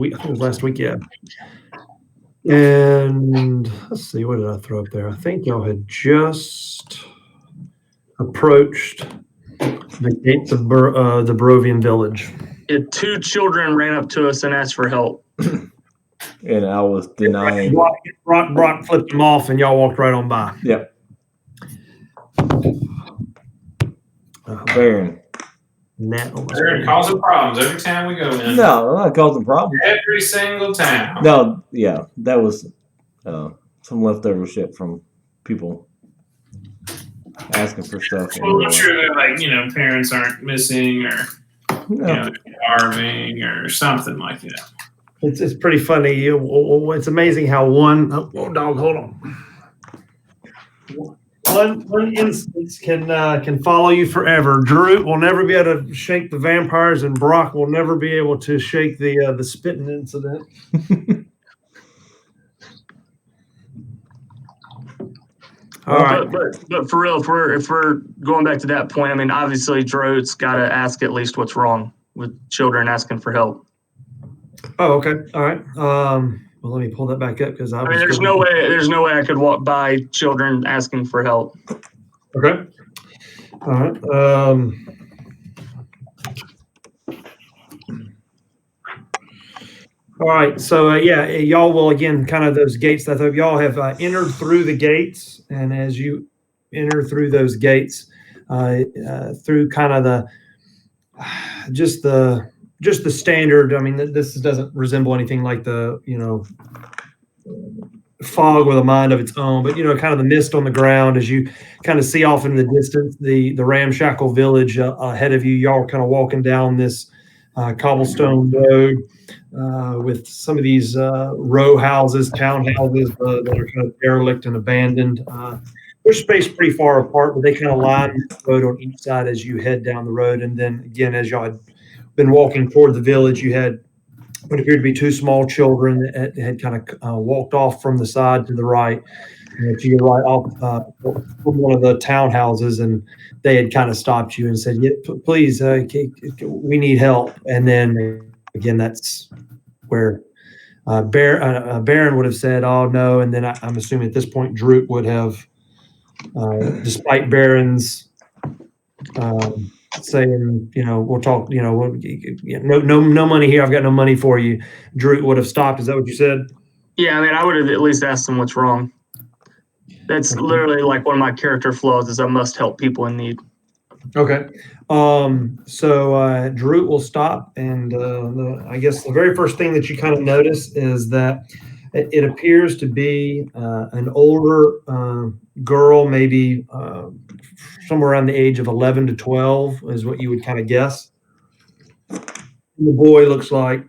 week. I think it was last week. Yeah. And let's see, what did I throw up there? I think y'all had just approached the gates of the Barovian village. Two children ran up to us and asked for help. And I was denying. Brock flipped them off, and y'all walked right on by. Yep. Baron. Baron causing problems every time we go in. No, I'm not causing problems. Every single time. No, yeah, that was some leftover shit from people asking for stuff. Well, I'm sure that parents aren't missing or starving or something like that. It's pretty funny. It's amazing how one instance can follow you forever. Drew will never be able to shake the vampires, and Brock will never be able to shake the spitting incident. All right, but for real, if we're going back to that point, I mean, obviously Dro's got to ask at least what's wrong with children asking for help. Oh, okay, all right. Well, let me pull that back up because there's no way I could walk by children asking for help. Okay. All right. All right. So y'all will again kind of those gates that y'all have entered through the gates, and as you enter through those gates, through kind of just the standard. I mean, this doesn't resemble anything like the fog with a mind of its own, but kind of the mist on the ground as you kind of see off in the distance the ramshackle village ahead of you. Y'all are kind of walking down this cobblestone road with some of these row houses, townhouses that are kind of derelict and abandoned. They're spaced pretty far apart, but they kind of line the road on each side as you head down the road. And then again, as y'all had been walking toward the village, you had what appeared to be two small children that had kind of walked off from the side to the right, to your right, off from one of the townhouses, and they had kind of stopped you and said, "Yeah, please, we need help." And then again, that's where Baron would have said, "Oh no," and then I'm assuming at this point Droop would have, despite Baron's saying, we'll talk, no money here. I've got no money for you. Drew would have stopped. Is that what you said? Yeah, I mean, I would have at least asked them what's wrong. That's literally like one of my character flaws is I must help people in need. Okay. So Drew will stop, and I guess the very first thing that you kind of notice is that it appears to be an older girl, maybe somewhere around the age of 11 to 12 is what you would kind of guess. The boy looks like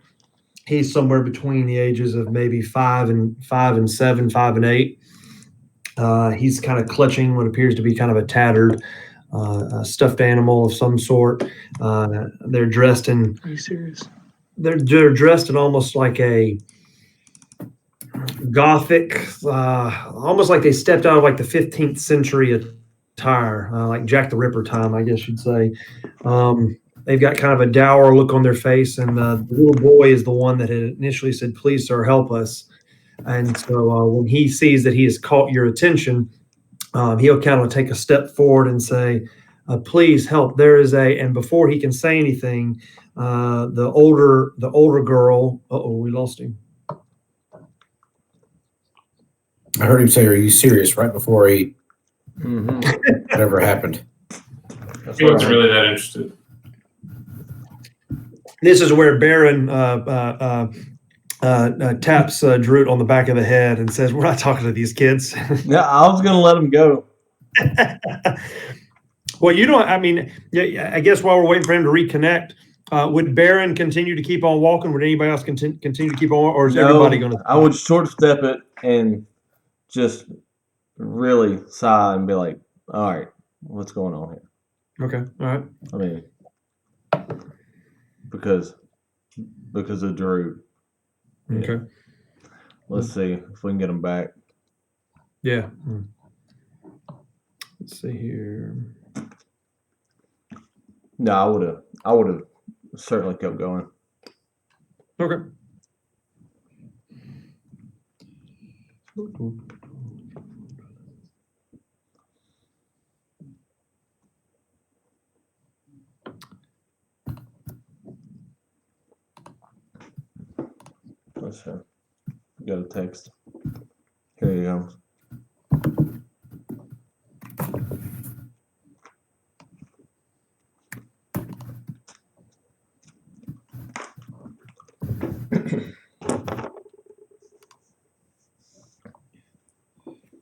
he's somewhere between the ages of maybe 5 and 7, 5 and 8. He's kind of clutching what appears to be kind of a tattered stuffed animal of some sort. They're dressed in. Are you serious? They're dressed in almost like a Gothic, almost like they stepped out of like the 15th century attire, like Jack the Ripper time, I guess you'd say. They've got kind of a dour look on their face, and the little boy is the one that had initially said, "Please, sir, help us." And so when he sees that he has caught your attention, he'll kind of take a step forward and say, "Please help." There is and before he can say anything, the older girl. We lost him. I heard him say, "Are you serious?" right before he whatever happened. He wasn't really that interested. This is where Baron taps Drew on the back of the head and says, "We're not talking to these kids." Yeah, I was going to let him go. Well, you don't. I mean, I guess while we're waiting for him to reconnect, would Baron continue to keep on walking? Would anybody else continue to keep on, or is everybody going to? I would short step it and just really sigh and be like, "All right, what's going on here?" Okay, all right. I mean, because of Drew. Okay. Let's see if we can get him back. Yeah. Let's see here. No, I would have certainly kept going. Okay. Let's see. Got a text. Here you go.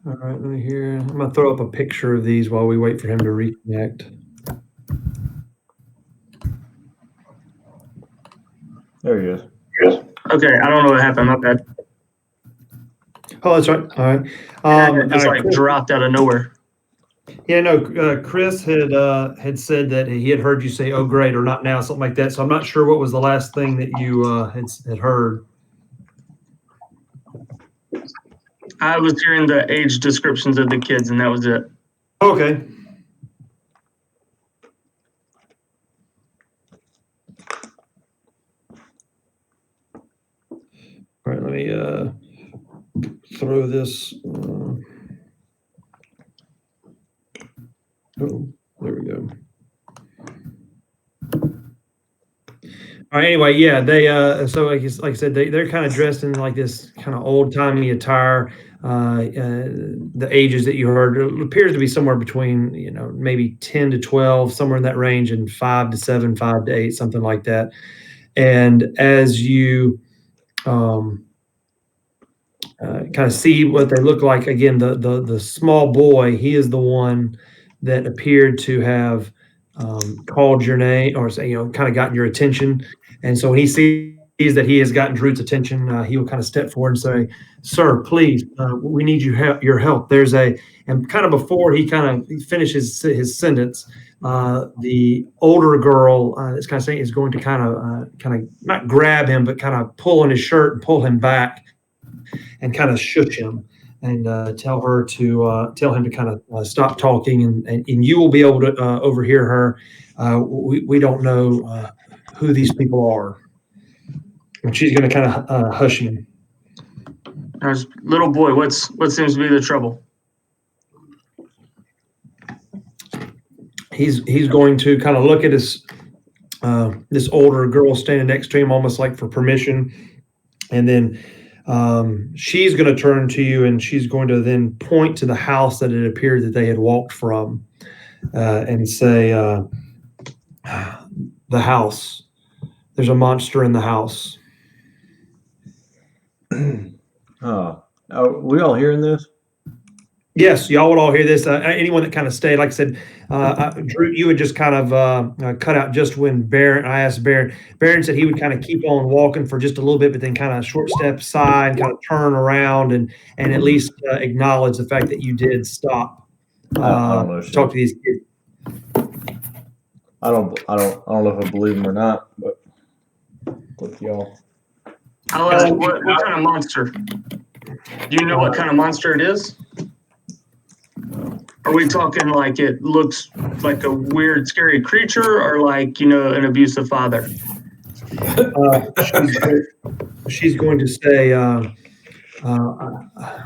All right, let me hear. I'm gonna throw up a picture of these while we wait for him to reconnect. There he is. Okay, I don't know what happened. My bad. Oh, that's right. All right. It just like dropped out of nowhere. Yeah, no. Chris had said that he had heard you say "oh great" or "not now," something like that. So I'm not sure what was the last thing that you had heard. I was hearing the age descriptions of the kids, and that was it. Okay. All right, let me throw this. Oh, there we go. All right, anyway, yeah, they so like I said, they're kind of dressed in like this kind of old timey attire. The ages that you heard, it appears to be somewhere between maybe 10 to 12, somewhere in that range, and 5 to 7, 5 to 8, something like that. And as you kind of see what they look like, again, the small boy, he is the one that appeared to have called your name, or say, kind of gotten your attention. And so when he sees that he has gotten Drew's attention, he will kind of step forward and say, "Sir, please, we need your help." And kind of before he kind of finishes his sentence, the older girl that's kind of saying is going to kind of not grab him, but kind of pull on his shirt and pull him back, and kind of shush him, and tell him to kind of stop talking, and you will be able to overhear her. We don't know who these people are. And she's going to kind of hush him. There's little boy. What seems to be the trouble? He's going to kind of look at this older girl standing next to him, almost like for permission, and then she's going to turn to you, and she's going to then point to the house that it appeared that they had walked from, and say, "The house. There's a monster in the house." Are we all hearing this? Yes, y'all would all hear this. Anyone that kind of stayed, like I said, Drew, you would just kind of cut out just when I asked Baron. Baron said he would kind of keep on walking for just a little bit, but then kind of short step aside, kind of turn around, and at least acknowledge the fact that you did stop to talk to these kids. I don't know if I believe him or not, but with y'all. I'll ask, what kind of monster? Do you know what kind of monster it is? Are we talking like it looks like a weird, scary creature, or like, an abusive father? She's going to say,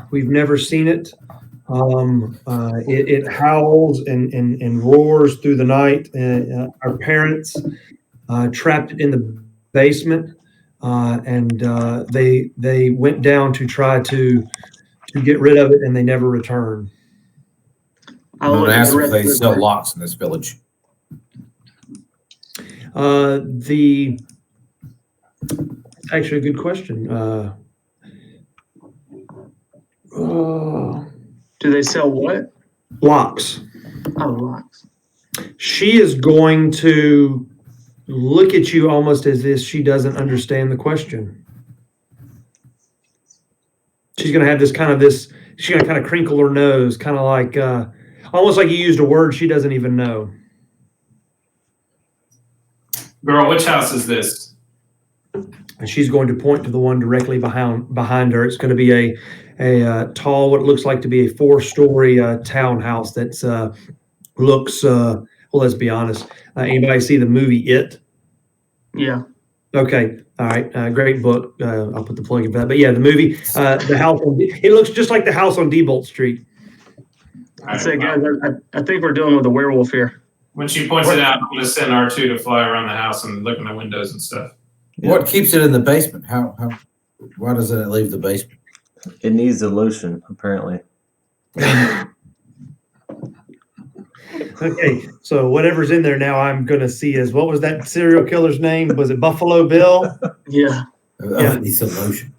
"We've never seen it. It howls and roars through the night. Our parents trapped it in the basement, and they went down to try to get rid of it, and they never returned." I'm going to ask if they sell locks in this village. Actually, a good question. Do they sell what? Locks. Oh, locks. She is going to look at you almost as if she doesn't understand the question. She's going to have she's going to kind of crinkle her nose, kind of like, almost like you used a word she doesn't even know. Girl, which house is this? And she's going to point to the one directly behind her. It's going to be a tall, what looks like to be a 4-story townhouse that's looks, well, let's be honest. Anybody see the movie It? Yeah. Okay. All right. Great book. I'll put the plug in for that. But yeah, the movie, the house. It looks just like the house on Diebold Street. I say, guys, I think we're dealing with a werewolf here. When she points it out, I'm going to send R2 to fly around the house and look in the windows and stuff. What keeps it in the basement? Why doesn't it leave the basement? It needs dilution, apparently. Okay, so whatever's in there now, I'm going to see is what was that serial killer's name? Was it Buffalo Bill? Yeah. Yeah, needs some lotion.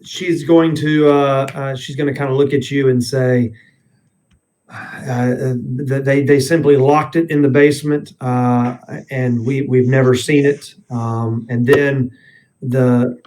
She's going to kind of look at you and say that they simply locked it in the basement, and we've never seen it. And then the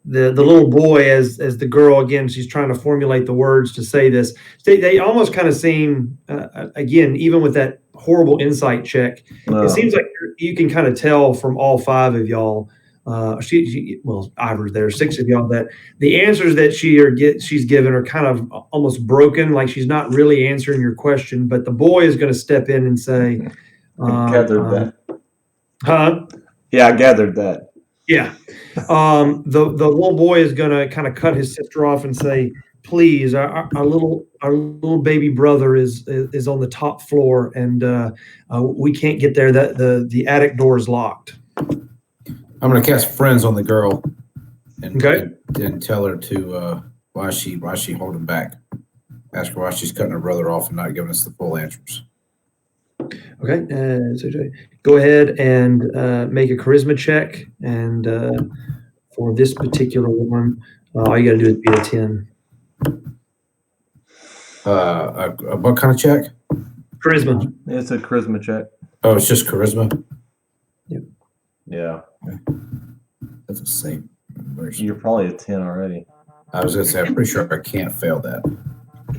little boy, as the girl, again, she's trying to formulate the words to say this. They almost kind of seem, again, even with that horrible insight check, it seems like you can kind of tell from all five of y'all. Ivor's there, six of y'all, that the answers that she's given are kind of almost broken, like she's not really answering your question. But the boy is going to step in and say, gathered that. Huh? Yeah, I gathered that. Yeah. The little boy is going to kind of cut his sister off and say, please, our little baby brother is on the top floor, and we can't get there. That the attic door is locked. I'm going to cast friends on the girl and tell her to why is she holding back. Ask her why she's cutting her brother off and not giving us the full answers. Okay, so go ahead and make a charisma check, and for this particular one, all you got to do is beat a 10. What kind of check? Charisma. It's a charisma check. Oh, it's just charisma? Yep. Yeah. That's the same. You're probably a 10 already. I was going to say, I'm pretty sure I can't fail that.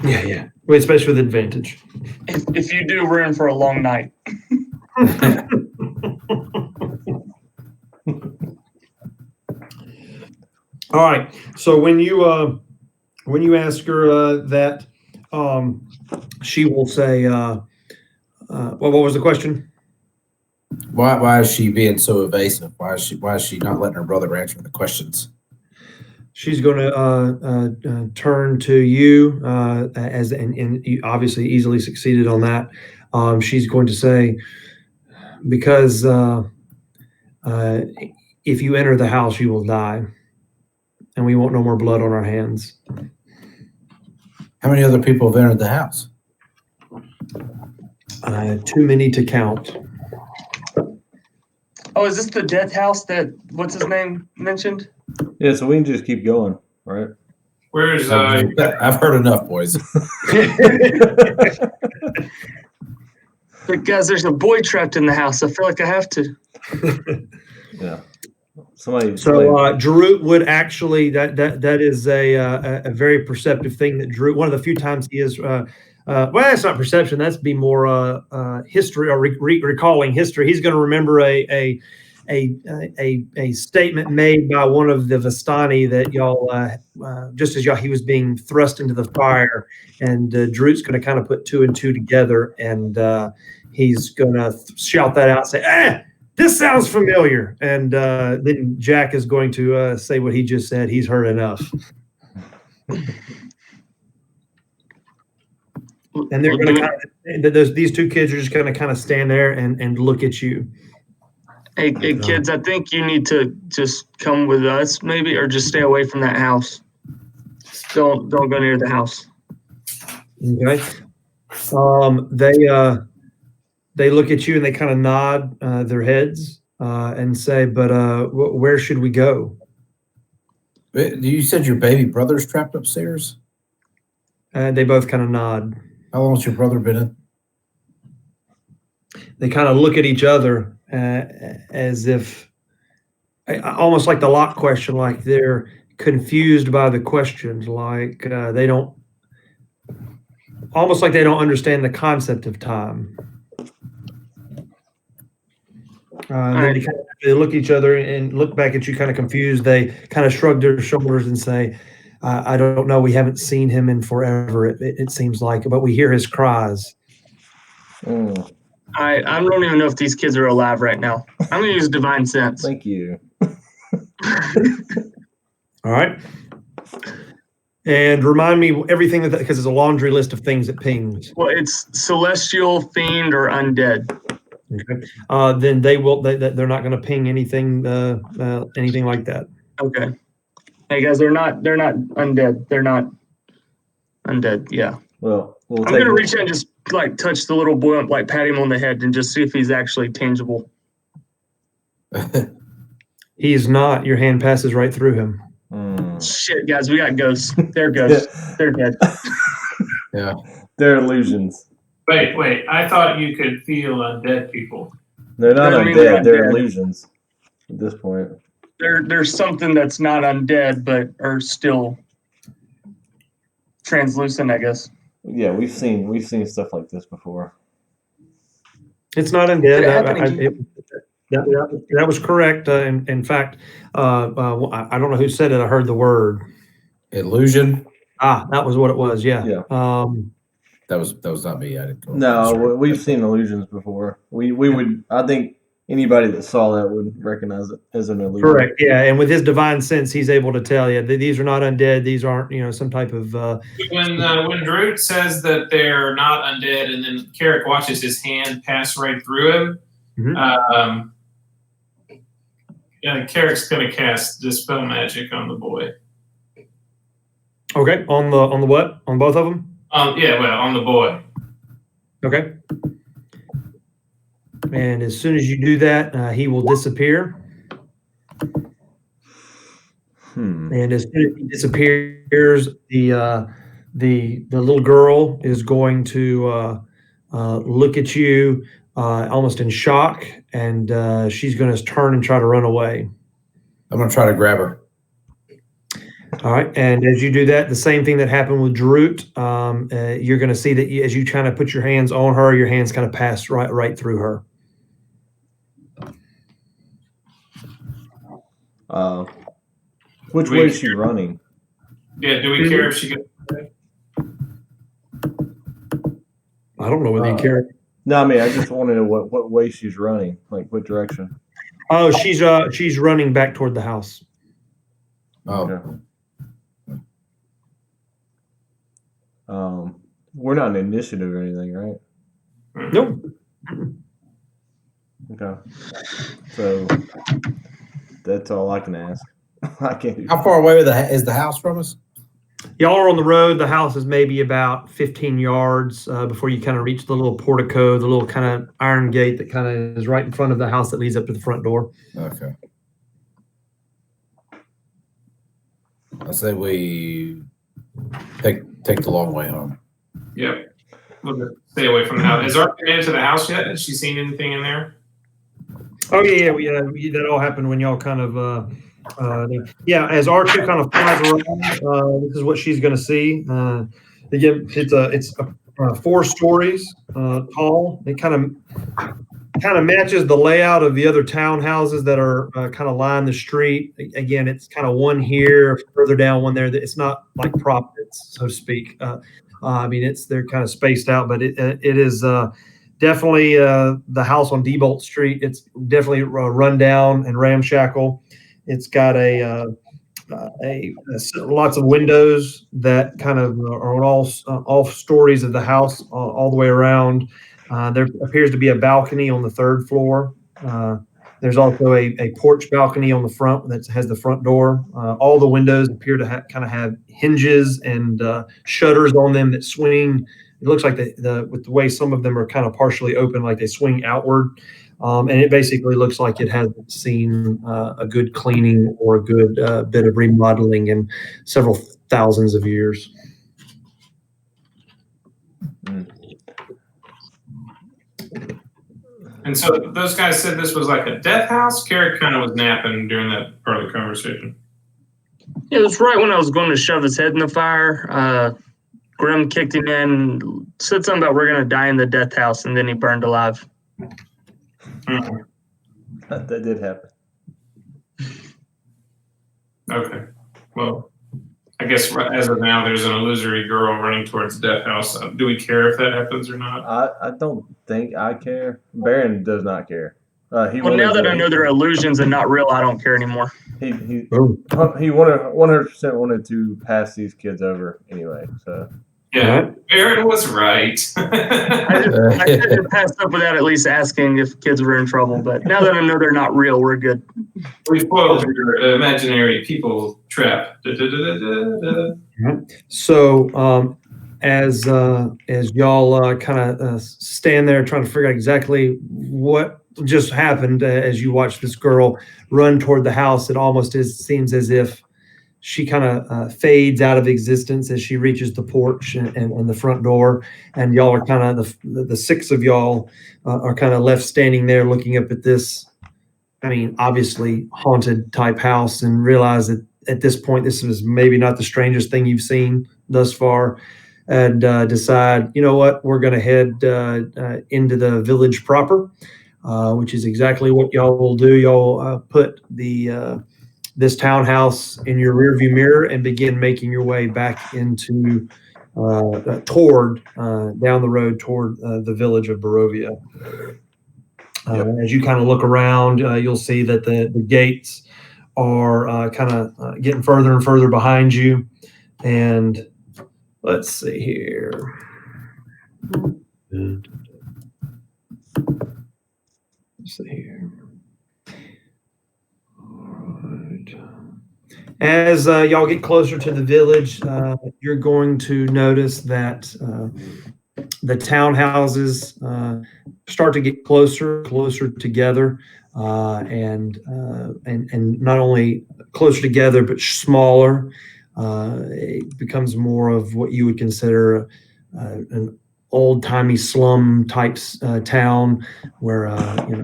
Yeah. Well, especially with advantage. If you do, we're in for a long night. All right. So when you ask her that, she will say, well, what was the question? Why is she being so evasive? Why is she not letting her brother answer the questions? She's going to turn to you and you obviously easily succeeded on that. She's going to say, because if you enter the house, you will die, and we want no more blood on our hands. How many other people have entered the house? Too many to count. Oh, is this the death house that what's his name mentioned? Yeah, so we can just keep going, right? Where's I've heard enough, boys. But guys, there's a boy trapped in the house. I feel like I have to. Yeah. Somebody. So Drew would actually that is a very perceptive thing that Drew. One of the few times he is. Well, that's not perception. That's be more history or recalling history. He's going to remember a statement made by one of the Vistani that y'all, just as he was being thrust into the fire, and Drew's going to kind of put two and two together, and he's going to shout that out, say, this sounds familiar. And then Jack is going to say what he just said. He's heard enough. And they're going to these two kids are just going to kind of stand there and look at you. Hey, kids, I think you need to just come with us, maybe, or just stay away from that house. Don't go near the house. Okay. They look at you and they kind of nod their heads and say, "But where should we go?" You said your baby brother's trapped upstairs? They both kind of nod. How long's your brother been in? They kind of look at each other as if, almost like the lock question, like they're confused by the questions, like they don't, almost like they don't understand the concept of time. Then they look at each other and look back at you kind of confused. They kind of shrug their shoulders and say, I don't know. We haven't seen him in forever, it seems like, but we hear his cries. I don't even know if these kids are alive right now. I'm gonna use divine sense. Thank you. All right. And remind me everything that because it's a laundry list of things that pings. Well, it's celestial, fiend, or undead. Okay. Then they're not going to ping anything like that. Okay. Hey guys, they're not undead. They're not undead. Yeah. Well, I'm gonna reach in and just like touch the little boy, like pat him on the head, and just see if he's actually tangible. He is not. Your hand passes right through him. Shit, guys, we got ghosts. They're ghosts. They're dead. Yeah. They're illusions. Wait. I thought you could feel undead people. They're not Doesn't mean undead. They're undead. illusions at this point. There's something that's not undead, but are still translucent, I guess. Yeah, we've seen stuff like this before. It's not undead. Did it happen again? That was correct. In fact, I don't know who said it. I heard the word Illusion. that was what it was. Yeah. Yeah. That was not me. I didn't. No, we've seen illusions before. We would. I think anybody that saw that would recognize it as an illusion. Correct. Yeah. And with his divine sense, he's able to tell you that these are not undead. These aren't, some type of. When Droot says that they're not undead, and then Carrick watches his hand pass right through him, Carrick's going to cast Dispel Magic on the boy. Okay. On the what? On both of them? On the boy. Okay. And as soon as you do that, he will disappear. And as soon as he disappears, the little girl is going to look at you almost in shock, and she's going to turn and try to run away. I'm going to try to grab her. All right. And as you do that, the same thing that happened with Droot, you're going to see that as you kind of put your hands on her, your hands kind of pass right through her. Which way is she running? Yeah, do we care if she gets? I don't know whether you care. No, I mean I just want to know what way she's running, like what direction. Oh, she's running back toward the house. Oh. Okay. We're not an initiative or anything, right? Nope. Okay. So that's all I can ask. I can't do. How far away is the house from us? Y'all are on the road. The house is maybe about 15 yards before you kind of reach the little portico, the little kind of iron gate that kind of is right in front of the house that leads up to the front door. Okay. I say we take the long way home. Yep. Stay away from the house. Has Arthur made it to the house yet? Has she seen anything in there? Oh yeah. That all happened when y'all kind of as R2 kind of flies around. This is what she's going to see. Again, it's 4 stories tall. It kind of matches the layout of the other townhouses that are kind of line the street. Again, it's kind of one here, further down, one there. It's not like Providence, so to speak. They're kind of spaced out, but it is definitely the house on Diebold Street. It's definitely run down and ramshackle. It's got lots of windows that kind of are on all stories of the house all the way around. There appears to be a balcony on the 3rd floor. There's also a porch balcony on the front that has the front door. All the windows appear to kind of have hinges and shutters on them that swing. It looks like with the way some of them are kind of partially open, like they swing outward. And it basically looks like it hasn't seen a good cleaning or a good bit of remodeling in several thousands of years. And so those guys said this was like a death house. Carrick kind of was napping during that part of the conversation. Yeah, it was right when I was going to shove his head in the fire. Grim kicked him in, said something about we're going to die in the death house, and then he burned alive. That did happen. Okay. Well, I guess as of now, there's an illusory girl running towards the death house. Do we care if that happens or not? I don't think I care. Baron does not care. Well, now that I know they're illusions and not real, I don't care anymore. He 100% wanted to pass these kids over anyway. So Yeah, Baron was right. I couldn't have passed up without at least asking if kids were in trouble. But now that I know they're not real, we're good. We spoiled your imaginary people trap. So as y'all kind of stand there trying to figure out exactly what just happened as you watch this girl run toward the house, it almost seems as if she kind of fades out of existence as she reaches the porch and the front door, and y'all are kind of the six of y'all are kind of left standing there looking up at this, I mean, obviously haunted type house, and realize that at this point this is maybe not the strangest thing you've seen thus far, and decide, you know what, we're going to head into the village proper, which is exactly what y'all will do. Y'all put this townhouse in your rearview mirror and begin making your way back into toward down the road toward the village of Barovia. As you kind of look around, you'll see that the gates are kind of getting further and further behind you. And let's see here. Let's see here. As y'all get closer to the village, you're going to notice that the townhouses start to get closer together, and not only closer together but smaller. It becomes more of what you would consider an old-timey slum type town, where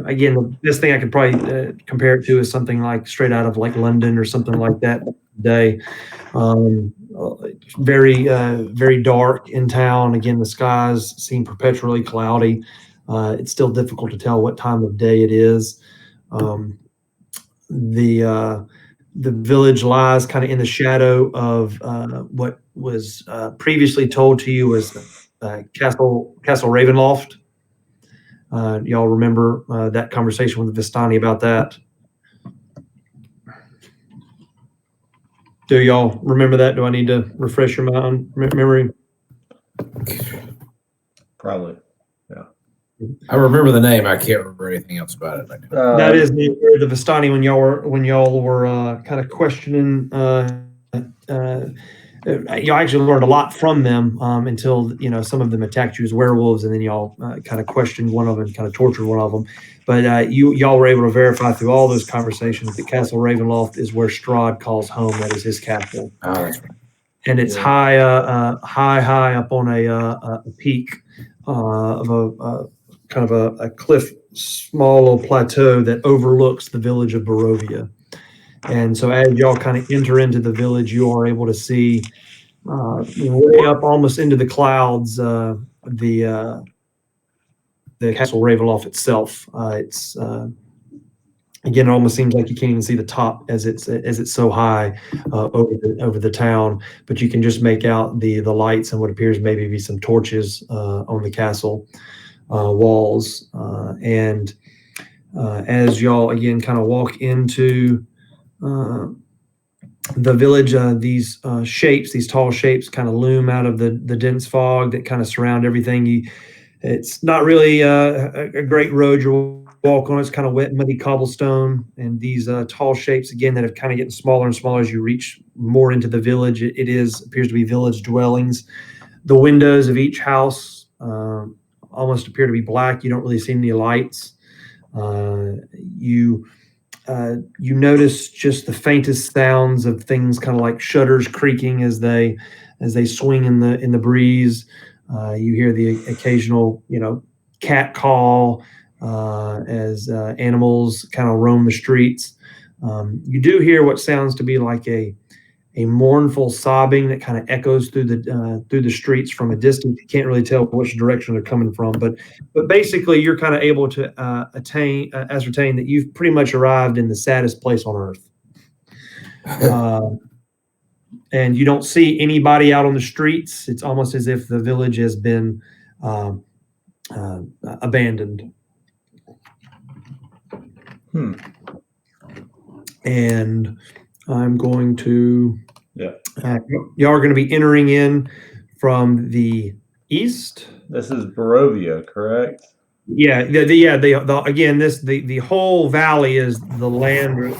again, the best thing I could probably compare it to is something like straight out of like London or something like that today. Very dark in town. Again, the skies seem perpetually cloudy. It's still difficult to tell what time of day it is. The village lies kind of in the shadow of what was previously told to you as Castle Ravenloft. Y'all remember that conversation with Vistani about that? Do y'all remember that? Do I need to refresh your memory? probably, yeah. I remember the name. I can't remember anything else about it right now. That is the Vistani when y'all were kind of questioning. You actually learned a lot from them until some of them attacked you as werewolves, and then y'all kind of questioned one of them and kind of tortured one of them. But y'all were able to verify through all those conversations that Castle Ravenloft is where Strahd calls home. That is his castle. Oh, that's right. And it's high up on a peak of a kind of a cliff, small little plateau that overlooks the village of Barovia. And so as y'all kind of enter into the village, you are able to see way up almost into the clouds the Castle Ravenloft itself. It's again, it almost seems like you can't even see the top as it's so high over the town, but you can just make out the lights and what appears maybe be some torches on the castle walls. And as y'all again kind of walk into the village, these shapes, these tall shapes, kind of loom out of the dense fog that kind of surround everything. It's not really a great road you're walking on. It's kind of wet, muddy cobblestone, and these tall shapes again that have kind of getting smaller and smaller as you reach more into the village. It appears to be village dwellings. The windows of each house almost appear to be black. You don't really see any lights. You notice just the faintest sounds of things kind of like shutters creaking as they swing in the breeze. You hear the occasional cat call as animals kind of roam the streets. You do hear what sounds to be like a mournful sobbing that kind of echoes through the streets from a distance. You can't really tell which direction they're coming from, but basically you're kind of able to ascertain that you've pretty much arrived in the saddest place on earth. and you don't see anybody out on the streets. It's almost as if the village has been abandoned. And I'm going to. Yeah. Y'all are going to be entering in from the east. This is Barovia, correct? Yeah, again, the whole valley is the land,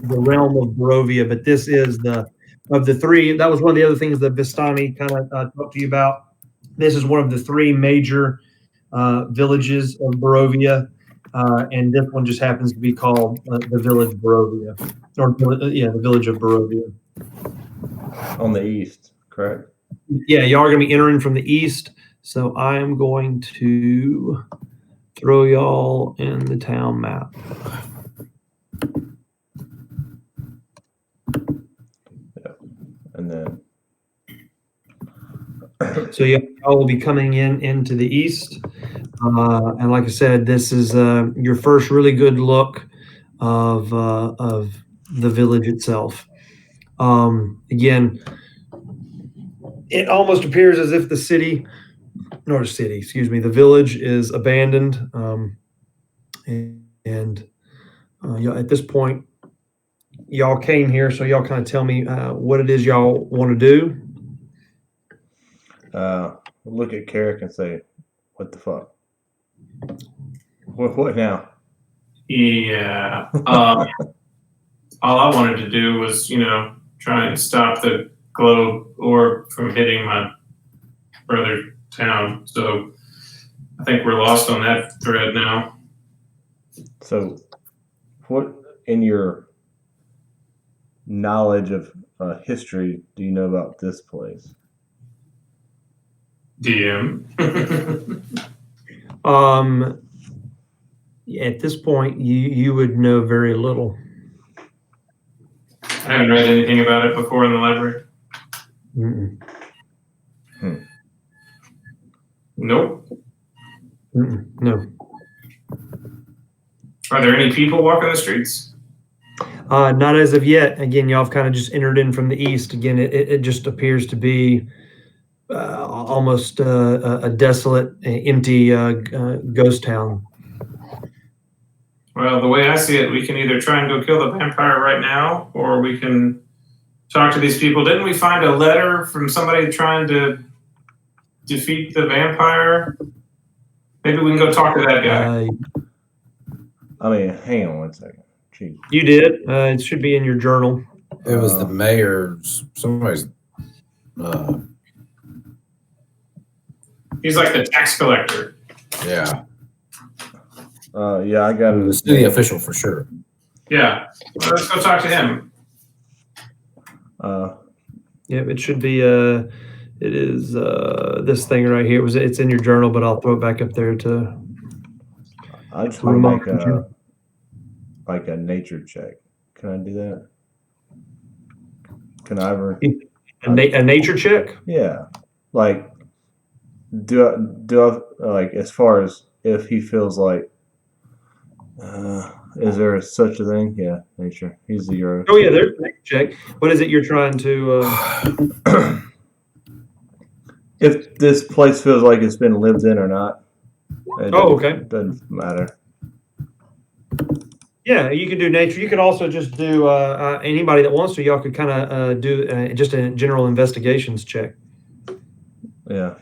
the realm of Barovia, but this is of the three. That was one of the other things that Vistani kind of talked to you about. This is one of the three major villages of Barovia, and this one just happens to be called the village Barovia, or the village of Barovia. On the east, correct? Yeah, y'all are going to be entering from the east, so I'm going to throw y'all in the town map. Yeah, and then so y'all will be coming into the east, and like I said, this is your first really good look of the village itself. Again, it almost appears as if the village is abandoned. At this point, y'all came here, so y'all kind of tell me what it is y'all want to do. Look at Carrick and say, "What the fuck? What now?" Yeah. All I wanted to do was, try and stop the globe orb from hitting my brother's town. So I think we're lost on that thread now. So, what in your knowledge of history do you know about this place? DM. At this point, you would know very little. I haven't read anything about it before in the library. Nope. No. Are there any people walking the streets? Not as of yet. Again, y'all have kind of just entered in from the east. Again, it just appears to be almost a desolate, empty ghost town. Well, the way I see it, we can either try and go kill the vampire right now, or we can talk to these people. Didn't we find a letter from somebody trying to defeat the vampire? Maybe we can go talk to that guy. Hang on one second. Jeez. You did. It should be in your journal. It was the mayor's. Somebody's. He's like the tax collector. Yeah. Yeah, I got it. The city official for sure. Yeah. Well, let's go talk to him. Yeah, it should be. It is this thing right here. It's in your journal, but I'll throw it back up there to. I just want to make a nature check. Can I do that? Can I ever? A nature check? Yeah. Like, do I like, as far as if he feels like, is there such a thing? Yeah, nature. He's the Euro. Oh yeah, there's a nature check. What is it you're trying to? If this place feels like it's been lived in or not. Okay. It doesn't matter. Yeah, you can do nature. You could also just do anybody that wants to. Y'all could kind of do just a general investigations check. Yeah.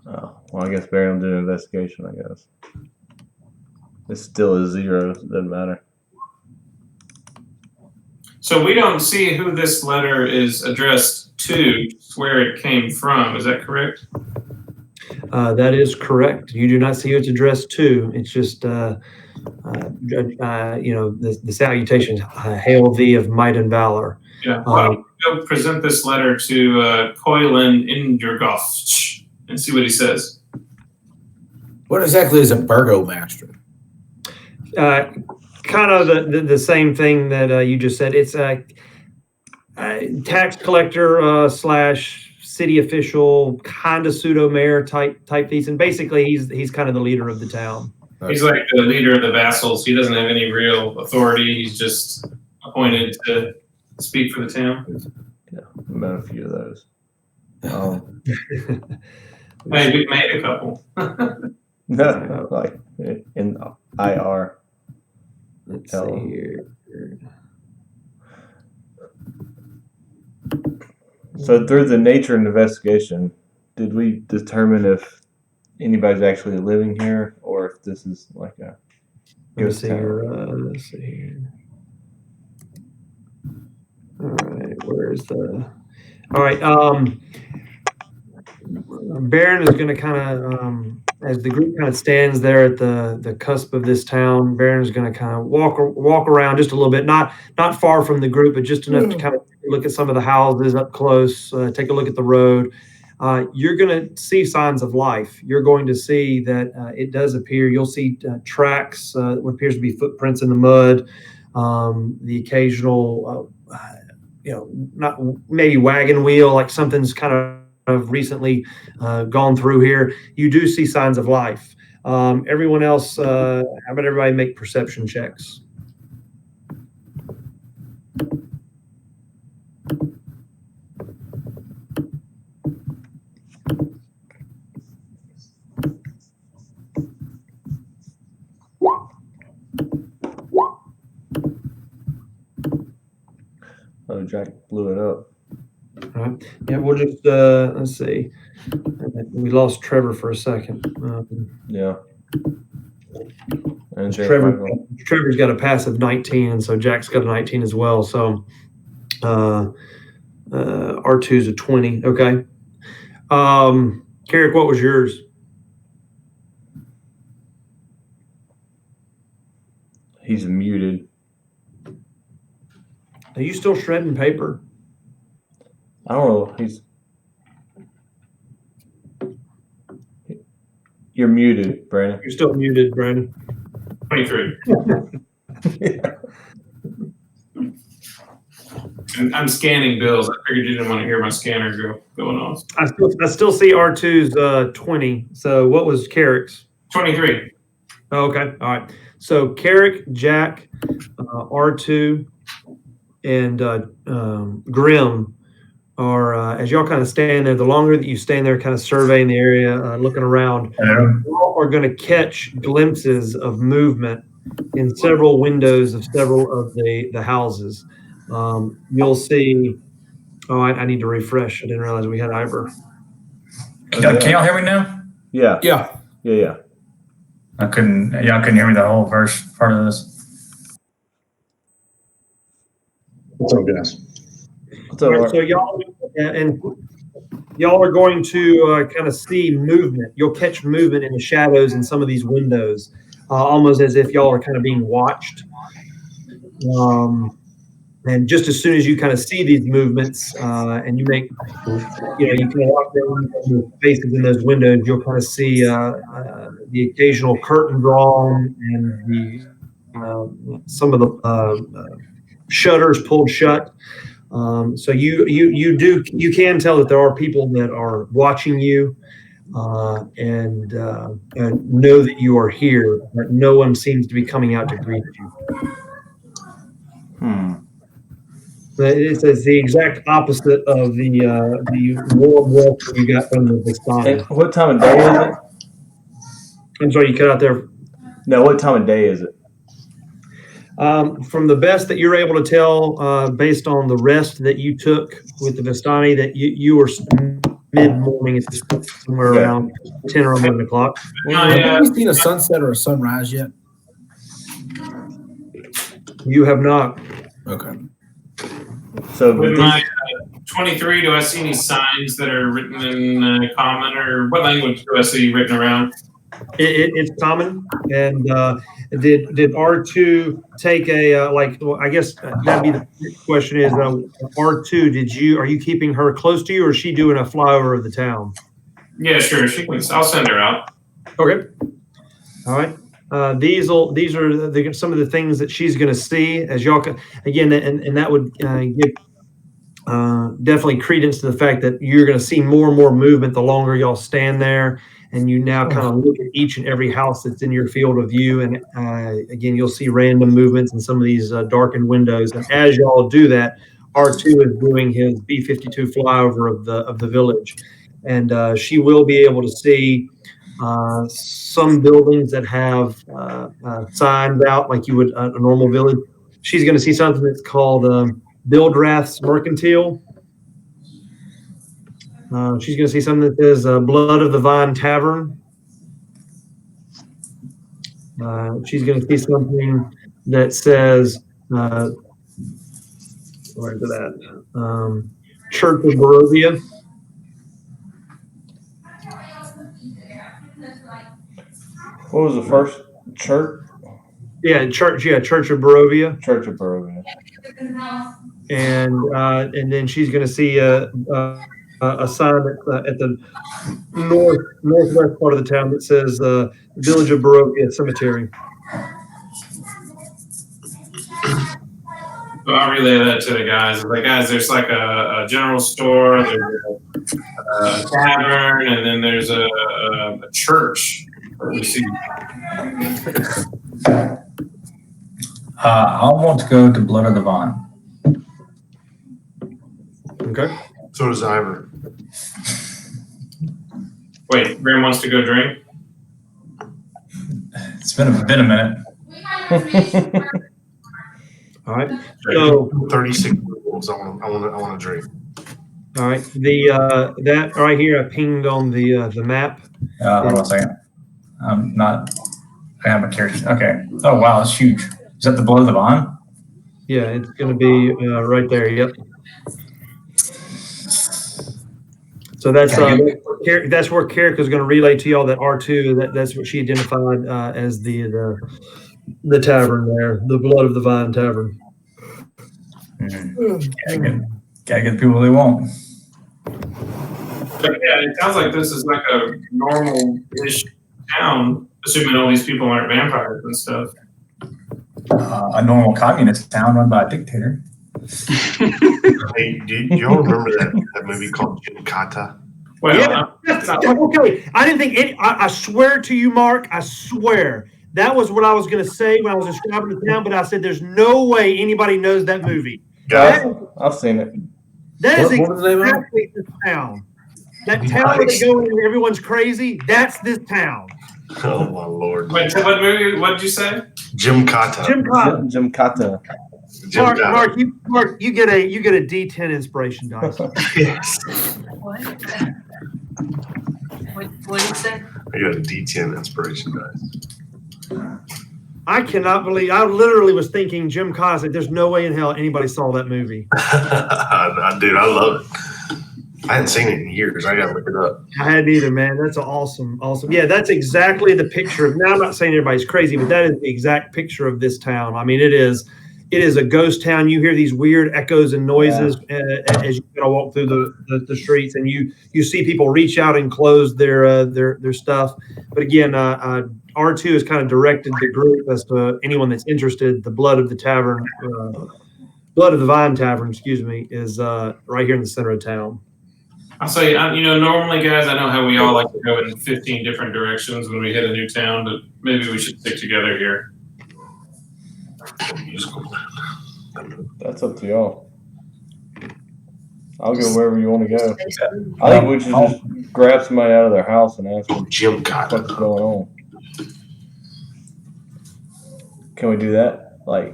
Oh, well, I guess Barry will do an investigation, I guess. It still is 0. It doesn't matter. So we don't see who this letter is addressed to, where it came from. Is that correct? That is correct. You do not see who it's addressed to. It's just, the salutations, hail thee of might and valor. Yeah. Well, go present this letter to Coylin Indergoft and see what he says. What exactly is a burgomaster? Kind of the same thing that you just said. It's a tax collector / city official, kind of pseudo mayor type piece, and basically he's kind of the leader of the town. He's like the leader of the vassals. He doesn't have any real authority. He's just appointed to speak for the town. Yeah. met a few of those. Hey, we made a couple. No, like in IR. Let's see here. So through the nature investigation, did we determine if anybody's actually living here or if this is like a ghost town? Let's see here. All right, where's the? All right, Baron is going to kind of, as the group kind of stands there at the cusp of this town, Baron is going to kind of walk around just a little bit, not far from the group, but just enough to kind of look at some of the houses up close, take a look at the road. You're going to see signs of life. You're going to see that it does appear. You'll see tracks, what appears to be footprints in the mud, the occasional, not maybe wagon wheel, like something's kind of recently gone through here. You do see signs of life. Everyone else, how about everybody make perception checks? Oh, Jack blew it up. All right. Yeah, we'll just let's see. We lost Trevor for a second. Yeah. And Trevor's got a pass of 19, and so Jack's got a 19 as well. So R2's a 20. Okay. Carrick, what was yours? He's muted. Are you still shredding paper? I don't know. You're muted, Brandon. You're still muted, Brandon. 23. Yeah. I'm scanning bills. I figured you didn't want to hear my scanner going off. I still see R2's 20. So what was Carrick's? 23. Oh, okay. All right. So Carrick, Jack, R2, and Grim are, as y'all kind of stand there, the longer that you stand there kind of surveying the area, looking around, y'all are going to catch glimpses of movement in several windows of several of the houses. You'll see, I need to refresh. I didn't realize we had Ivor. Can y'all hear me now? Yeah. Y'all couldn't hear me the whole first part of this. What's up, guys? All right, so y'all are going to kind of see movement. You'll catch movement in the shadows in some of these windows, almost as if y'all are kind of being watched. And just as soon as you kind of see these movements, and you make, you kind of walk down the faces in those windows, you'll kind of see the occasional curtain drawn and some of the shutters pulled shut. So you can tell that there are people that are watching you and know that you are here, but no one seems to be coming out to greet you. It's the exact opposite of the warm welcome you got from the Vistani. What time of day is it? I'm sorry, you cut out there. No, what time of day is it? From the best that you're able to tell, based on the rest that you took with the Vistani, that you were mid-morning, it's somewhere around 10 or 11 o'clock. Have we seen a sunset or a sunrise yet? You have not. Okay. So with my 23, do I see any signs that are written in common, or what language do I see written around? It's common. And did R2 take a well, I guess that'd be the question is R2, are you keeping her close to you, or is she doing a flyover of the town? Yeah, sure. I'll send her out. Okay. All right. These are some of the things that she's going to see as y'all again, and that would give definitely credence to the fact that you're going to see more and more movement the longer y'all stand there, and you now kind of look at each and every house that's in your field of view, and again, you'll see random movements in some of these darkened windows. And as y'all do that, R2 is doing his B-52 flyover of the village, and she will be able to see some buildings that have signs out like you would a normal village. She's going to see something that's called Bildrath's Mercantile. She's going to see something that says Blood of the Vine Tavern. She's going to see something that says, where is it at? Church of Barovia. What was the first church? Church of Barovia. Church of Barovia. And then she's going to see a sign at the northwest part of the town that says Village of Barovia Cemetery. So I'll relay that to the guys. Like, guys, there's like a general store, there's a tavern, and then there's a church. We see. I want to go to Blood of the Vine. Okay. So does Ivor. Wait, Graham wants to go drink? It's been a minute. All right. So 36 rules. I want to drink. all right. That right here I pinged on the map. Hold on a second. I have my character. Okay. Oh wow, it's huge. Is that the Blood of the Vine? Yeah, it's going to be right there. Yep. So that's where Carrick is going to relay to y'all that R2. That's what she identified as the tavern there, the Blood of the Vine Tavern. Mm-hmm. Gotta get the people they want. But yeah, it sounds like this is like a normal-ish town, assuming all these people aren't vampires and stuff. A normal communist town run by a dictator. Hey, do y'all remember that movie called Jim Kata? Well, Yeah. Okay. I didn't think I swear to you, Mark, I swear. That was what I was going to say when I was describing the town, but I said there's no way anybody knows that movie. Guys, I've seen it. That is What was the name of it? exactly this town. That town where they go and everyone's crazy, that's this town. Oh my lord. wait, what movie? What did you say? Jim Kata. Jim Cobb. Jim Kata. Jim Kata. Mark, you get a D10 inspiration dice. Yes. What did he say? I got a D10 inspiration dice. I cannot believe I literally was thinking Jim Cobb. I said, there's no way in hell anybody saw that movie. Dude, I love it. I hadn't seen it in years. I gotta look it up. I hadn't either, man. That's awesome. Yeah, that's exactly the picture. Now, I'm not saying everybody's crazy, but that is the exact picture of this town. I mean, it is a ghost town. You hear these weird echoes and noises as you kind of walk through the streets, and you see people reach out and close their stuff. But again, R2 has kind of directed the group as to anyone that's interested. The Blood of the Vine Tavern, excuse me, is right here in the center of town. I'll say, normally, guys, I know how we all like to go in 15 different directions when we hit a new town, but maybe we should stick together here. That's up to y'all. I'll go wherever you want to go. I think we should just grab somebody out of their house and ask them Jim Kata. what's going on. Can we do that? Like,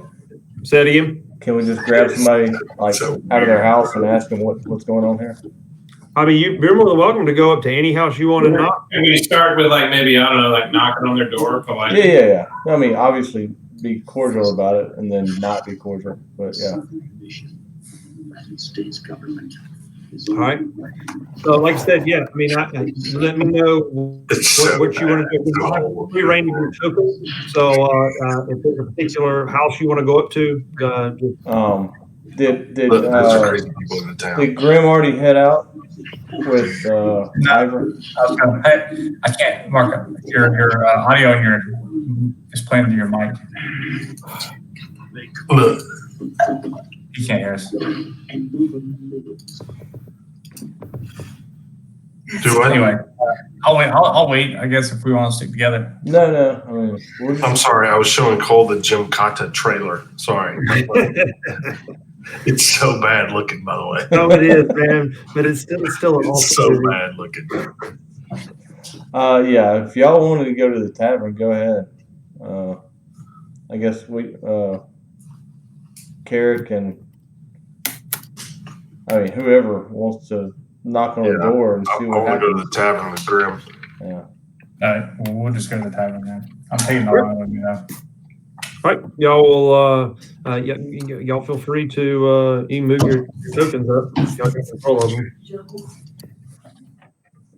Say it again. can we just grab somebody like out of their house and ask them what's going on here? I mean, you're more than welcome to go up to any house you want to knock. And we start with maybe, I don't know, knocking on their door, politely. Yeah. I mean, obviously, be cordial about it and then not be cordial. But yeah. All right. So, like I said, yeah. I mean, let me know what you want to do. Rearrange your tokens. So, if there's a particular house you want to go up to, Did crazy people in the town. did Grim already head out with Ivor? I can't, Mark. Your audio is playing through your mic. Look, You can't hear us. do I? Anyway, I'll wait. I guess if we want to stick together. No. I mean, we're just, I'm sorry. I was showing Cole the Jim Kata trailer. Sorry. It's so bad looking, by the way. Oh, it is, man. But it's still an It's awesome so movie. bad looking. Yeah, if y'all wanted to go to the tavern, go ahead. I guess Carrick and whoever wants to knock on the door and see I what want to go to happens. the tavern with Grim. Yeah. All right, well, we'll just go to the tavern then. I'm taking Alana with me though. All right, y'all will. Y'all feel free to you can move your tokens up. Y'all got control of them.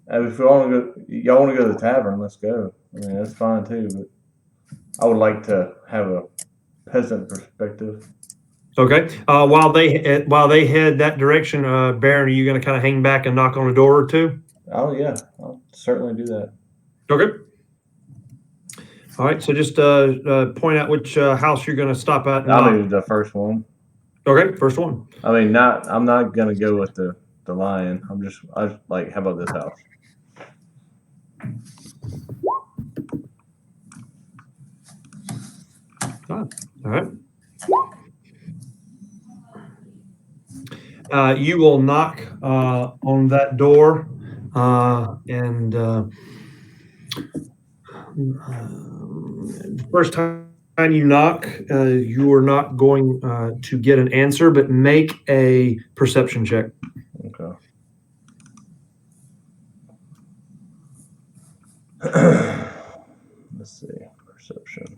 If y'all want to go to the tavern, let's go. I mean, that's fine too. But I would like to have a peasant perspective. Okay. While they head that direction, Baron, are you going to kind of hang back and knock on a door or two? Oh yeah, I'll certainly do that. Okay. All right. So just point out which house you're going to stop at. And I'll knock. do the first one. Okay. First one. I mean, I'm not gonna go with the lion. I like. How about this house? All right. You will knock on that door, and the first time you knock, you are not going to get an answer, but make a perception check. Okay. Let's see. Perception.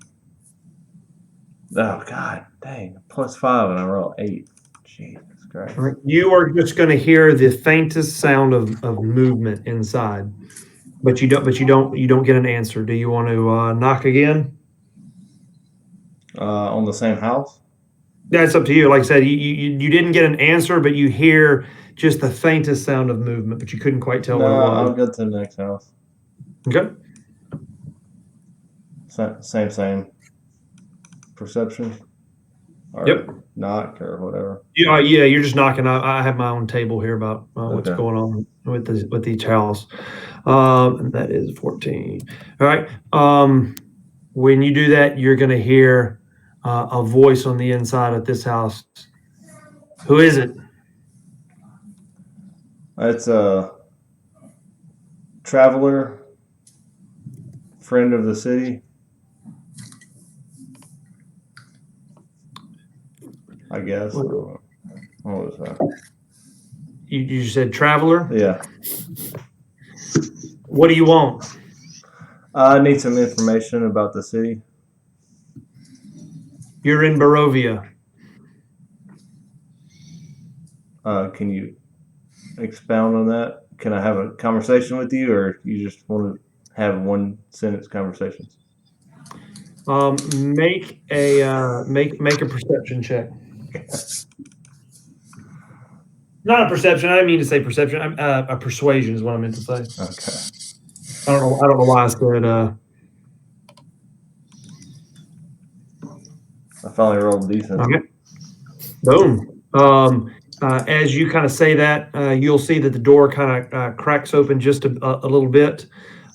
Oh God, dang! +5 and I roll 8. Jesus Christ. All right. You are just going to hear the faintest sound of movement inside, but you don't get an answer. Do you want to knock again? On the same house? That's up to you. Like I said, you didn't get an answer, but you hear just the faintest sound of movement, but you couldn't quite tell what it was. I'll go to the next house. Okay. Same. Perception? Or Yep. knock or whatever. Yeah, you're just knocking. I have my own table here about what's Okay. going on with each house. And that is 14. All right. When you do that, you're going to hear a voice on the inside of this house. Who is it? It's a traveler, friend of the city. I guess. I don't know. What was that? You said traveler. Yeah. What do you want? I need some information about the city. You're in Barovia. Can you expound on that? Can I have a conversation with you, or you just want to have one sentence conversations? Make a perception check. Not a perception. I didn't mean to say perception. A persuasion is what I meant to say. Okay. I don't know why I said. I finally rolled decent. Okay. Boom. As you kind of say that, you'll see that the door kind of cracks open just a little bit,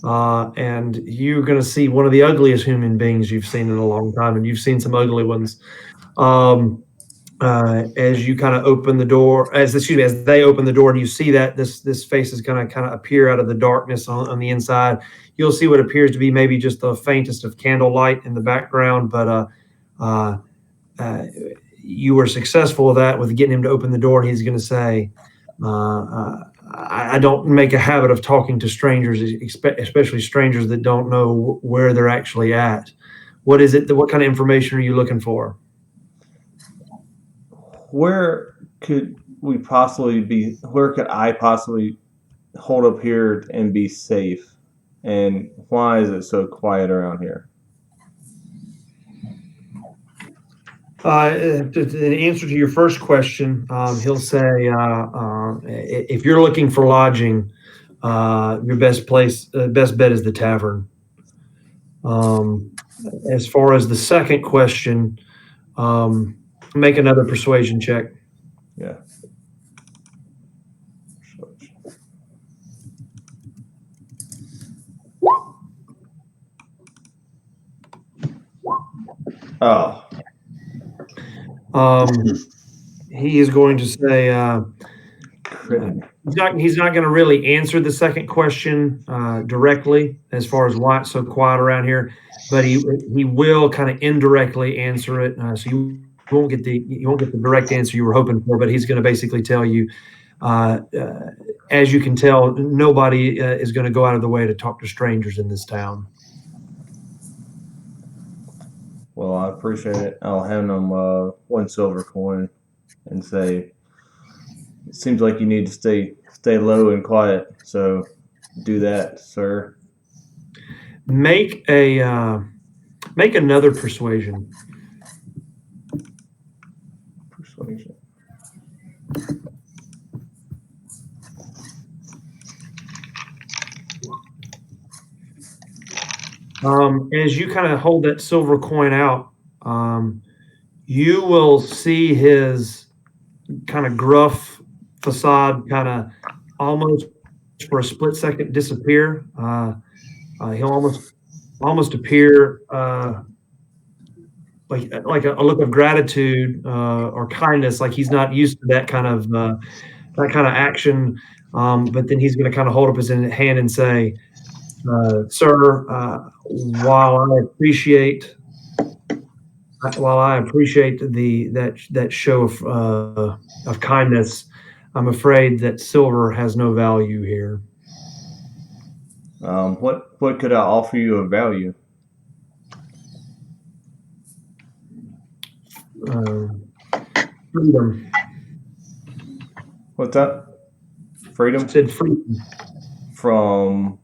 and you're going to see one of the ugliest human beings you've seen in a long time, and you've seen some ugly ones. As you kind of open the door, as they open the door, and you see that this face is going to kind of appear out of the darkness on the inside. You'll see what appears to be maybe just the faintest of candlelight in the background, but you were successful with that, with getting him to open the door, and he's going to say, I don't make a habit of talking to strangers, especially strangers that don't know where they're actually at. What is it? What kind of information are you looking for? Where could I possibly hold up here and be safe? And why is it so quiet around here? In answer to your first question, he'll say, if you're looking for lodging, your best bet is the tavern. As far as the second question, make another persuasion check. Yeah. Oh. he is going to say he's not going to really answer the second question directly as far as why it's so quiet around here, but he will kind of indirectly answer it. So you won't get the direct answer you were hoping for, but he's going to basically tell you. As you can tell, nobody is going to go out of the way to talk to strangers in this town. Well, I appreciate it. I'll hand him 1 silver coin and say, "It seems like you need to stay low and quiet. So do that, sir." Make another persuasion. Persuasion. As you kind of hold that silver coin out, you will see his kind of gruff facade kind of almost for a split second disappear. He'll almost appear like a look of gratitude or kindness, like he's not used to that kind of action. But then he's going to kind of hold up his hand and say, "Sir, while I appreciate that show of kindness, I'm afraid that silver has no value here." What could I offer you of value? Freedom. What's that? Freedom? I said freedom. From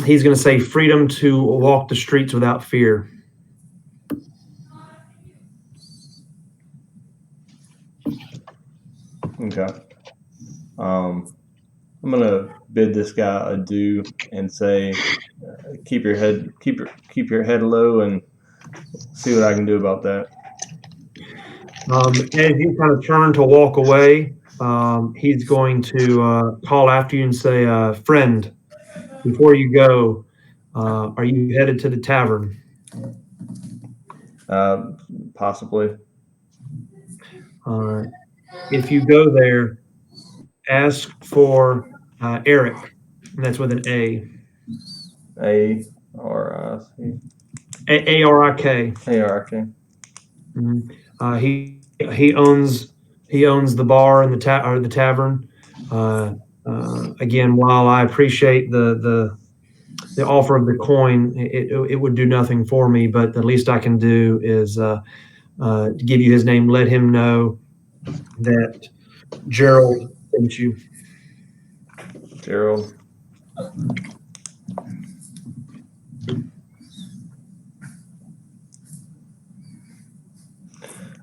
he's going to say freedom to walk the streets without fear. Okay. I'm gonna bid this guy adieu and say, keep your head low and see what I can do about that. As you kind of turn to walk away, he's going to call after you and say, "Friend, before you go, are you headed to the tavern?" Possibly. If you go there, ask for Eric, and that's with an A. A-R-I-C. A-R-I-K. A-R-I-K. He owns the bar and the tavern. Again, while I appreciate the offer of the coin, it would do nothing for me. But the least I can do is give you his name. Let him know that Gerald sent you. Gerald.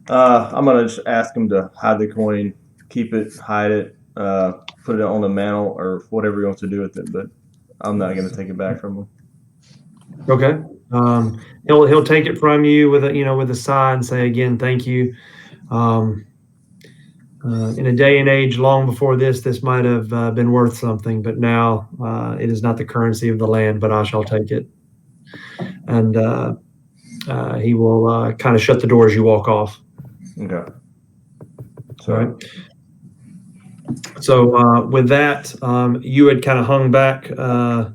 I'm gonna just ask him to hide the coin, keep it, hide it, put it on the mantle or whatever he wants to do with it. But I'm not gonna take it back from him. Okay. He'll take it from you with a sigh and say again, thank you. In a day and age long before this might have been worth something, but now it is not the currency of the land, but I shall take it. And he will kind of shut the door as you walk off. Okay. All right. So with that, you had kind of hung back. I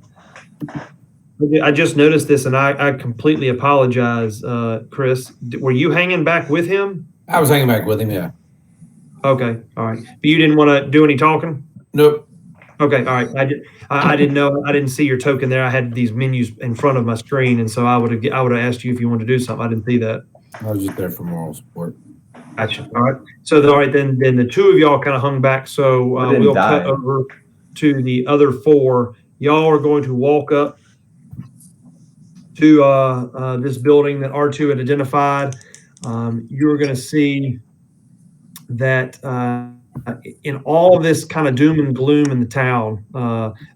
just noticed this, and I completely apologize, Chris. Were you hanging back with him? I was hanging back with him, yeah. Okay, all right. But you didn't want to do any talking? Nope. Okay, all right. I didn't know. I didn't see your token there. I had these menus in front of my screen, and so I would have asked you if you wanted to do something. I didn't see that. I was just there for moral support. Gotcha. All right. So all right, then the two of y'all kind of hung back. So we'll cut over to the other four. Y'all are going to walk up to this building that R2 had identified. You're going to see that in all of this kind of doom and gloom in the town,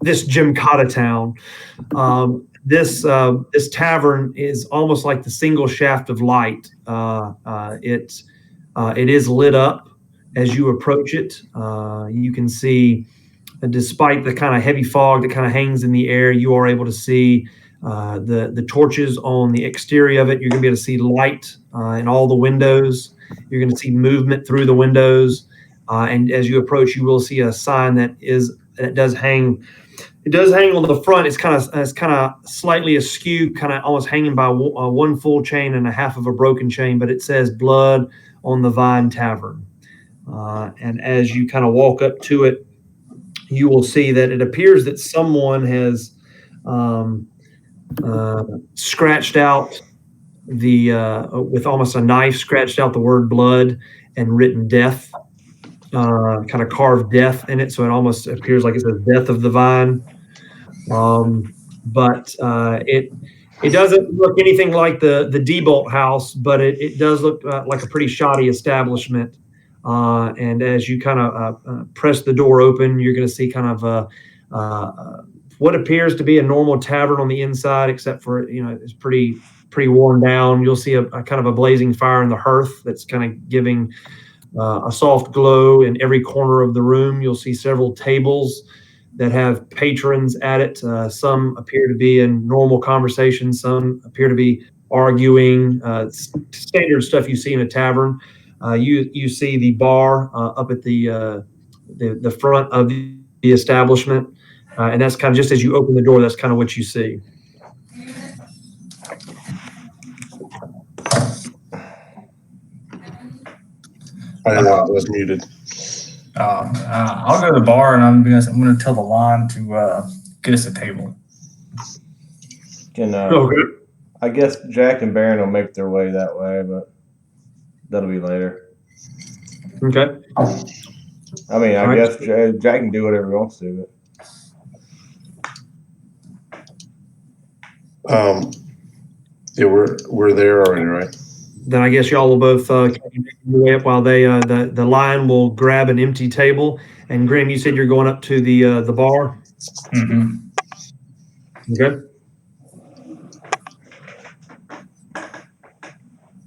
this Gymkhana town, this tavern is almost like the single shaft of light. It is lit up as you approach it. You can see, despite the kind of heavy fog that kind of hangs in the air, you are able to see the torches on the exterior of it. You're going to be able to see light in all the windows. You're going to see movement through the windows. And as you approach, you will see a sign that does hang. It does hang on the front. It's kind of slightly askew, kind of almost hanging by one full chain and a half of a broken chain. But it says "Blood on the Vine Tavern." And as you kind of walk up to it, you will see that it appears that someone has scratched out with almost a knife, scratched out the word "blood" and written "death." Kind of carved death in it, so it almost appears like it says "Death of the Vine." But it doesn't look anything like the Diebolt house, but it does look like a pretty shoddy establishment. And as you kind of press the door open, you're going to see kind of what appears to be a normal tavern on the inside, except for it's pretty worn down. You'll see a kind of a blazing fire in the hearth that's kind of giving a soft glow in every corner of the room. You'll see several tables that have patrons at it. Some appear to be in normal conversation. Some appear to be arguing. Standard stuff you see in a tavern. You see the bar up at the front of the establishment, and that's kind of just as you open the door. That's kind of what you see. I was muted. I'll go to the bar and I'm gonna tell the line to get us a table. Okay. I guess Jack and Baron will make their way that way, but that'll be later. Okay. I mean, I All right. guess Jack can do whatever he wants to. But yeah, we're there already, right? Then I guess y'all will both make your way up while they the line will grab an empty table. And Graham, you said you're going up to the bar. Mm-hmm. Okay.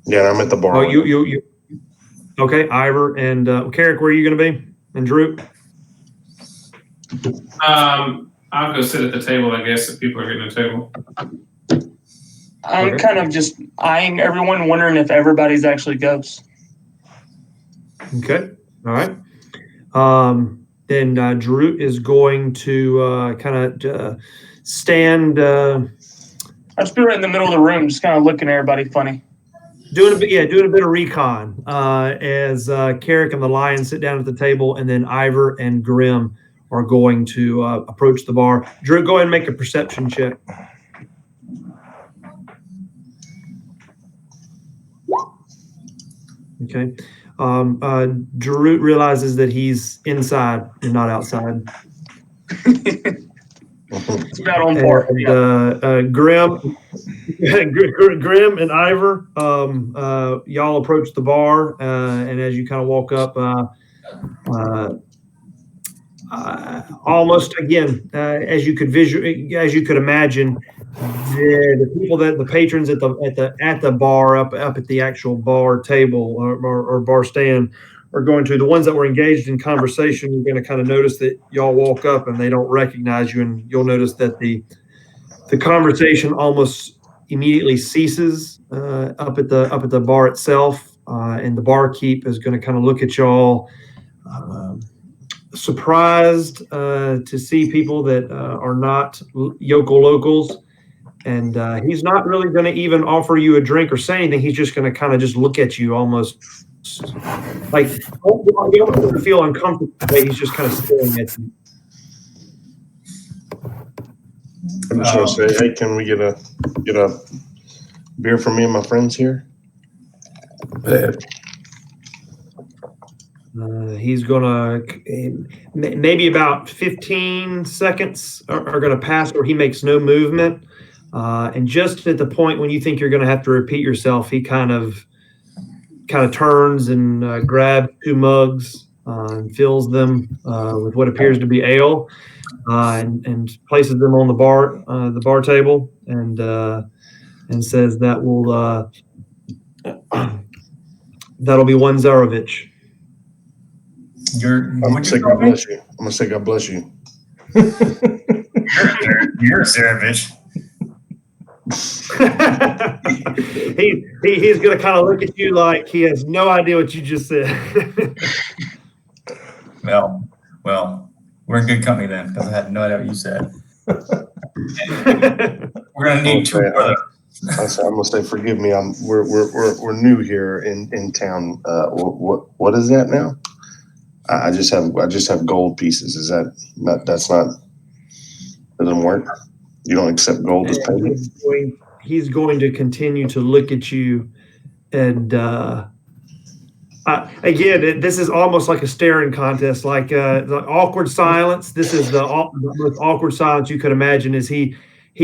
Yeah, I'm at the bar. Oh, you. Okay, Ivor and Carrick, where are you going to be? And Drew. I'll go sit at the table, I guess, if people are getting a table. I'm kind of just eyeing everyone, wondering if everybody's actually ghosts. Okay. All right. Then Drew is going to kind of stand. I'll just be right in the middle of the room, just kind of looking at everybody funny. Doing a bit of recon as Carrick and the Lion sit down at the table, and then Ivor and Grim are going to approach the bar. Drew, go ahead and make a perception check. Okay. Drew realizes that he's inside and not outside. It's about on par. And Grim and Ivor, y'all approach the bar, and as you kind of walk up, almost again, as you could imagine, the people the patrons at the bar up at the actual bar table or bar stand are going to, the ones that were engaged in conversation, you're going to kind of notice that y'all walk up and they don't recognize you, and you'll notice that the conversation almost immediately ceases up at the bar itself, and the barkeep is going to kind of look at y'all, surprised to see people that are not yokel locals, and he's not really going to even offer you a drink or say anything. He's just going to kind of just look at you almost like you don't feel uncomfortable. He's just kind of staring at you. I'm just gonna say, hey, can we get a beer for me and my friends here? He's gonna maybe about 15 seconds are gonna pass where he makes no movement, and just at the point when you think you're gonna have to repeat yourself, he kind of turns and grabs 2 mugs and fills them with what appears to be ale, and places them on the bar table, and says that will that'll be 1 Zarovich. I'm gonna say God bless you. I'm gonna say God bless you. You're a Zarovich. He's going to kind of look at you like he has no idea what you just said. Well, we're in good company then, because I had no idea what you said. We're gonna need two brothers. I'm gonna say, forgive me. We're new here in town. What is that now? I just have gold pieces. Is that's not doesn't work? You don't accept gold as payment? He's going to continue to look at you, and again, this is almost like a staring contest, like the awkward silence. This is the most awkward silence you could imagine. Is he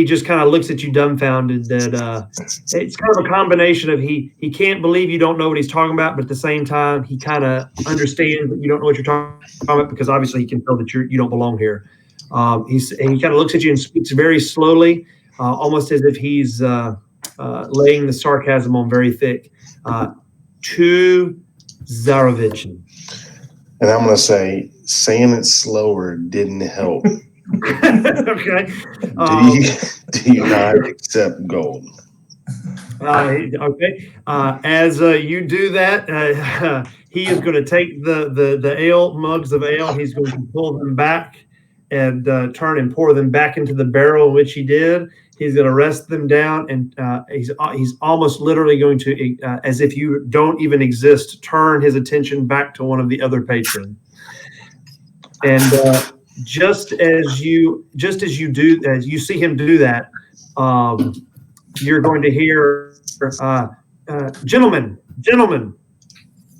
just kind of looks at you dumbfounded. That it's kind of a combination of he can't believe you don't know what he's talking about, but at the same time he kind of understands that you don't know what you're talking about, because obviously he can tell that you don't belong here. He kind of looks at you and speaks very slowly, almost as if he's laying the sarcasm on very thick. To Zarovich. And I'm going to say, saying it slower didn't help. Okay. Do you not accept gold? Okay. As you do that, he is going to take the ale mugs of ale. He's going to pull them back and turn and pour them back into the barrel in which he did. He's going to rest them down, and he's almost literally going to, as if you don't even exist, turn his attention back to one of the other patrons. And just as you see him do that, you're going to hear, gentlemen,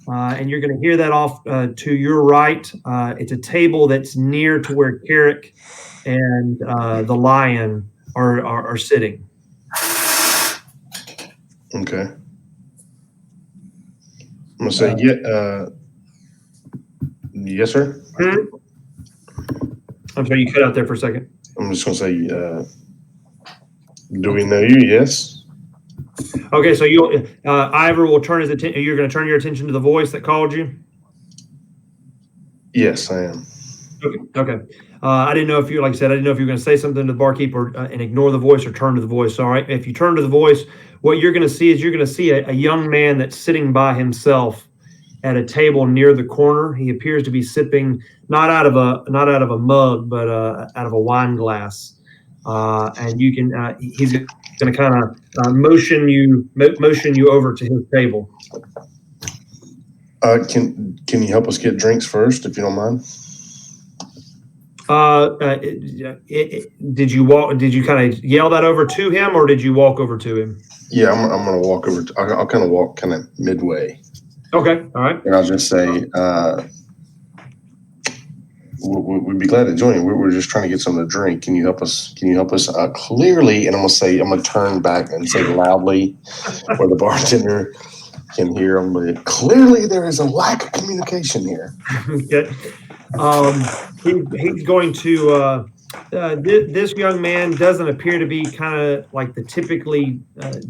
and you're going to hear that off to your right. It's a table that's near to where Carrick and the lion are sitting. Okay. I'm gonna say, yes, sir. I'm sorry, you cut out there for a second. I'm just gonna say, do we know you? Yes. Okay, so you, Ivor will turn his attention. You're going to turn your attention to the voice that called you. Yes, I am. Okay. I didn't know if you, like I said, I didn't know if you were going to say something to the barkeep and ignore the voice, or turn to the voice. All right. If you turn to the voice, what you're going to see is a young man that's sitting by himself at a table near the corner. He appears to be sipping not out of a mug, but out of a wine glass. And you can he's going to kind of motion you over to his table. Can you help us get drinks first, if you don't mind? Did you kind of yell that over to him, or did you walk over to him? Yeah, I'm going to walk over. I'll kind of walk kind of midway. Okay, all right. And I'll just say, we'd be glad to join you. We're just trying to get something to drink. Can you help us? Clearly? And I'm going to turn back and say loudly, where the bartender can hear him. But clearly, there is a lack of communication here. Okay. He's going to. This young man doesn't appear to be kind of like the typically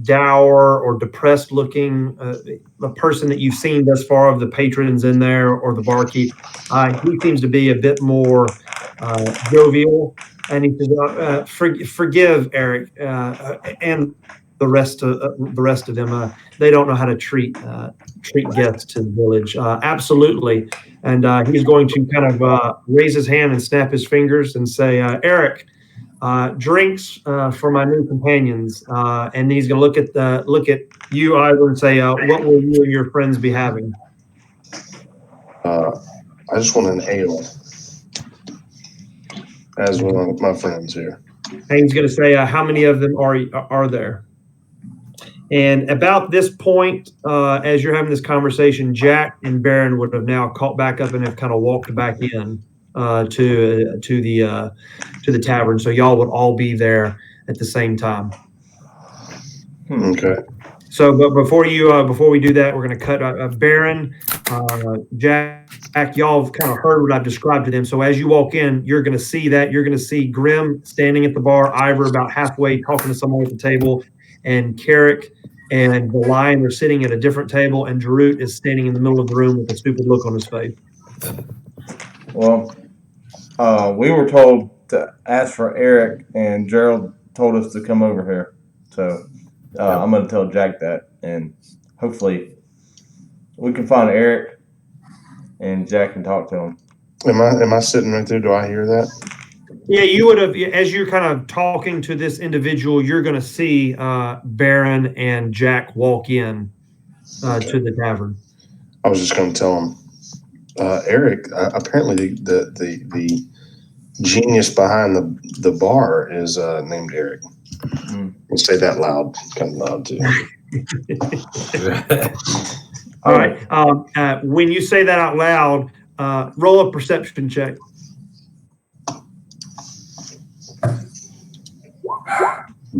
dour or depressed looking the person that you've seen thus far of the patrons in there or the barkeep. He seems to be a bit more jovial, and he says, "Forgive Eric and the rest of them. They don't know how to treat guests to the village. Absolutely." And he's going to kind of raise his hand and snap his fingers and say, "Eric, drinks for my new companions." And he's going to look at you, Ivor, and say, "What will you and your friends be having?" I just want an ale, as one of my friends here. And he's going to say, "How many of them are there?" And about this point, as you're having this conversation, Jack and Baron would have now caught back up and have kind of walked back in to the tavern. So y'all would all be there at the same time. Okay. So, but before we do that, we're going to cut Baron, Jack. Y'all have kind of heard what I've described to them. So as you walk in, you're going to see that. You're going to see Grim standing at the bar, Ivor about halfway talking to someone at the table, and Carrick and the lion are sitting at a different table, and Jarut is standing in the middle of the room with a stupid look on his face. Well, we were told to ask for Eric, and Gerald told us to come over here. So I'm going to tell Jack that, and hopefully we can find Eric, and Jack can talk to him. Am I sitting right there? Do I hear that? Yeah, you would have, as you're kind of talking to this individual, you're going to see Baron and Jack walk in to the tavern. I was just going to tell him, Eric. Apparently, the genius behind the bar is named Eric. We'll say that loud, kind of loud too. All right. When you say that out loud, roll a perception check.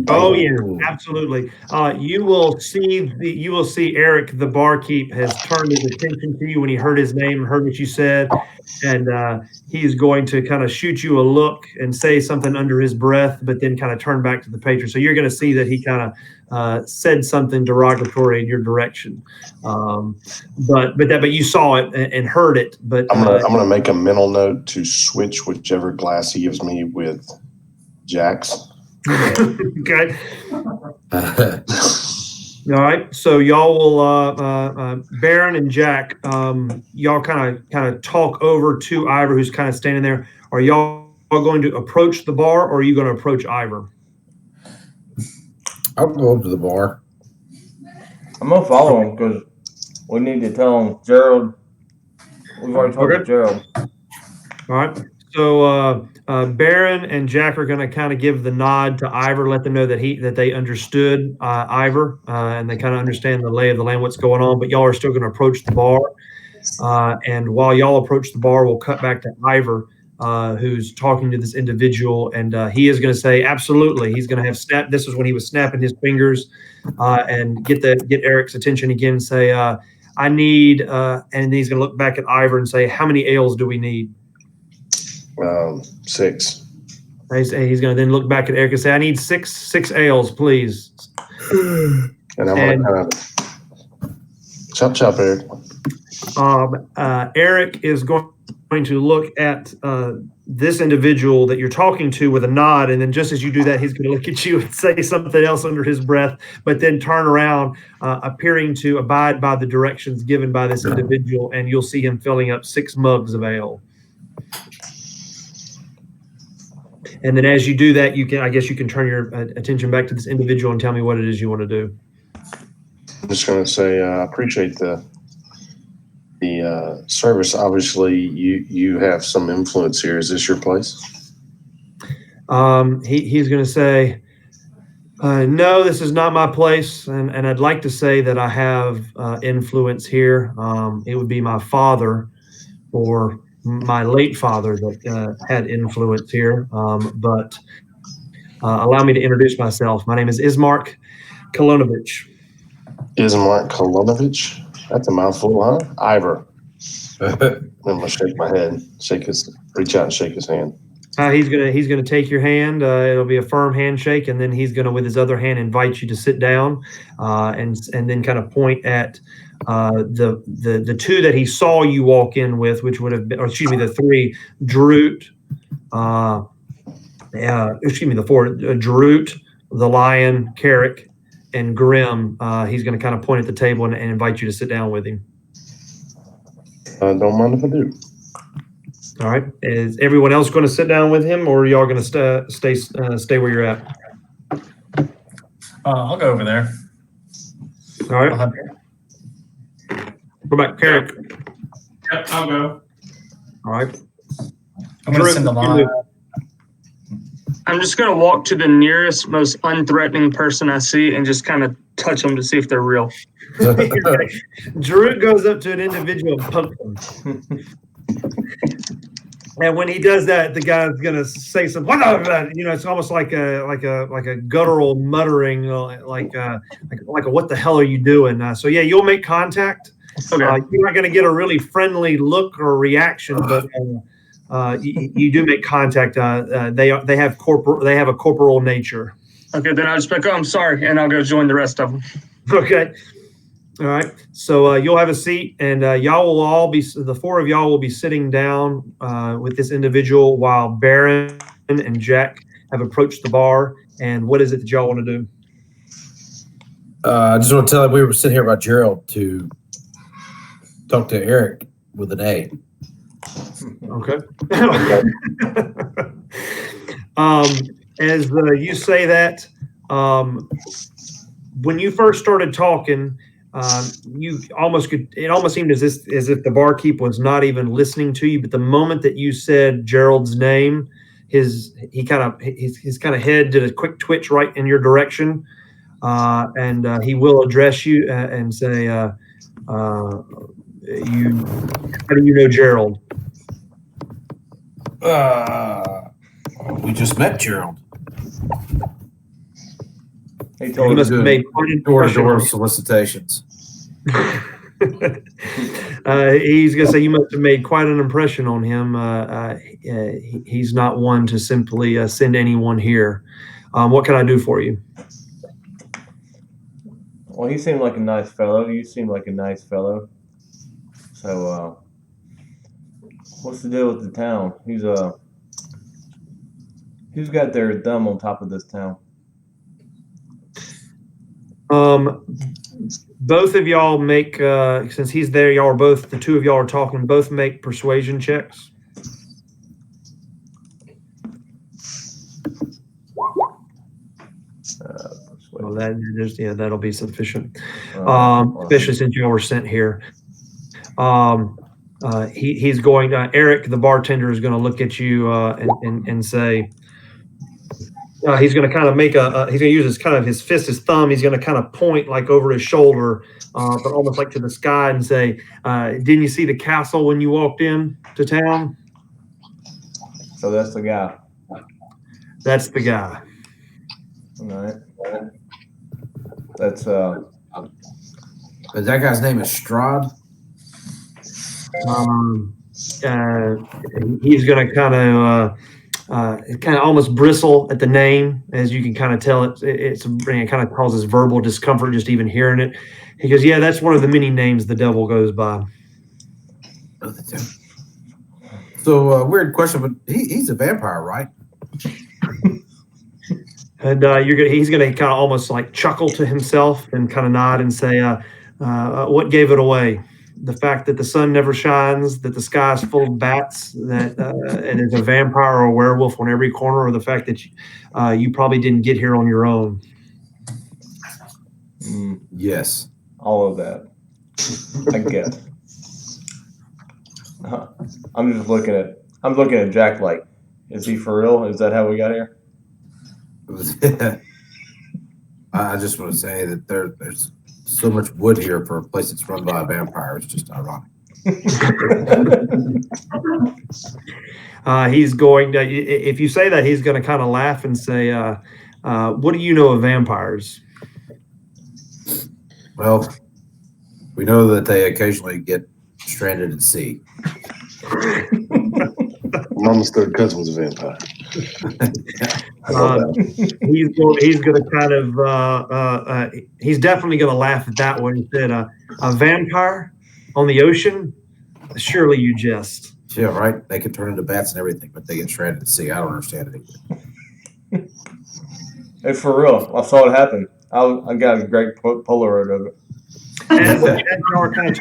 Oh yeah, absolutely. You will see Eric, the barkeep, has turned his attention to you when he heard his name, heard what you said, and he's going to kind of shoot you a look and say something under his breath, but then kind of turn back to the patron. So you're going to see that he kind of said something derogatory in your direction, but you saw it and heard it. But I'm gonna make a mental note to switch whichever glass he gives me with Jack's. Okay. All right. So y'all will Baron and Jack, y'all kind of talk over to Ivor, who's kind of standing there. Are y'all going to approach the bar, or are you going to approach Ivor? I'll go up to the bar. I'm gonna follow him because we need to tell him Gerald. We've already talked to Gerald. All right. So Baron and Jack are going to kind of give the nod to Ivor, let them know that they understood Ivor, and they kind of understand the lay of the land, what's going on. But y'all are still going to approach the bar, and while y'all approach the bar, we'll cut back to Ivor, who's talking to this individual, and he is going to say, absolutely, he's going to have snap. This is when he was snapping his fingers, and get Eric's attention again. And say, I need, and he's going to look back at Ivor and say, how many ales do we need? 6. He's going to then look back at Eric and say, I need six ales, please. And I'm going to kind of chop, Eric. Eric is going to look at this individual that you're talking to with a nod, and then just as you do that, he's going to look at you and say something else under his breath, but then turn around, appearing to abide by the directions given by this individual, and you'll see him filling up 6 mugs of ale. And then as you do that, I guess you can turn your attention back to this individual and tell me what it is you want to do. I'm just going to say I appreciate the service. Obviously, you have some influence here. Is this your place? He's going to say, no, this is not my place, and I'd like to say that I have influence here. It would be my father or my late father that had influence here, but allow me to introduce myself. My name is Ismark Kolonovich. Ismark Kolonovich? That's a mouthful, huh? Ivor. I'm gonna shake my head, reach out and shake his hand. He's gonna take your hand. It'll be a firm handshake, and then he's gonna, with his other hand, invite you to sit down, and then kind of point at the 2 that he saw you walk in with, which would have been, or excuse me, the 3, Droot. The 4, Droot, the Lion, Carrick, and Grim. He's going to kind of point at the table and invite you to sit down with him. Don't mind if I do. All right. Is everyone else going to sit down with him, or are y'all going to stay where you're at? I'll go over there. All right. What about Carrick? Yep, I'll go. All right. I'm going to send the line. I'm just going to walk to the nearest, most unthreatening person I see and just kind of touch them to see if they're real. Drew goes up to an individual and pokes him. And when he does that, the guy's gonna say something. It's almost like a guttural muttering, like a what the hell are you doing? So yeah, you'll make contact. Okay. You're not gonna get a really friendly look or reaction, but you do make contact. They have a corporal nature. Okay, then I'll just be like, oh, I'm sorry, and I'll go join the rest of them. Okay. All right. So you'll have a seat, and y'all will all be, the 4 of y'all will be sitting down with this individual while Baron and Jack have approached the bar. And what is it that y'all want to do? I just want to tell you, we were sitting here about Gerald to talk to Eric with an A. Okay. As you say that, when you first started talking, you almost could. It almost seemed as if the barkeep was not even listening to you. But the moment that you said Gerald's name, his kind of head did a quick twitch right in your direction, and he will address you and say, "You, how do you know Gerald?" We just met Gerald. He He told must us have made quite an impression Door-to-door on solicitations. he's going to say you must have made quite an impression on him. He's not one to simply send anyone here. What can I do for you? well, he seemed like a nice fellow. You seem like a nice fellow. So, what's the deal with the town? Who's got their thumb on top of this town? Both of y'all make, since he's there, y'all are both, the two of y'all are talking, both make persuasion checks. Well, that'll be sufficient, especially since y'all were sent here. He's going, Eric, the bartender, is going to look at you and say, he's going to kind of make he's going to use his fist, his thumb. He's going to kind of point like over his shoulder, but almost like to the sky and say, didn't you see the castle when you walked in to town? So that's the guy. That's the guy. All right. That's But that guy's name is Strahd. He's going to kind of almost bristle at the name, as you can kind of tell. It kind of causes verbal discomfort just even hearing it. He goes, "Yeah, that's one of the many names the devil goes by." So weird question, but he's a vampire, right? And he's going to kind of almost like chuckle to himself and kind of nod and say, "What gave it away? The fact that the sun never shines, that the sky is full of bats, that and there's a vampire or a werewolf on every corner, or the fact that you probably didn't get here on your own?" Yes. all of that. I guess. I'm looking at Jack like, is he for real? Is that how we got here? I just want to say that there's so much wood here for a place that's run by a vampire. It's just ironic. He's going to, if you say that, he's going to kind of laugh and say, "What do you know of vampires?" Well, we know that they occasionally get stranded at sea. Mama's third cousin was a vampire. He's going to kind of he's definitely going to laugh at that one. He said, "A vampire on the ocean? Surely you jest." Yeah, right. They can turn into bats and everything, but they get stranded at sea. I don't understand it either. Hey, for real, I saw it happen. I got a great Polaroid of it. As you are kind of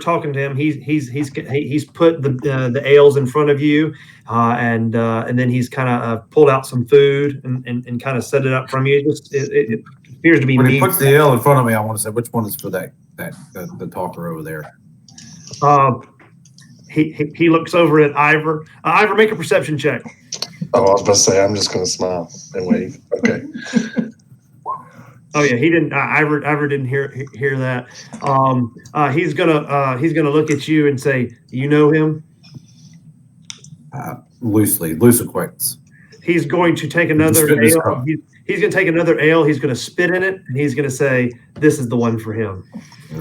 talking, to him, he's put the ales in front of you, and then he's kind of pulled out some food and kind of set it up from you. It appears to be When meat. he puts the ale in front of me, I want to say, which one is for the talker over there? He looks over at Ivor. Ivor, make a perception check. Oh, I was about to say, I'm just going to smile and wave. Okay. Oh yeah, he didn't. Ivor didn't hear that. He's gonna look at you and say, "You know him?" Loose acquaintance. He's going to take another ale. He's going to take another ale. He's going to spit in it, and he's going to say, "This is the one for him."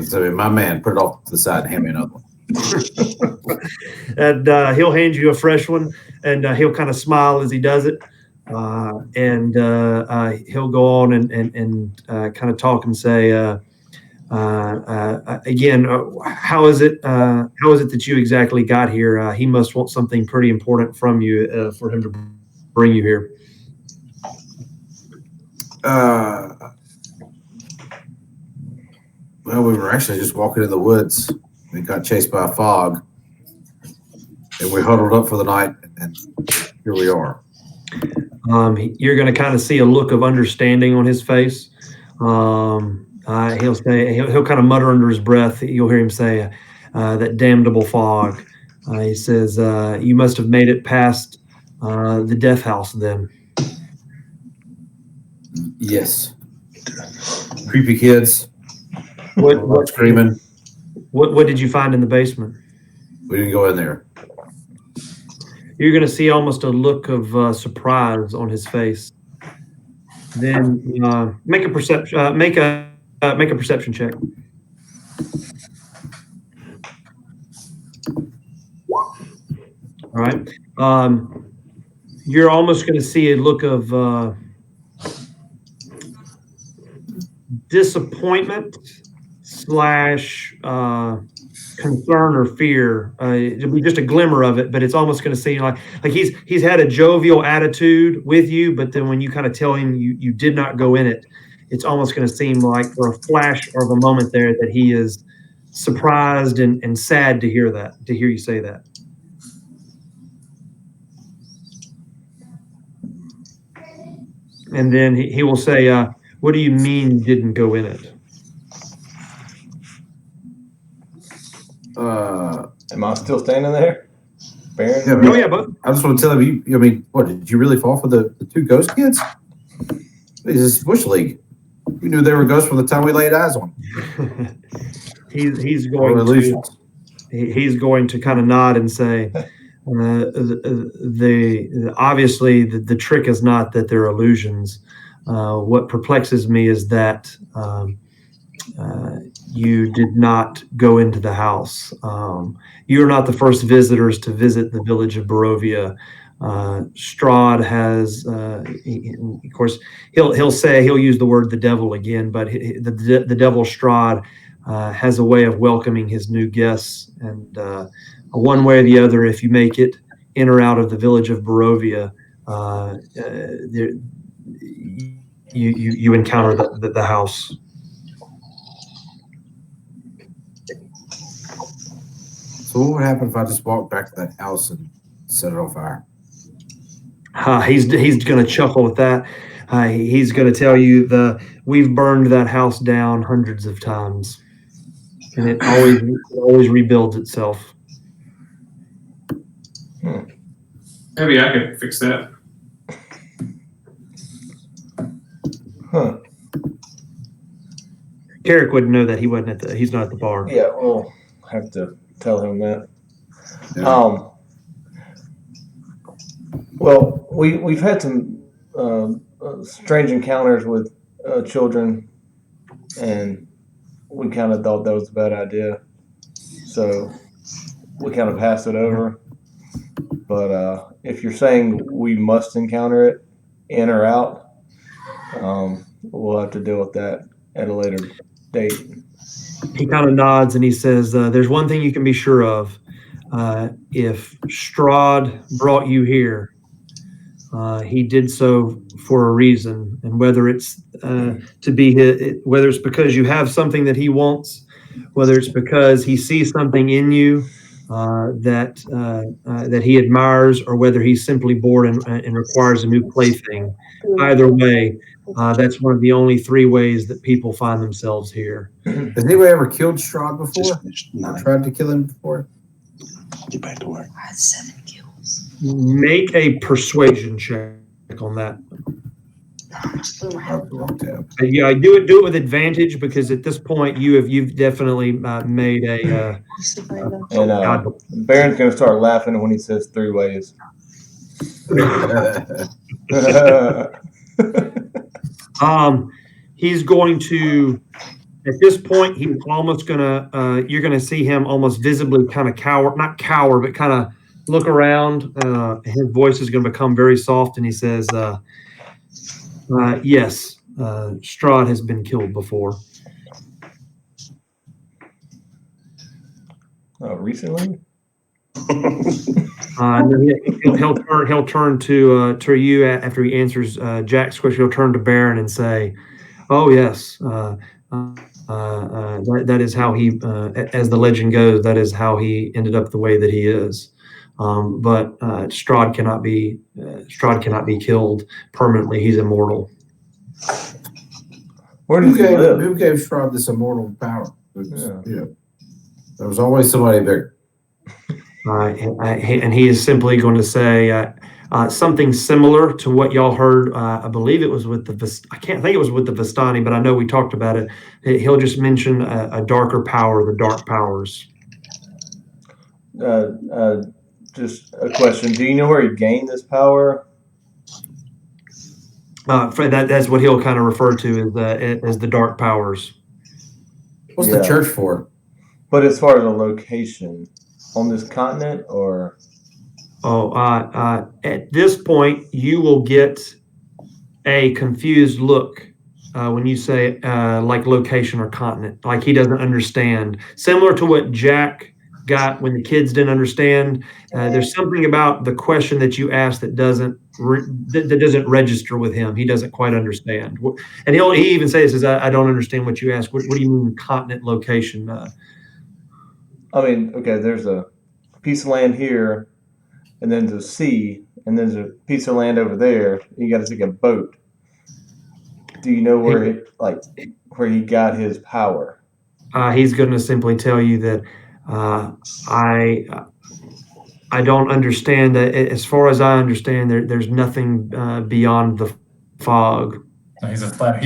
So, my man, put it off to the side and hand me another one. And he'll hand you a fresh one, and he'll kind of smile as he does it. And he'll go on and kind of talk and say, again, how is it that you exactly got here? He must want something pretty important from you for him to bring you here. Well, we were actually just walking in the woods. We got chased by a fog, and we huddled up for the night, and here we are. You're going to kind of see a look of understanding on his face. He'll kind of mutter under his breath. You'll hear him say, "That damnable fog." He says, "You must have made it past the death house then." Yes. Creepy kids. What Screaming. What did you find in the basement? We didn't go in there. You're going to see almost a look of surprise on his face. Then make a perception check. All right. You're almost going to see a look of disappointment / concern or fear. It'll be just a glimmer of it, but it's almost going to seem like he's had a jovial attitude with you, but then when you kind of tell him you did not go in it, it's almost going to seem like for a flash of a moment there that he is surprised and sad to hear you say that. And then he will say, "What do you mean you didn't go in it?" Am I still standing there? Baron? Yeah, Oh yeah, but I just want to tell him, what, did you really fall for the two ghost kids? This is Bush League. We knew they were ghosts from the time we laid eyes on them. he's Or going illusions. he's going to kind of nod and say, obviously the trick is not that they're illusions. What perplexes me is that you did not go into the house. You're not the first visitors to visit the village of Barovia. Strahd has, of course, he'll use the word the devil again, but the devil Strahd has a way of welcoming his new guests, and one way or the other, if you make it in or out of the village of Barovia, you encounter the house. So what would happen if I just walked back to that house and set it on fire? He's going to chuckle with that. He's going to tell you we've burned that house down hundreds of times, and it always rebuilds itself. Maybe I could fix that. Huh. Carrick wouldn't know that he's not at the bar. Yeah, we'll have to tell him that. Yeah. Well, we've had some strange encounters with children, and we kind of thought that was a bad idea, so we kind of passed it over. But if you're saying we must encounter it, in or out, we'll have to deal with that at a later date. He kind of nods and he says, "There's one thing you can be sure of. If Strahd brought you here, he did so for a reason, and whether it's whether it's because you have something that he wants, whether it's because he sees something in you that he admires, or whether he's simply bored and requires a new plaything. Either way, that's one of the only 3 ways that people find themselves here." Has anybody ever killed Strahd before? Just finished Or 9. tried to kill him before? Get back to work. I had 7 kills. Make a persuasion check on that. Wrong tab. Yeah, do it with advantage, because at this point you've definitely made a. And Baron's gonna start laughing when he says 3 ways. He's going to. At this point, he's almost gonna. You're gonna see him almost visibly kind of not cower, but kind of look around. His voice is going to become very soft, and he says, "Yes, Strahd has been killed before." Recently? He'll turn to you after he answers Jack's question. He'll turn to Baron and say, "Oh yes, that is how he, as the legend goes, that is how he ended up the way that he is. But Strahd cannot be killed permanently. He's immortal. Where does he live? Who gave Strahd this immortal power? Yeah. There was always somebody bigger. And he is simply going to say something similar to what y'all heard. I believe it was with I can't think it was with the Vistani, but I know we talked about it. He'll just mention a darker power, the dark powers. Just a question. Do you know where he gained this power? That's what he'll kind of refer to as the dark powers. What's the church for? But as far as a location, on this continent or? At this point, you will get a confused look when you say like location or continent, like he doesn't understand. Similar to what Jack got when the kids didn't understand. There's something about the question that you asked that doesn't register with him. He doesn't quite understand. And he even says, I don't understand what you asked. What do you mean continent location? I mean, okay, there's a piece of land here, and then there's a sea, and there's a piece of land over there. You got to take a boat. Do you know where he got his power? He's going to simply tell you that I don't understand that. As far as I understand, there's nothing beyond the fog. He's a flat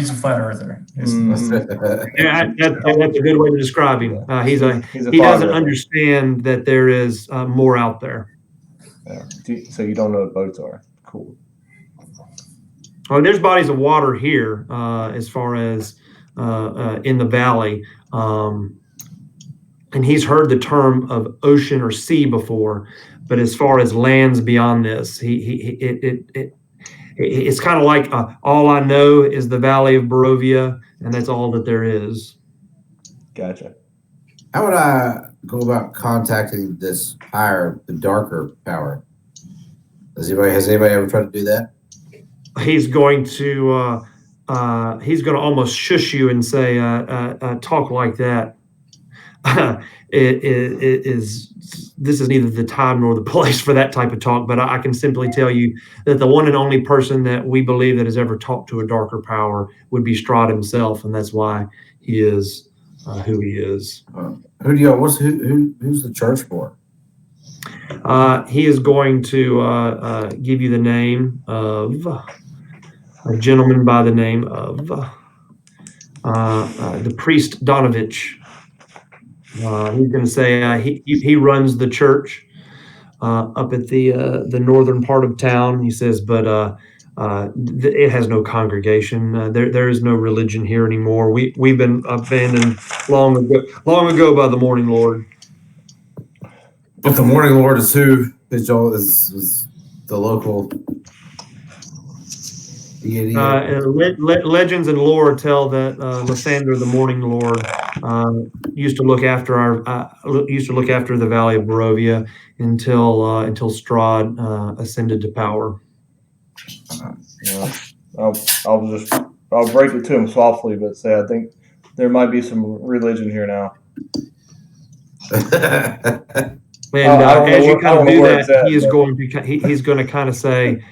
earther. Yeah, that's a good way to describe him. He doesn't understand that there is more out there. Yeah. So you don't know what boats are. Cool. Oh, there's bodies of water here as far as in the valley. And he's heard the term of ocean or sea before, but as far as lands beyond this, it's kind of like all I know is the Valley of Barovia, and that's all that there is. Gotcha. How would I go about contacting this higher, the darker power? Has anybody ever tried to do that? He's going to almost shush you and say, talk like that. This is neither the time nor the place for that type of talk, but I can simply tell you that the one and only person that we believe that has ever talked to a darker power would be Strahd himself, and that's why he is who he is. Who's the church for? He is going to give you the name of a gentleman by the name of the priest Donovich. He's going to say he runs the church up at the northern part of town. He says, but it has no congregation. There is no religion here anymore. We've been abandoned long ago by the Morning Lord. But the Morning Lord is who? Is the local deity? Legends and lore tell that Lysander, the Morning Lord, used to look after the Valley of Barovia until Strahd ascended to power. I'll break it to him softly, but say I think there might be some religion here now. And as you kind of do that, he's going to kind of say,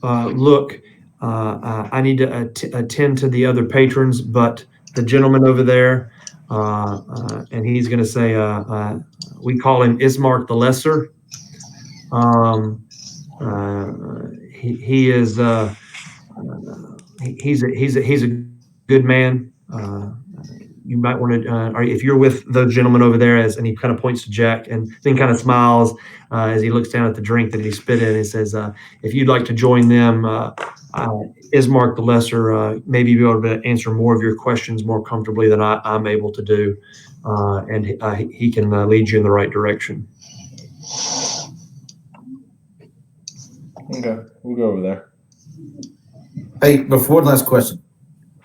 look, I need to attend to the other patrons, but the gentleman over there, and he's going to say, we call him Ismark the Lesser. He's a good man. You might want to, if you're with the gentleman over there, and he kind of points to Jack, and then kind of smiles as he looks down at the drink that he spit in. He says, if you'd like to join them, Ismark the Lesser maybe be able to answer more of your questions more comfortably than I'm able to do, and he can lead you in the right direction. Okay, we'll go over there. Hey, before one last question.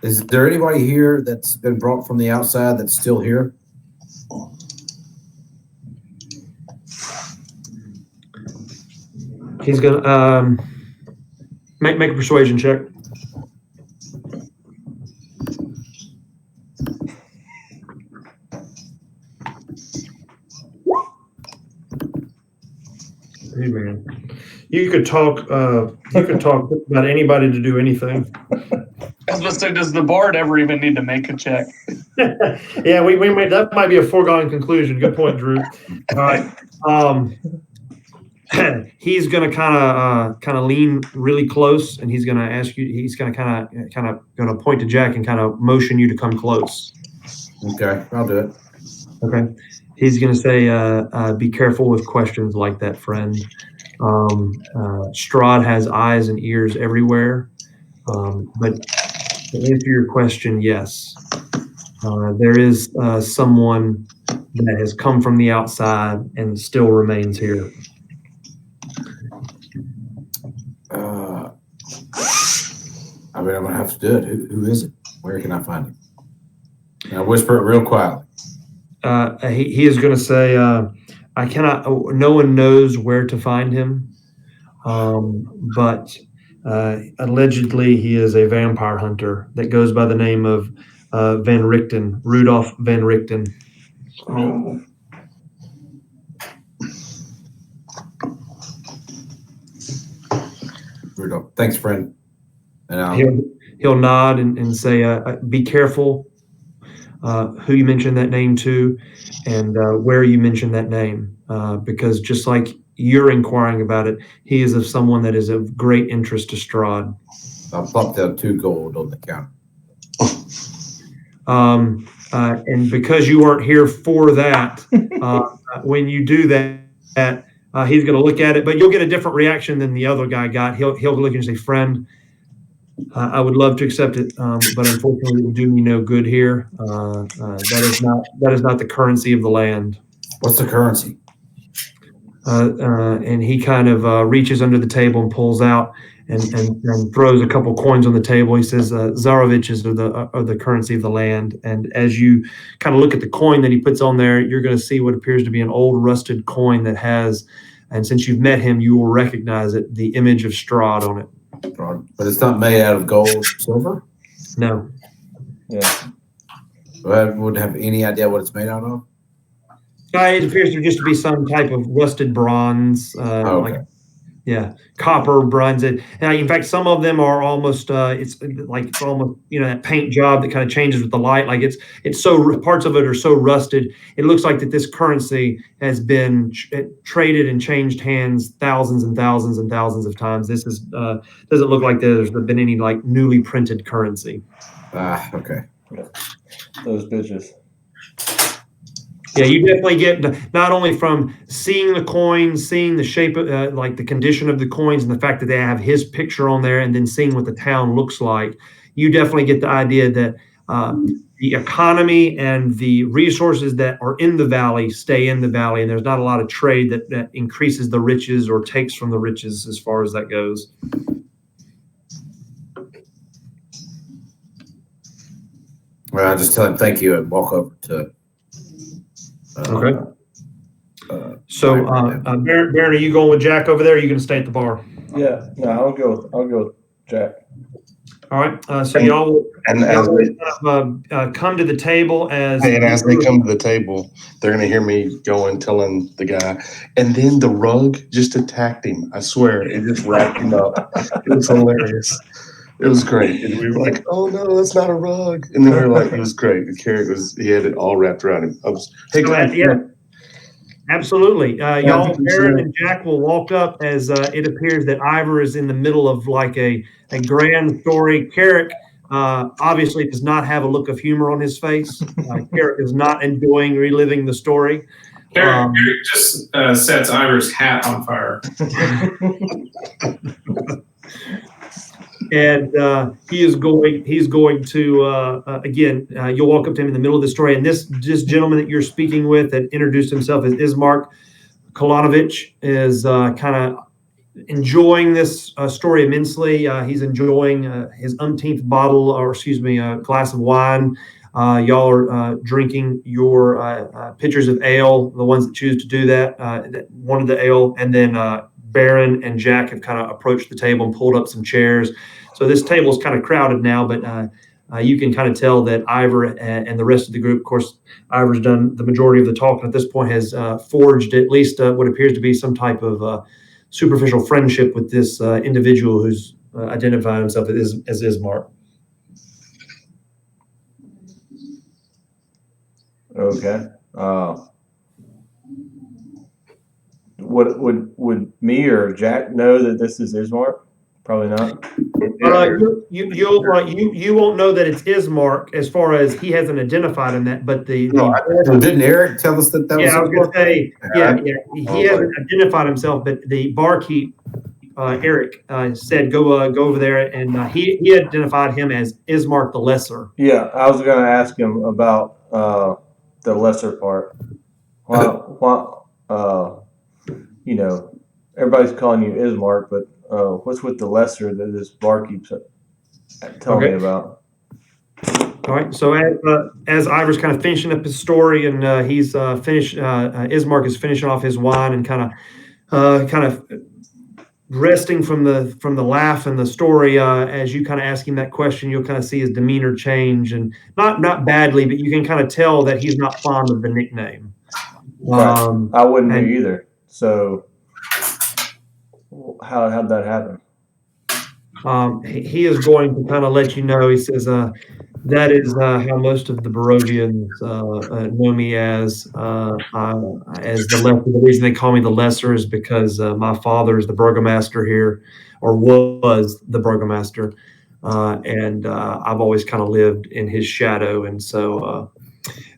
Is there anybody here that's been brought from the outside that's still here? He's gonna make a persuasion check. Hey man, you could talk. You could talk about anybody to do anything. I was going to say, does the bard ever even need to make a check? Yeah, we made that might be a foregone conclusion. Good point, Drew. All right. He's going to kind of lean really close, and he's going to ask you. He's going to kind of going to point to Jack and kind of motion you to come close. Okay, I'll do it. Okay. He's going to say, "Be careful with questions like that, friend. Strahd has eyes and ears everywhere, but to answer your question, yes, there is someone that has come from the outside and still remains here." I mean, I'm gonna have to do it. Who is it? Where can I find him? And I whisper it real quietly. He is going to say, "I cannot. No one knows where to find him, but allegedly he is a vampire hunter that goes by the name of Van Richten, Rudolph Van Richten." Oh. Rudolph, thanks, friend. And He'll nod and say, "Be careful who you mention that name to, and where you mention that name, because just like you're inquiring about it, he is of someone that is of great interest to Strahd." I'll plop down 2 gold on the counter. And because you weren't here for that, when you do that, he's going to look at it, but you'll get a different reaction than the other guy got. He'll look and say, "Friend, I would love to accept it, but unfortunately, it will do me no good here. That is not the currency of the land." What's the currency? And he kind of reaches under the table and pulls out and throws a couple coins on the table. He says, "Zaroviches are the currency of the land." And as you kind of look at the coin that he puts on there, you're going to see what appears to be an old rusted coin that has, and since you've met him, you will recognize it, the image of Strahd on it. But it's not made out of gold, silver? No. Yeah. I wouldn't have any idea what it's made out of. It appears to just be some type of rusted bronze, Okay. Copper, bronze. And in fact, some of them are almost it's almost that paint job that kind of changes with the light. Like it's so parts of it are so rusted. It looks like that this currency has been traded and changed hands thousands and thousands and thousands of times. This is doesn't look like there's been any like newly printed currency. Okay. Yeah. Those bitches. Yeah, you definitely get not only from seeing the coins, seeing the shape of like the condition of the coins and the fact that they have his picture on there, and then seeing what the town looks like. You definitely get the idea that the economy and the resources that are in the valley stay in the valley, and there's not a lot of trade that increases the riches or takes from the riches as far as that goes. Well, I just tell him thank you and walk over to. Okay. So, Baron, are you going with Jack over there? Or are you going to stay at the bar? Yeah. No, I'll go with Jack. All right. So y'all will come to the table as they come to the table, they're going to hear me telling the guy, and then the rug just attacked him. I swear, it just wrapped him up. It was hilarious. It was great. And we were like, "Oh no, that's not a rug." And then we were like, it was great. The carrot he had it all wrapped around him. Yeah. Absolutely. Y'all, Baron and Jack will walk up as it appears that Ivor is in the middle of like a grand story. Carrick obviously does not have a look of humor on his face. Carrick is not enjoying reliving the story. Carrick just sets Ivor's hat on fire. And he's going to again. You'll walk up to him in the middle of the story, and this gentleman that you're speaking with that introduced himself as Ismark Kolonovich is kind of enjoying this story immensely. He's enjoying his umpteenth glass of wine. Y'all are drinking your pitchers of ale, the ones that choose to do that. That wanted the ale, and then Baron and Jack have kind of approached the table and pulled up some chairs. So this table is kind of crowded now, but you can kind of tell that Ivor and the rest of the group, of course, Ivor's done the majority of the talking at this point, has forged at least what appears to be some type of superficial friendship with this individual who's identified himself as Ismark. Okay. Would me or Jack know that this is Ismark? Probably not. You won't know that it's Ismark as far as he hasn't identified him that, but didn't Eric tell us that was I was going to say he was hasn't identified himself, but the barkeep Eric said go over there, and he identified him as Ismark the Lesser. Yeah, I was going to ask him about the lesser part. Everybody's calling you Ismark, but what's with the lesser that this bar keeps telling me about? All right. So as Ivor's kind of finishing up his story, and he's finished, Ismark is finishing off his wine and kind of resting from the laugh and the story. As you kind of ask him that question, you'll kind of see his demeanor change, and not badly, but you can kind of tell that he's not fond of the nickname. Right. I wouldn't be either. So how'd that happen? He is going to kind of let you know. He says, that is how most of the Barovians know me as the lesser. The reason they call me the lesser is because my father is the burgomaster here, or was the burgomaster, and I've always kind of lived in his shadow. And so,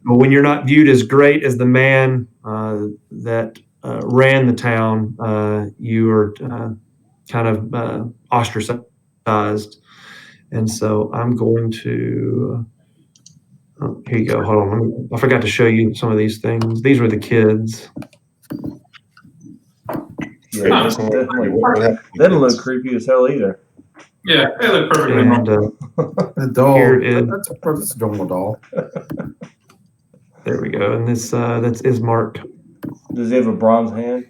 but when you're not viewed as great as the man that ran the town, you are kind of ostracized. And so I'm going to, here you go. Hold on. I forgot to show you some of these things. These were the kids. Yeah, doesn't look creepy as hell either. Yeah, they look perfectly normal. The doll. Here is, that's a normal doll. There we go. And this that's Ismark. Does he have a bronze hand?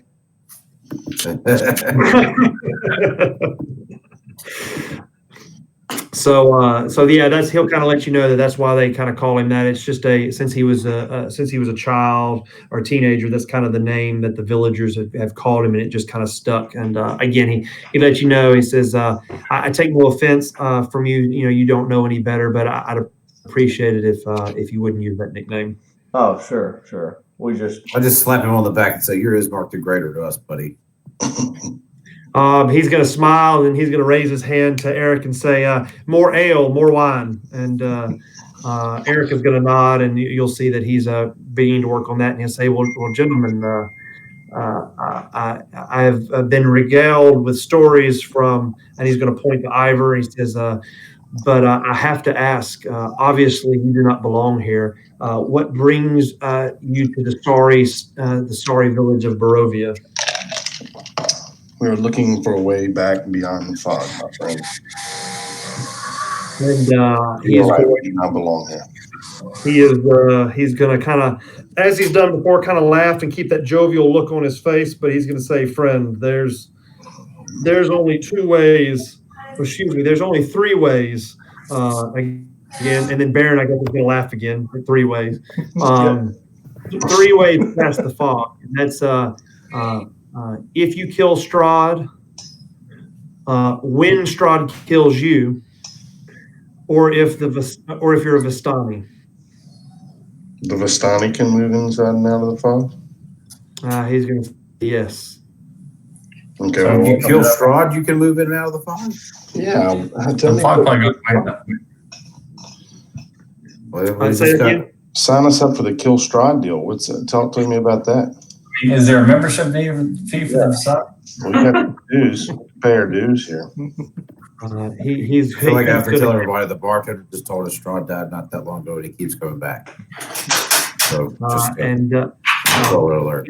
So yeah, he'll kind of let you know that's why they kind of call him that. It's just since he was a child or a teenager, that's kind of the name that the villagers have called him, and it just kind of stuck. And again, he let you know. He says, I take no offense from you. You don't know any better, but I'd appreciate it if you wouldn't use that nickname. Oh, sure. I just slap him on the back and say, "You're Ismark the Greater to us, buddy." He's going to smile, and he's going to raise his hand to Eric and say, more ale, more wine. And Eric is going to nod, and you'll see that he's beginning to work on that. And he'll say, well gentlemen, I have been regaled with stories from, and he's going to point to Ivor. He says, but I have to ask, obviously you do not belong here. What brings you to the sorry village of Barovia? We were looking for a way back beyond the fog, my friend. And he is right, going, we do not belong here. He's going to kind of, as he's done before, kind of laugh and keep that jovial look on his face. But he's going to say, "Friend, there's only two ways. Excuse me, there's only three ways." Again, and then Baron, I guess, is going to laugh again. 3 ways. 3 ways past the fog. And that's if you kill Strahd, when Strahd kills you, or if you're a Vistani. The Vistani can move inside and out of the fog? He's going to say yes. Okay. So if you kill Strahd, you can move in and out of the fog? Yeah. The fog probably goes away now. Sign us up for the kill Strahd deal. Talk to me about that. Is there a membership fee for the facade? We got dues. Pay our dues here. He's I feel like I have to tell everybody the bartender just told us Strahd died not that long ago, and he keeps coming back. So just alert.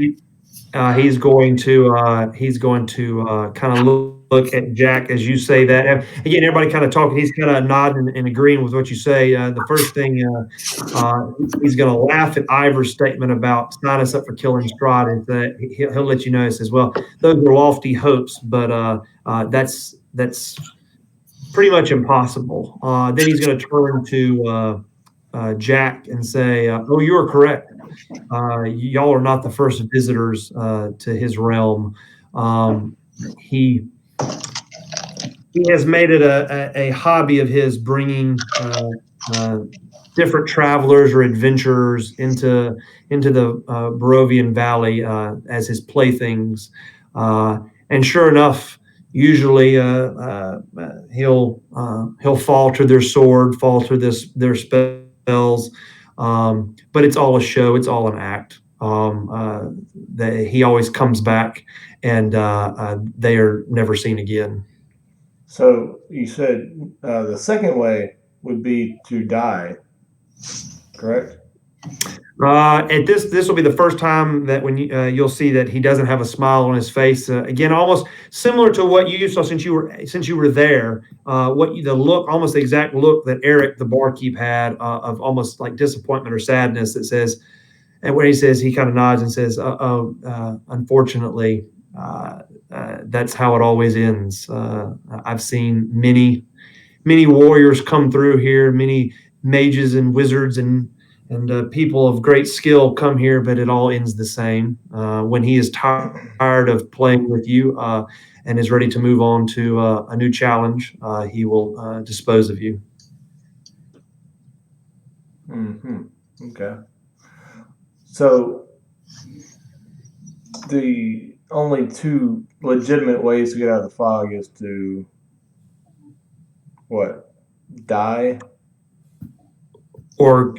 He's going to kind of look at Jack as you say that. Again, everybody kind of talking. He's kind of nodding and agreeing with what you say. The first thing he's going to laugh at Ivor's statement about sign us up for killing Strahd, is that he'll let you know. He says, "Well, those are lofty hopes, but that's pretty much impossible." Then he's going to turn to Jack and say, "Oh, you are correct. Y'all are not the first visitors to his realm. he has made it a hobby of his bringing different travelers or adventurers into the Barovian Valley as his playthings. And sure enough, usually he'll fall to their sword, fall to their spells, but it's all a show. It's all an act. He always comes back, and they are never seen again. So you said the second way would be to die, correct? At this will be the first time that when you'll see that he doesn't have a smile on his face. Again, almost similar to what you saw since you were there. The look, almost the exact look that Eric the barkeep had of almost like disappointment or sadness. That says, and when he says, he kind of nods and says, unfortunately, that's how it always ends. I've seen many warriors come through here, many mages and wizards and people of great skill come here, but it all ends the same. When he is tired of playing with you and is ready to move on to a new challenge, he will dispose of you. Mm-hmm. Okay. So the only two legitimate ways to get out of the fog is to what? Die? Or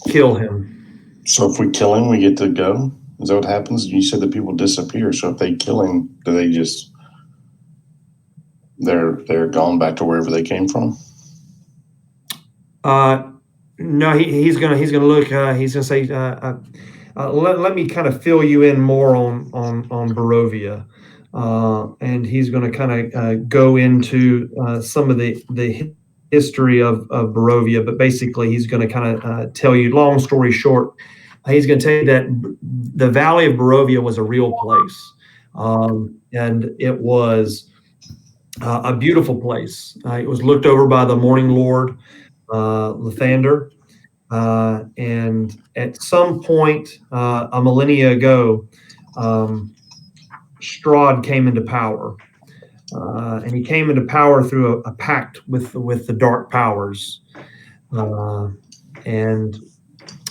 kill him. So if we kill him, we get to go? Is that what happens? You said that people disappear. So if they kill him, do they just they're gone back to wherever they came from? No, he's gonna look. He's gonna say, let me kind of fill you in more on Barovia, and he's gonna kind of go into some of the history of Barovia. But basically, he's going to kind of tell you. Long story short, he's going to tell you that the Valley of Barovia was a real place, and it was a beautiful place. It was looked over by the Morning Lord, Lathander. And at some point, a millennia ago, Strahd came into power, and he came into power through a pact with the dark powers. And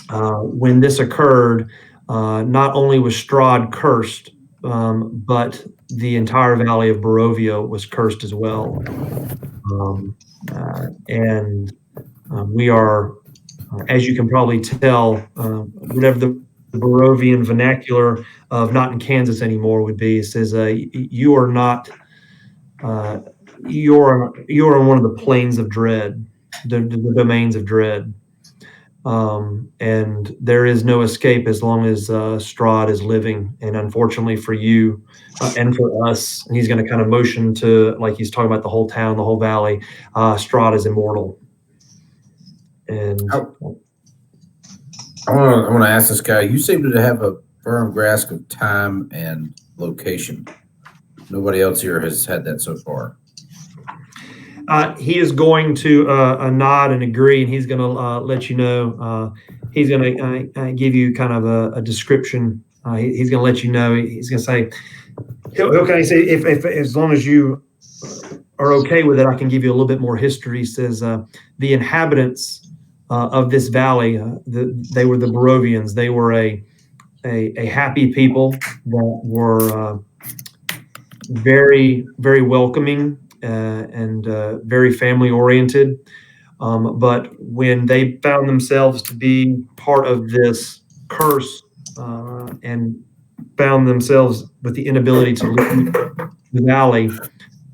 when this occurred, not only was Strahd cursed, but the entire Valley of Barovia was cursed as well. And we are, as you can probably tell, whatever the Barovian vernacular of not in Kansas anymore would be, it says, you are not, you are on one of the plains of dread, the domains of dread. And there is no escape as long as Strahd is living. And unfortunately for you and for us, and he's going to kind of motion to, like he's talking about the whole town, the whole valley, Strahd is immortal. And I want to ask this guy, you seem to have a firm grasp of time and location. Nobody else here has had that so far. He is going to nod and agree, and he's going to let you know. He's going to give you kind of a description. He's going to let you know. He's going to say, he'll kind of say, if as long as you are okay with it, I can give you a little bit more history. He says the inhabitants of this valley, they were the Barovians. They were a happy people that were very, very welcoming and very family oriented. But when they found themselves to be part of this curse and found themselves with the inability to leave the valley,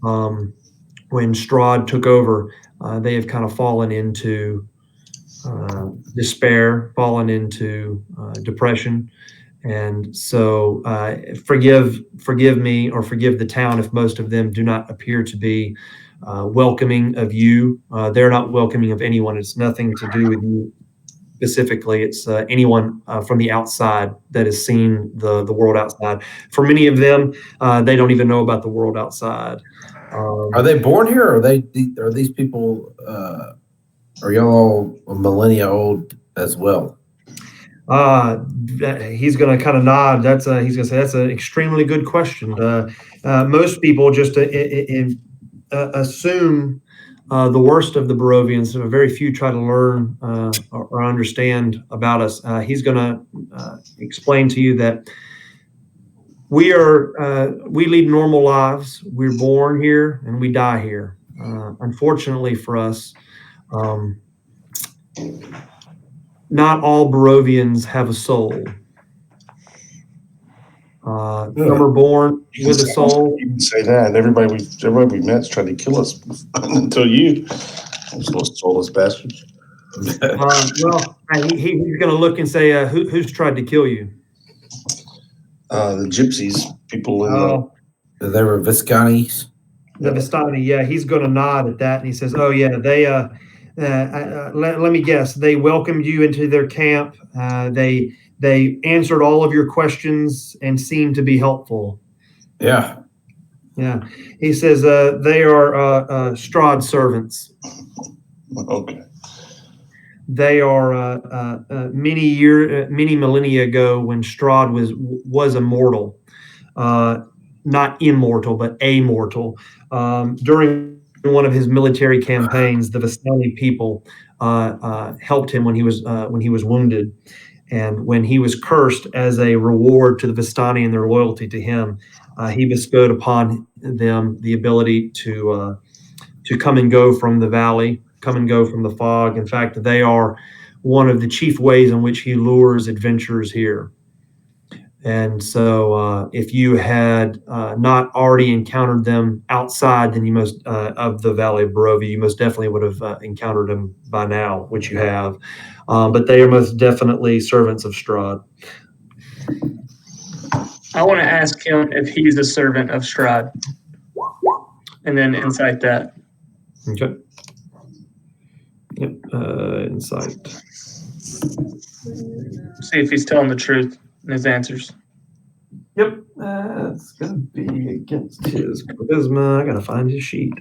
when Strahd took over, they have kind of fallen into despair, fallen into depression. And so forgive me, or forgive the town if most of them do not appear to be welcoming of you. They're not welcoming of anyone. It's nothing to do with you specifically. It's anyone from the outside that has seen the world outside. For many of them, they don't even know about the world outside. Are they born here, or are these people? Are y'all a millennia old as well? He's going to kind of nod. He's going to say that's an extremely good question. Most people just assume the worst of the Barovians. So very few try to learn or understand about us. He's going to explain to you that we lead normal lives. We're born here and we die here. Unfortunately for us, not all Barovians have a soul. Some are born with a soul. You can say that. Everybody we met's tried to kill us until you. Those soulless bastards. Well, he's going to look and say, "Who's tried to kill you?" The gypsies, people in They were Viscontis. The Vistani. Yeah, he's going to nod at that, and he says, "Oh yeah, they. Let me guess. They welcomed you into their camp. They answered all of your questions and seemed to be helpful." Yeah. Yeah. He says they are Strahd servants. Okay. They are many millennia ago when Strahd was immortal, not immortal, but amortal. During one of his military campaigns, the Vistani people helped him when he was wounded, and when he was cursed as a reward to the Vistani and their loyalty to him, he bestowed upon them the ability to come and go from the valley, come and go from the fog. In fact, they are one of the chief ways in which he lures adventurers here. And so, if you had not already encountered them outside, then you must of the Valley of Barovia, you most definitely would have encountered them by now, which you have. But they are most definitely servants of Strahd. I want to ask him if he's a servant of Strahd, and then incite that. Okay. Yep. Insight. See if he's telling the truth in his answers. Yep. That's going to be against his charisma. I got to find his sheet.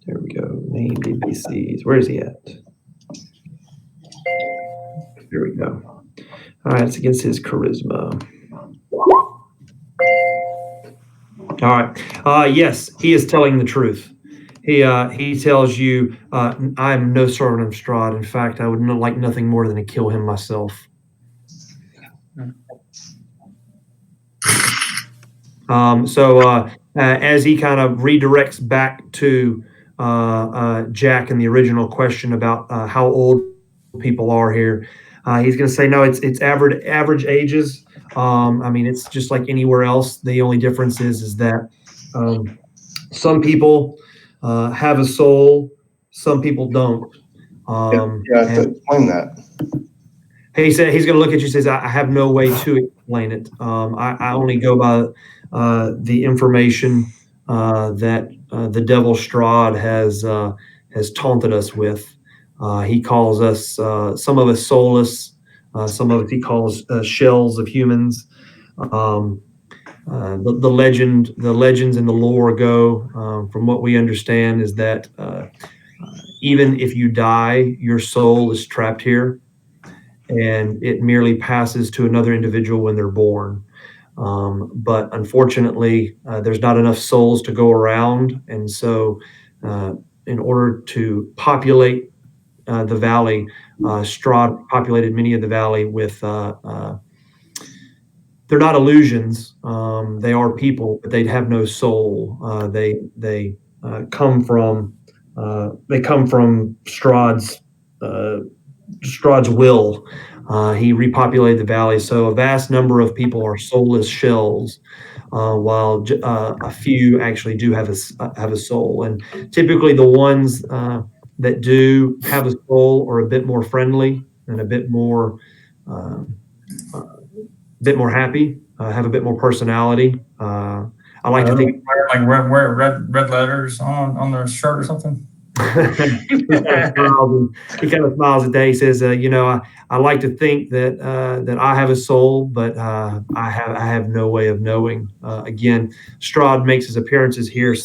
There we go. Name ABCs. Where is he at? There we go. All right, it's against his charisma. All right. Yes, he is telling the truth. He tells you, I'm no servant of Strahd. In fact, I would like nothing more than to kill him myself. As he kind of redirects back to Jack and the original question about how old people are here, he's going to say, no, it's average ages. I mean, it's just like anywhere else. The only difference is that some people have a soul, some people don't. Explain that. He said he's going to look at you and says, I have no way to explain it. I only go by the information that the devil Strahd has taunted us with. He calls us, some of us soulless, some of us he calls shells of humans. The legends and the lore go, from what we understand, is that even if you die, your soul is trapped here, and it merely passes to another individual when they're born. But unfortunately, there's not enough souls to go around, and so in order to populate the valley, Strahd populated many of the valley with. They're not illusions. They are people, but they have no soul. They come from Strahd's will. He repopulated the valley, so a vast number of people are soulless shells, while a few actually do have a soul. And typically, the ones that do have a soul are a bit more friendly and a bit more happy, have a bit more personality. I like to think like red letters on their shirt or something. He kind of smiles at that. He says, I like to think that I have a soul, but I have no way of knowing. Again, Strahd makes his appearances here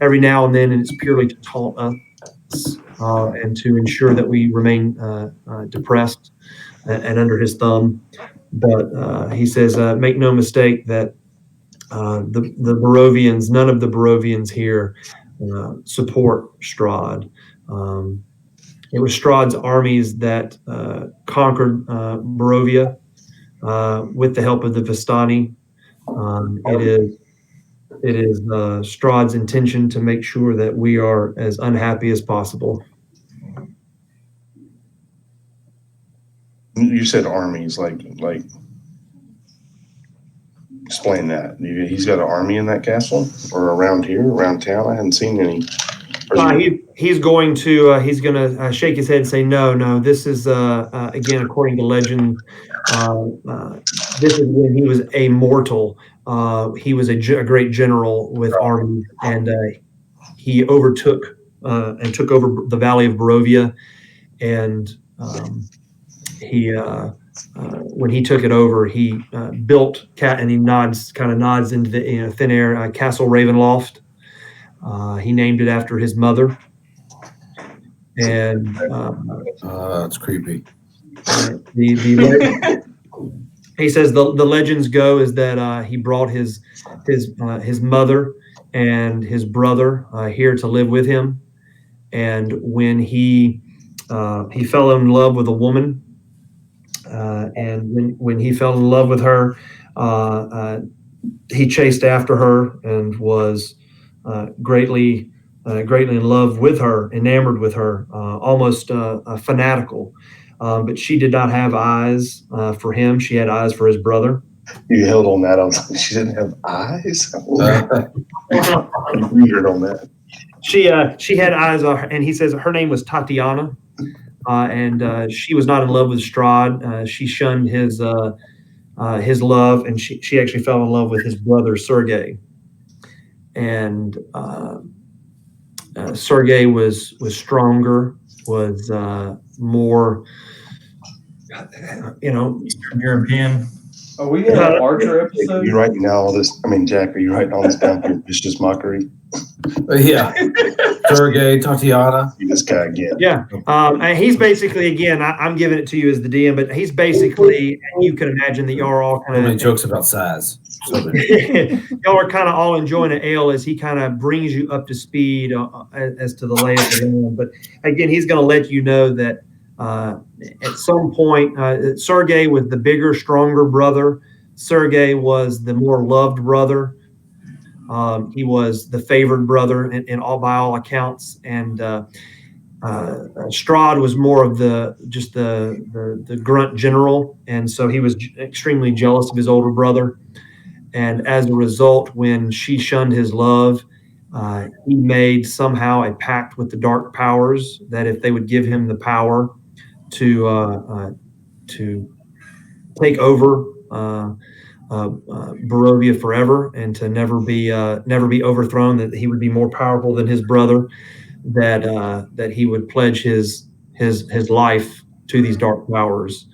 every now and then, and it's purely to taunt us and to ensure that we remain depressed and under his thumb. But he says, make no mistake that the Barovians, none of the Barovians here support Strahd. It was Strahd's armies that conquered Barovia with the help of the Vistani. It is Strahd's intention to make sure that we are as unhappy as possible. You said armies, like explain that. He's got an army in that castle or around here, around town. I hadn't seen any. He's going to shake his head and say, no. This is again, according to legend, this is when he was a mortal. He was a great general with armies, and he overtook and took over the Valley of Barovia, and when he took it over, he built and he kind of nods into the thin air, Castle Ravenloft. He named it after his mother, and that's creepy. He says the legends go is that he brought his mother and his brother here to live with him, and when he fell in love with a woman, and when he fell in love with her, he chased after her and was greatly in love with her, enamored with her, almost fanatical. But she did not have eyes for him. She had eyes for his brother. You held on that. I was like, she didn't have eyes? Weird on that. She had eyes, and he says her name was Tatiana, and she was not in love with Strahd. She shunned his love, and she actually fell in love with his brother Sergei. And Sergei was stronger, was more, Eastern European. Are we in an Archer Are episode? you writing down all this? I mean, Jack, are you writing all this down for vicious mockery? Yeah. Sergey, Tatiana. You this guy again. Yeah. And he's basically, again, I'm giving it to you as the DM, but he's basically, and you can imagine that y'all are all So many kind of jokes about size. So many. y'all are kind of all enjoying an ale as he kind of brings you up to speed as to the lay of the land. But again, he's going to let you know that at some point, Sergei was the bigger, stronger brother. Sergei was the more loved brother. He was the favored brother in all by all accounts, and Strahd was more of the grunt general, and so he was extremely jealous of his older brother. And as a result, when she shunned his love, he made somehow a pact with the dark powers that if they would give him the power to take over Barovia forever and to never be overthrown, that he would be more powerful than his brother, that he would pledge his life to these dark powers,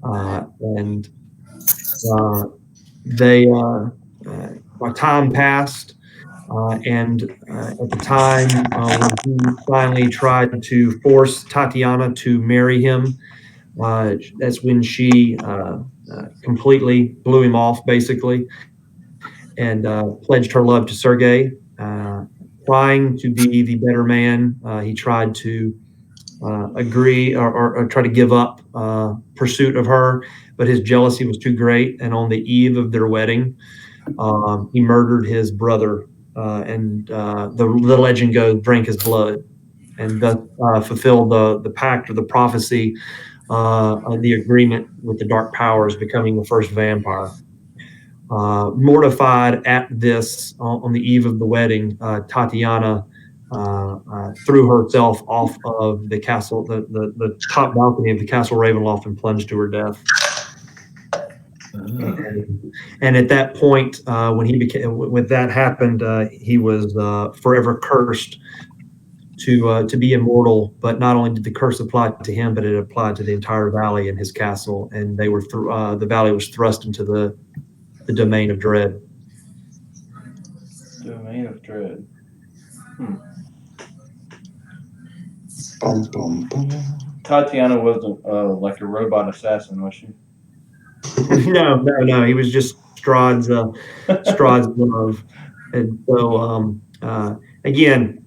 and time passed, and at the time when he finally tried to force Tatiana to marry him, that's when she completely blew him off, basically, and pledged her love to Sergei. Trying to be the better man, he tried to agree or try to give up pursuit of her, but his jealousy was too great. And on the eve of their wedding, he murdered his brother, and the legend goes, drank his blood, and thus fulfilled the pact or the prophecy, the agreement with the dark powers, becoming the first vampire. Mortified at this, on the eve of the wedding, Tatiana threw herself off of the castle, the top balcony of the Castle Ravenloft, and plunged to her death. And at that point, when that happened, he was forever cursed to be immortal. But not only did the curse apply to him, but it applied to the entire valley and his castle, and they were the valley was thrust into the domain of dread. Domain of Dread. Boom, boom, boom. Tatiana wasn't like a robot assassin, was she? No. He was just Strahd's love, and so again,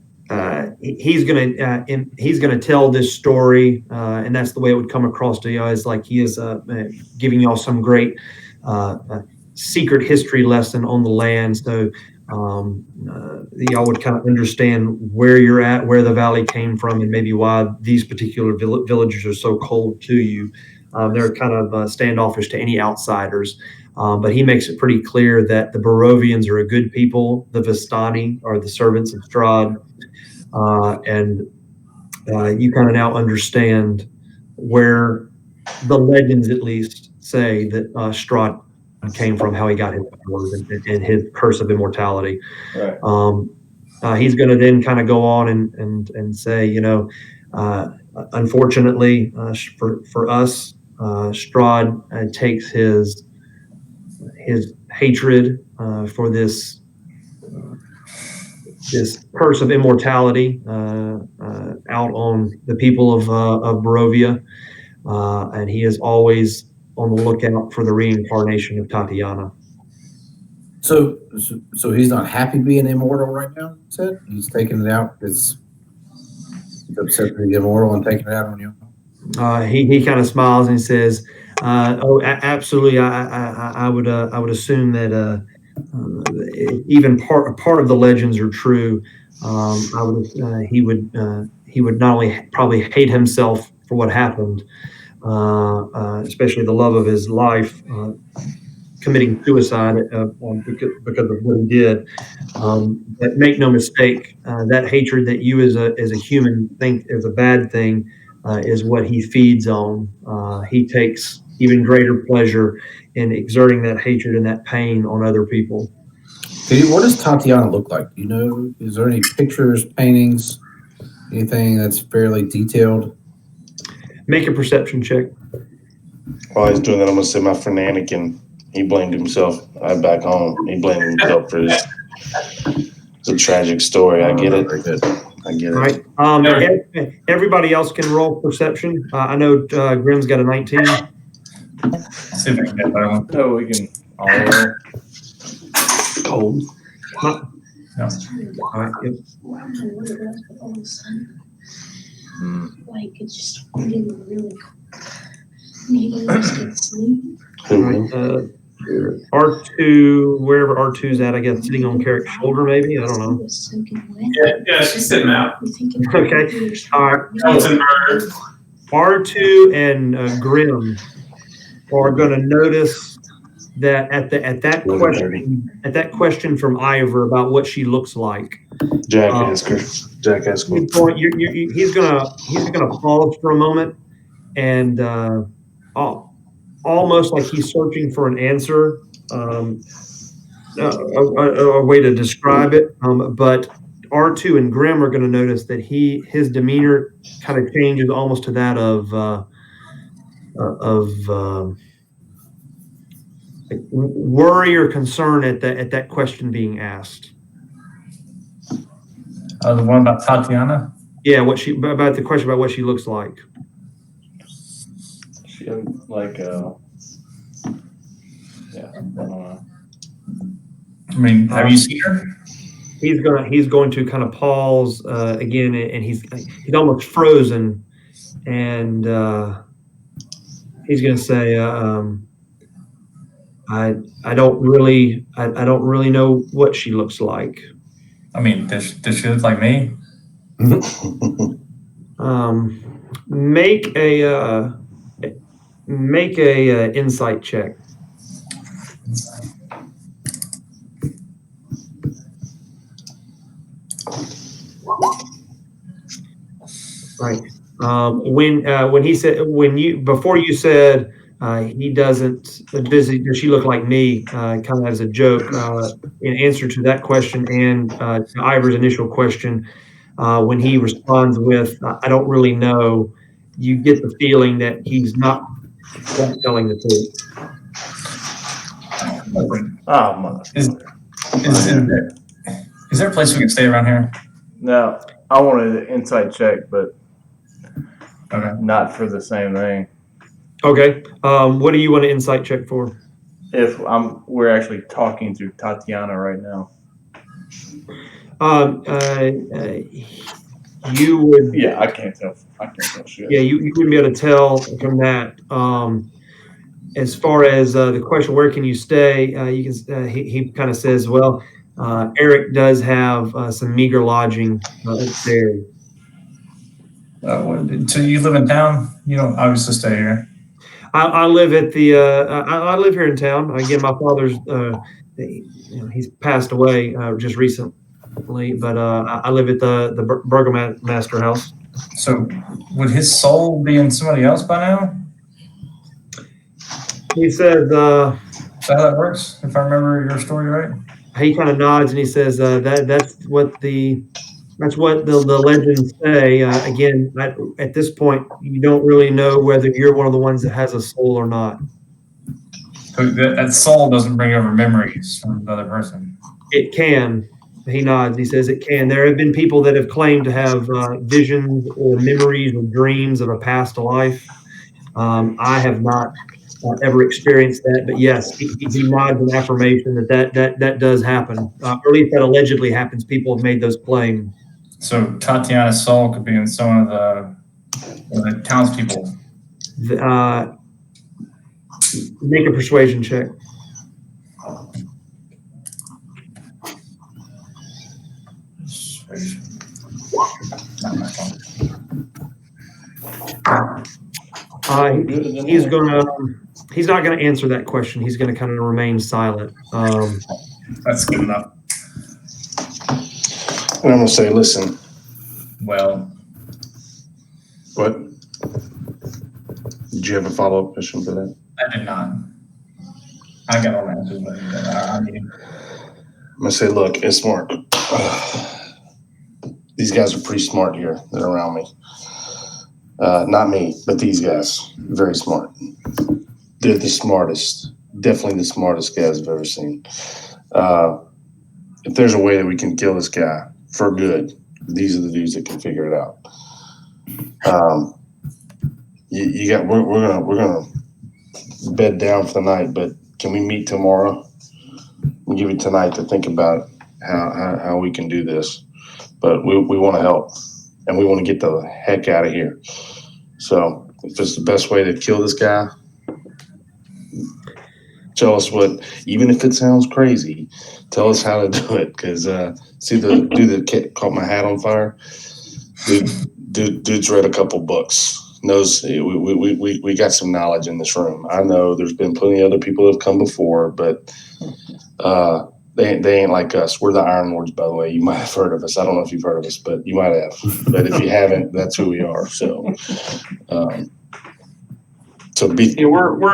he's gonna tell this story, and that's the way it would come across to you, is like he is giving y'all some great secret history lesson on the land. So y'all would kind of understand where you're at, where the valley came from, and maybe why these particular villages are so cold to you. They're kind of standoffish to any outsiders. But he makes it pretty clear that the Barovians are a good people. The Vistani are the servants of Strahd. And you kind of now understand where the legends, at least, say that Strahd came from, how he got his powers and his curse of immortality. Right. He's going to then kind of go on and say, unfortunately for us, Strahd takes his hatred for this curse of immortality out on the people of Barovia, and he is always on the lookout for the reincarnation of Tatiana. So he's not happy being immortal right now. You said he's taking it out because he's upset to be immortal and taking it out on you. He kind of smiles and says, absolutely. I would assume that even part of the legends are true. He would not only probably hate himself for what happened, especially the love of his life, committing suicide because of what he did. But make no mistake, that hatred that you as a human think is a bad thing is what he feeds on. He takes even greater pleasure in exerting that hatred and that pain on other people. What does Tatiana look like? Do you know? Is there any pictures, paintings, anything that's fairly detailed? Make a perception check. While he's doing that, I'm gonna say my friend Anakin, he blamed himself. I'm back home. He blamed himself for this. It's a tragic story. I get it. I get it. All right. Everybody else can roll perception. I know Grimm's got a 19. See if I can get that one. So we can all roll. Cold. All right. Yep. Like it's just really cold. Maybe just get sleep. All right. R2, wherever R2's at, I guess, sitting on Carrick's shoulder, maybe. I don't know. Yeah, she's sitting out. Okay. All right. Elton Bird. R2 and Grimm are going to notice that at that question from Ivor about what she looks like. Jack Asker. He's gonna pause for a moment and almost like he's searching for an answer, a way to describe it. But R2 and Grimm are going to notice that his demeanor kind of changes almost to that of worry or concern at that question being asked. The one about Tatiana? Yeah, about the question about what she looks like. She like yeah, I don't know. I mean, have you seen her? He's going to kind of pause again, and he's almost frozen, and he's going to say, I don't really know what she looks like. I mean, does she look like me? Make a insight check. Right. Before you said he doesn't, does she look like me? Kind of as a joke in answer to that question and to Ivor's initial question. when he responds with, "I don't really know," you get the feeling that he's not quite telling the truth. Oh, mother. Is there a place we can stay around here? No, I wanted an insight check, but Okay. not for the same thing. Okay. What do you want to insight check for? If we're actually talking to Tatiana right now. You would. Yeah, I can't tell shit. Yeah, you wouldn't be able to tell from that. As far as the question, where can you stay? You can. He kind of says, well, Eric does have some meager lodging upstairs. So you live in town? You don't obviously stay here. I live at the. I live here in town. Again, my father's. He's passed away just recently, but I live at the Burgomaster house. So would his soul be in somebody else by now? He says. Is that how that works? If I remember your story right. He kind of nods and he says that's what the legends say. Again, at this point, you don't really know whether you're one of the ones that has a soul or not. So that soul doesn't bring over memories from the other person. It can. He nods. He says it can. There have been people that have claimed to have visions or memories or dreams of a past life. I have not ever experienced that, but yes, he nods in affirmation that does happen, or at least that allegedly happens. People have made those claims. So Tatiana's soul could be in some of the townspeople. Make a persuasion check. He's not gonna answer that question. He's gonna kind of remain silent. That's good enough. And I'm gonna say, listen. Well, what? Did you have a follow-up question for that? I did not. I got all the answers, but I mean, I'm gonna say, look, it's smart. These guys are pretty smart here. They're around me. Not me, but these guys. Very smart. They're the smartest. Definitely the smartest guys I've ever seen. If there's a way that we can kill this guy for good, these are the dudes that can figure it out. We're gonna bed down for the night, but can we meet tomorrow? We'll give you tonight to think about how we can do this. But we want to help, and we want to get the heck out of here. So if it's the best way to kill this guy, tell us what. Even if it sounds crazy, tell us how to do it. Because see the dude that caught my hat on fire. Dude's read a couple books. Knows we got some knowledge in this room. I know there's been plenty of other people that have come before, but they ain't like us. We're the Iron Lords, by the way. You might have heard of us. I don't know if you've heard of us, but you might have. But if you haven't, that's who we are. So, we're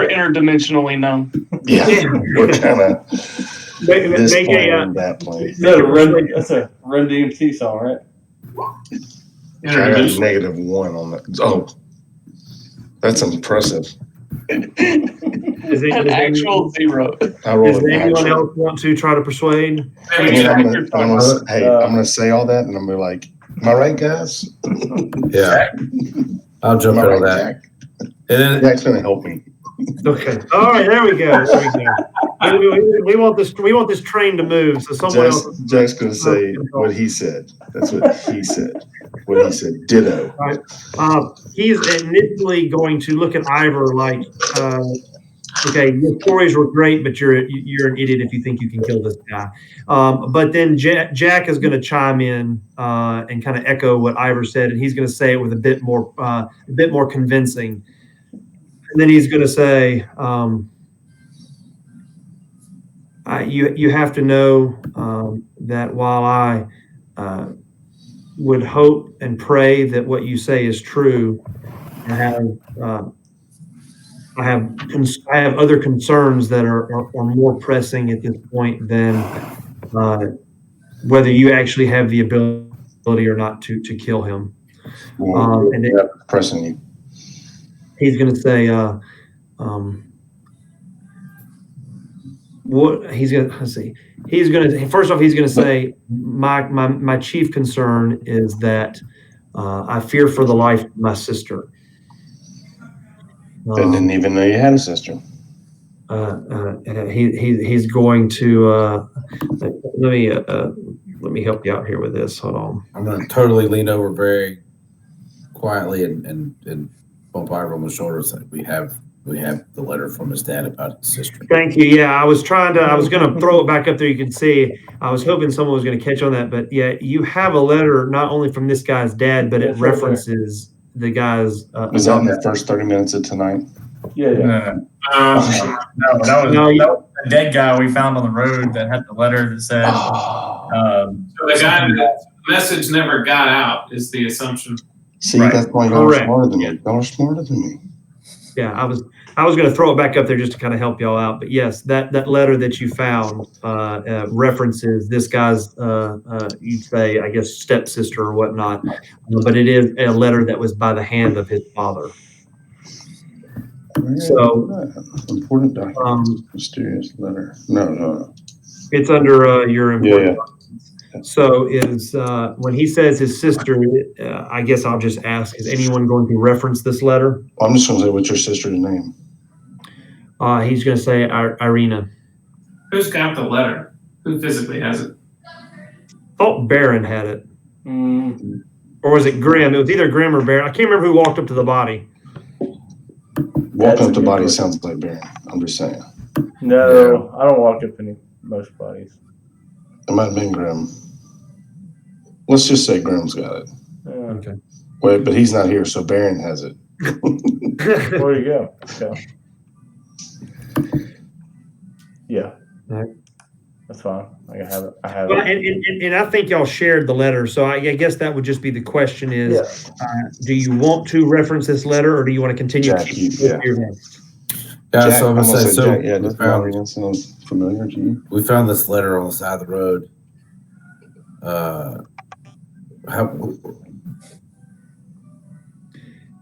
interdimensionally known. Yeah, we're kind of this plane, that plane. That's a Run DMC song, right? I got a -1 on that. Oh, that's impressive. Is it An actual 0. Does anyone else want to try to persuade? I'm gonna say all that, and I'm gonna be like, "Am I right, guys?" Yeah, I'll jump in on that. Jack? And then Jack's gonna help me. Okay. All right. There we go. We want this. We want this train to move. So someone else. Jack's gonna say what he said. That's what he said. What he said. Ditto. Right. He's initially going to look at Ivor like, okay, your stories were great, but you're an idiot if you think you can kill this guy. But then Jack is going to chime in and kind of echo what Ivor said, and he's going to say it with a bit more convincing. And then he's going to say, you have to know that while I would hope and pray that what you say is true, I have other concerns that are more pressing at this point than whether you actually have the ability ability or not to kill him. Well, And then pressing you. he's going to say, what he's going to, let's see, he's going to, first off, he's going to say, my chief concern is that I fear for the life of my sister. I didn't even know you had a sister. He's going to, let me help you out here with this. Hold on. I'm going to totally lean over very quietly and bump Ira on the shoulder. So we have the letter from his dad about his sister. Thank you. Yeah, I was going to throw it back up there. You can see, I was hoping someone was going to catch on that, but yeah, you have a letter not only from this guy's dad, but it references the guy's. Was that in the first 30 minutes of tonight? Yeah. No, that was a dead guy we found on the road that had the letter that said. So the guy, the message never got out is the assumption. See, that's why y'all are smarter than me. Y'all are smarter than me. Yeah, I was going to throw it back up there just to kind of help y'all out. But yes, that letter that you found references this guy's, you'd say, I guess, stepsister or whatnot. But it is a letter that was by the hand of his father. So important document, mysterious letter. No. It's under your important. Yeah. So is when he says his sister, I guess I'll just ask: is anyone going to reference this letter? I'm just going to say, what's your sister's name? He's going to say Irina. Who's got the letter? Who physically has it? Thought Barron had it, or was it Grimm? It was either Grimm or Barron. I can't remember who walked up to the body. Walking up the body sounds like Barron. I'm just saying. No, I don't walk up most bodies. It might have been Grimm. Let's just say Grimm's got it. Okay. Wait, but he's not here, so Barron has it. There you go. Okay. Yeah. All right. That's fine. I have it. Well, and I think y'all shared the letter, so I guess that would just be the question: is do you want to reference this letter, or do you want to continue? Jack, Yeah, Jack, so I'm gonna say, Jack, yeah, that sounds familiar to you. we found this letter on the side of the road.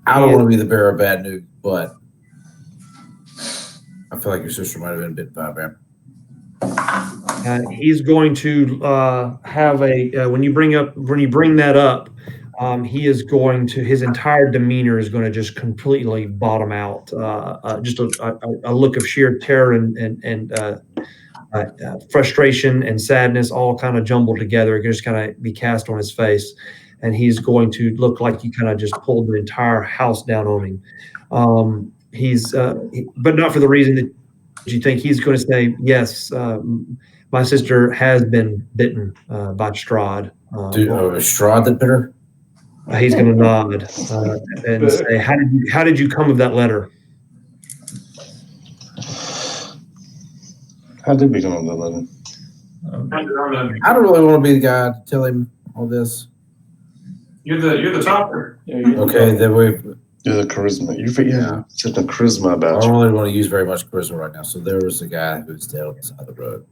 I don't want to be the bearer of bad news, but I feel like your sister might have been bitten by a bear. He's going to have a when you bring that up, he is going to, his entire demeanor is going to just completely bottom out. Just a look of sheer terror and frustration and sadness all kind of jumbled together. It can just kind of be cast on his face, and he's going to look like you kind of just pulled the entire house down on him. But not for the reason that you think. He's going to say, yes, my sister has been bitten by Strahd. Strahd that bit her? He's going to nod and say, how did you come of that letter? How did we come of that letter? I don't really want to be the guy to tell him all this. You're the talker. Okay, then You're the charisma. You forget such a charisma I about don't you. really want to use very much charisma right now. So there was a guy who's dead on the side of the road.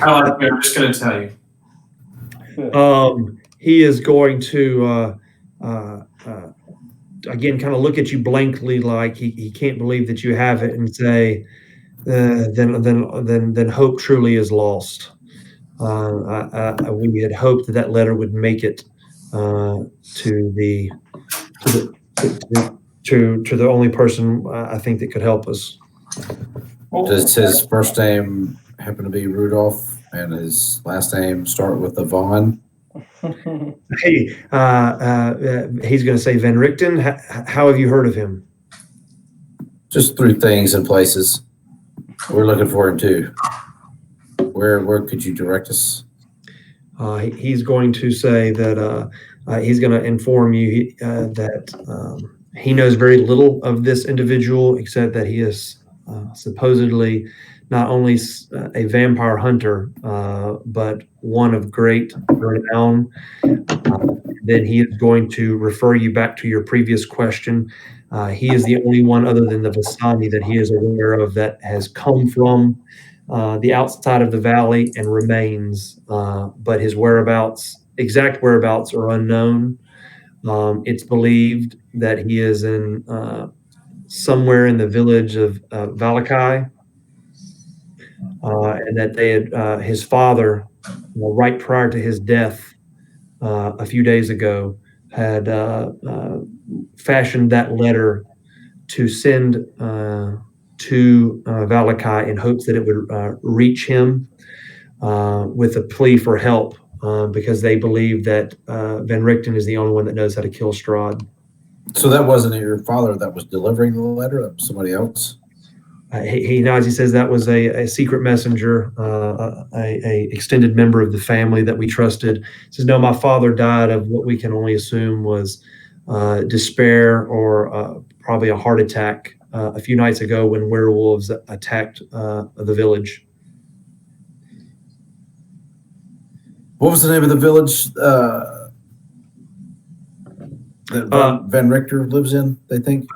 I'm just going to tell you. He is going to again kind of look at you blankly, like he can't believe that you have it, and say, then hope truly is lost. We had hoped that letter would make it to the only person I think that could help us. Does his first name happen to be Rudolph and his last name start with a Vaughn? Hey, he's going to say Van Richten. How have you heard of him? Just through things and places. We're looking for him too. Where could you direct us? He's going to say that he's going to inform you that he knows very little of this individual, except that he is supposedly not only a vampire hunter, but one of great renown. Then he is going to refer you back to your previous question. He is the only one other than the Vasani that he is aware of that has come from the outside of the valley and remains, but his exact whereabouts are unknown. It's believed that he is in somewhere in the village of Valakai, and that they had his father, right prior to his death a few days ago, had fashioned that letter to send to Valakai in hopes that it would reach him with a plea for help, because they believe that Van Richten is the only one that knows how to kill Strahd. So that wasn't your father that was delivering the letter, that was somebody else? He nods. He says that was a secret messenger, a extended member of the family that we trusted. He says, no, my father died of what we can only assume was despair or probably a heart attack a few nights ago when werewolves attacked the village. What was the name of the village that Van Richter lives in, they think?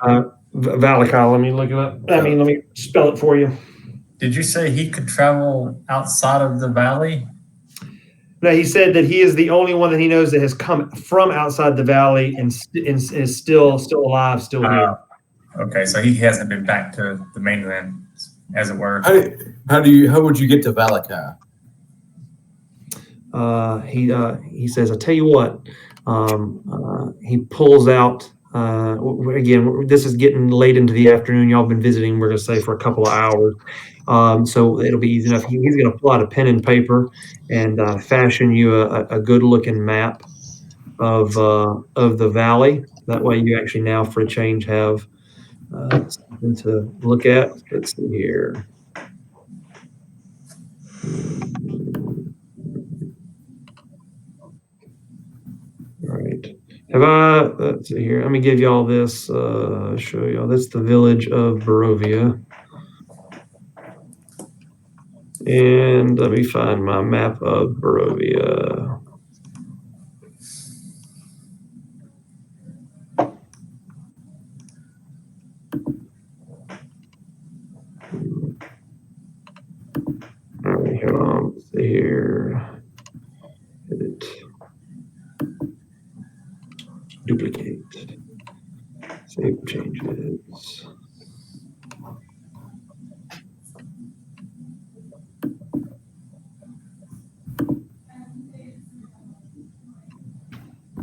Valakai. Let me look it up. Let me spell it for you. Did you say he could travel outside of the valley? No, he said that he is the only one that he knows that has come from outside the valley and is still alive, still here. Okay, so he hasn't been back to the mainland, as it were. How would you get to Valakai? He says, I tell you what, he pulls out, again, this is getting late into the afternoon. Y'all been visiting, we're going to say, for a couple of hours. So it'll be easy enough. He's going to pull out a pen and paper and fashion you a good looking map of the valley. That way you actually now, for a change, have something to look at. Let's see here. All right. Let's see here. Let me give y'all this, show y'all. That's the village of Barovia. And let me find my map of Barovia. All right, hold on. Let's see here. Edit. Duplicate. Save changes.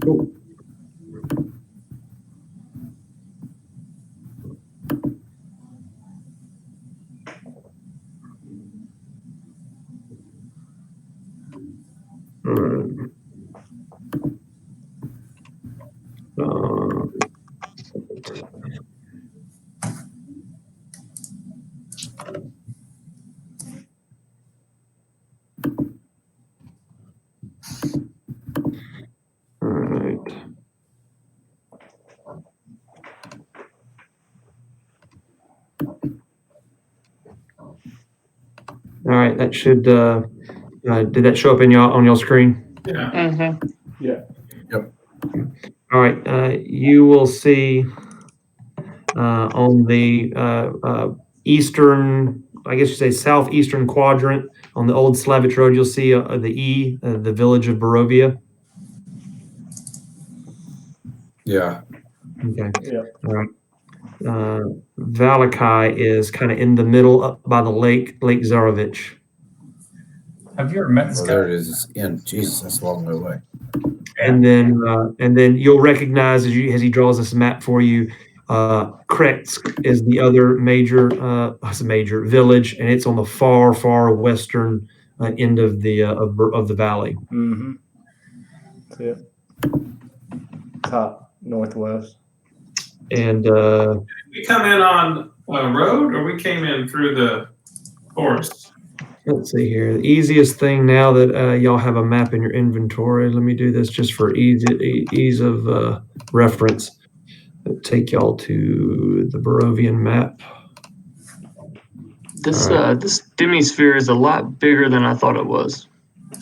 Cool. All right. All right. All right, that should, did that show up in on your screen? Yeah. Mm-hmm. Yeah. Yep. All right, you will see on the eastern, I guess you say southeastern quadrant on the old Slavic road, you'll see the village of Barovia. Yeah. Okay. Yeah. All right. Valakai is kind of in the middle up by the Lake Zarovich. Have you ever met this Oh, guy? there it is. It's in. Jesus, that's a long way away. And then you'll recognize as he draws this map for you, Kretsk is the other major village, and it's on the far western end of the valley. Mm-hmm. That's it. Top northwest. And We come in on a road, or we came in through the forest? let's see here. The easiest thing now that y'all have a map in your inventory. Let me do this just for ease of reference. Take y'all to the Barovian map. This this demisphere is a lot bigger than I thought it was.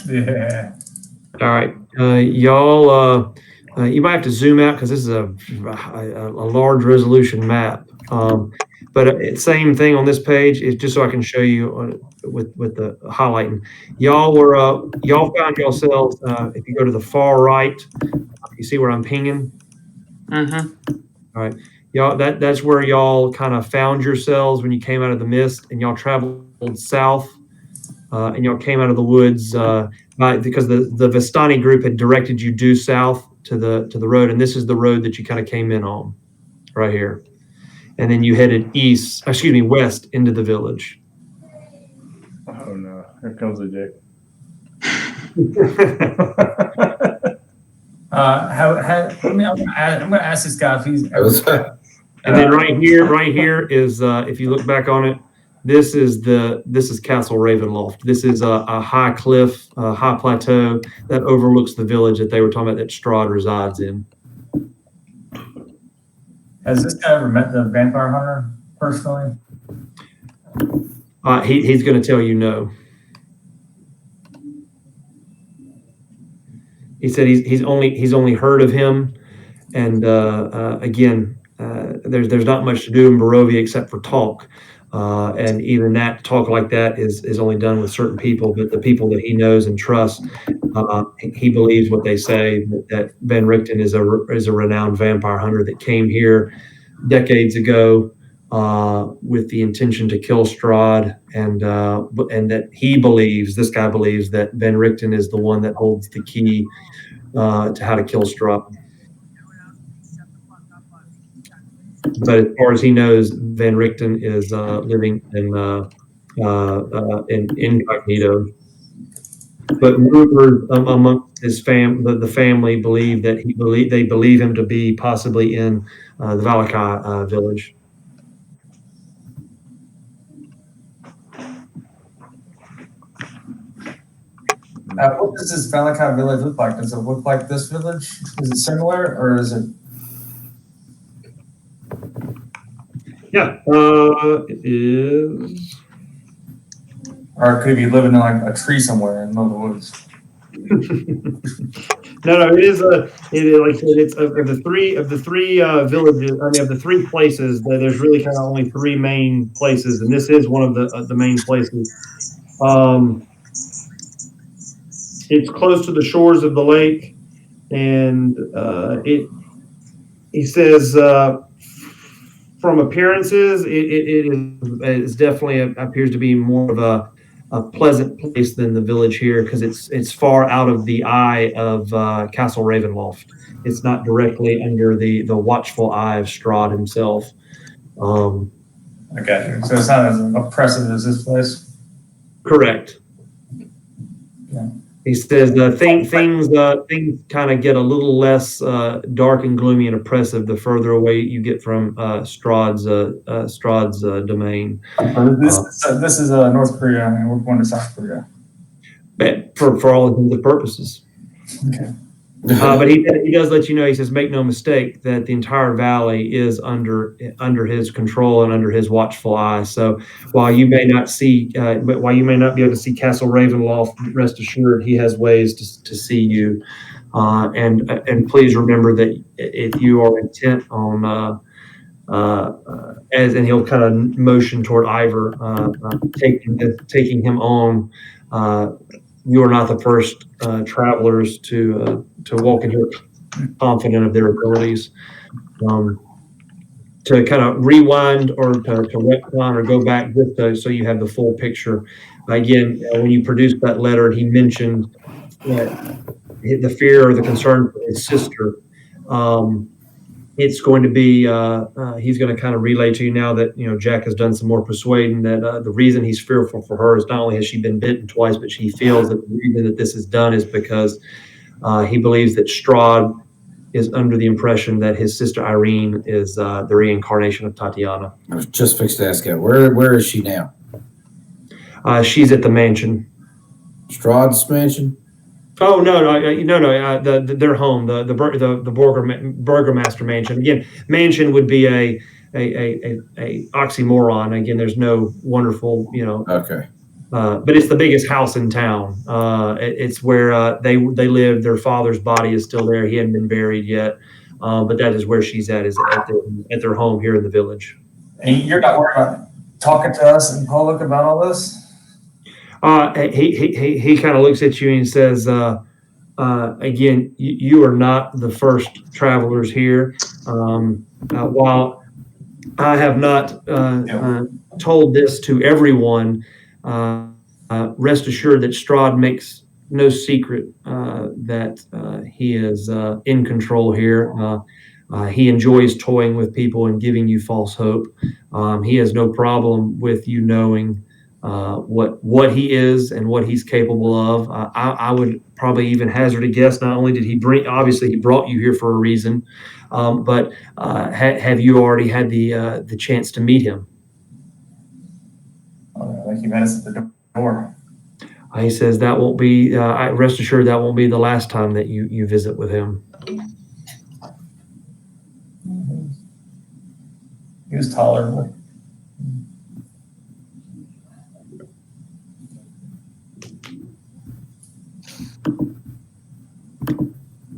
Yeah. All right, y'all. You might have to zoom out because this is a large resolution map. But same thing on this page. It's just so I can show you with the highlighting. Y'all found yourselves. If you go to the far right, you see where I'm pinging. Mm-hmm. All right, y'all. That's where y'all kind of found yourselves when you came out of the mist, and y'all traveled south, and y'all came out of the woods because the Vistani group had directed you due south to the road, and this is the road that you kind of came in on, right here. And then you headed west into the village. Oh no, here comes the Jake. I'm gonna ask this guy if he's ever. And then right here is if you look back on it, this is Castle Ravenloft. This is a high cliff, high plateau that overlooks the village that they were talking about that Strahd resides in. Has this guy ever met the vampire hunter personally? He's going to tell you no. He said he's only heard of him, and again, there's not much to do in Barovia except for talk, and even that talk like that is only done with certain people. But the people that he knows and trusts, he believes what they say, that Van Richten is a renowned vampire hunter that came here decades ago with the intention to kill Strahd, and that this guy believes that Van Richten is the one that holds the key to how to kill Strahd. But as far as he knows, Van Richten is living in incognito. But rumors among his the family believe that they believe him to be possibly in the Valakai village. What does this Valakai village look like? Does it look like this village? Is it similar, or is it? Yeah, it is. Or could he be living in like a tree somewhere in the middle of the woods? No, it is like I said, it's of the three villages. I mean, of the three places, there's really kind of only three main places, and this is one of the main places. It's close to the shores of the lake, and he says from appearances, it is definitely appears to be more of a pleasant place than the village here, because it's far out of the eye of Castle Ravenloft. It's not directly under the watchful eye of Strahd himself. I got you. So it's not as oppressive as this place. Correct. Yeah. He says things kind of get a little less dark and gloomy and oppressive the further away you get from Strahd's domain. This is North Korea, and we're going to South Korea. But for all intents and purposes. Okay. But he does let you know. He says, make no mistake that the entire valley is under his control and under his watchful eye. So while you may not be able to see Castle Ravenloft, rest assured he has ways to see you. And please remember that if you are intent on and he'll kind of motion toward Ivor, taking him on. You are not the first travelers to walk in here confident of their abilities. To kind of rewind or to retcon or go back just so you have the full picture. Again, when you produced that letter, he mentioned the fear or the concern for his sister. It's going to be he's going to kind of relay to you now that Jack has done some more persuading that the reason he's fearful for her is not only has she been bitten twice, but she feels that the reason that this is done is because he believes that Strahd is under the impression that his sister Irene is the reincarnation of Tatiana. I was just fixed to ask him, where is she now? She's at the mansion. Strahd's mansion? Oh no! Their home, the Burgermaster mansion. Again, mansion would be a oxymoron. Again, there's no wonderful, Okay. But it's the biggest house in town. It's where they live. Their father's body is still there. He hadn't been buried yet, but that is where she's at. Is at their home here in the village. And you're not worried about talking to us in public about all this? He kind of looks at you and says, again, you are not the first travelers here. While I have not told this to everyone, rest assured that Strahd makes no secret that he is in control here. He enjoys toying with people and giving you false hope. He has no problem with you knowing what he is and what he's capable of. I would probably even hazard a guess. Not only did he obviously he brought you here for a reason, but have you already had the chance to meet him? I think you met us at the door. He says that won't be. Rest assured that won't be the last time that you visit with him. He was tolerable.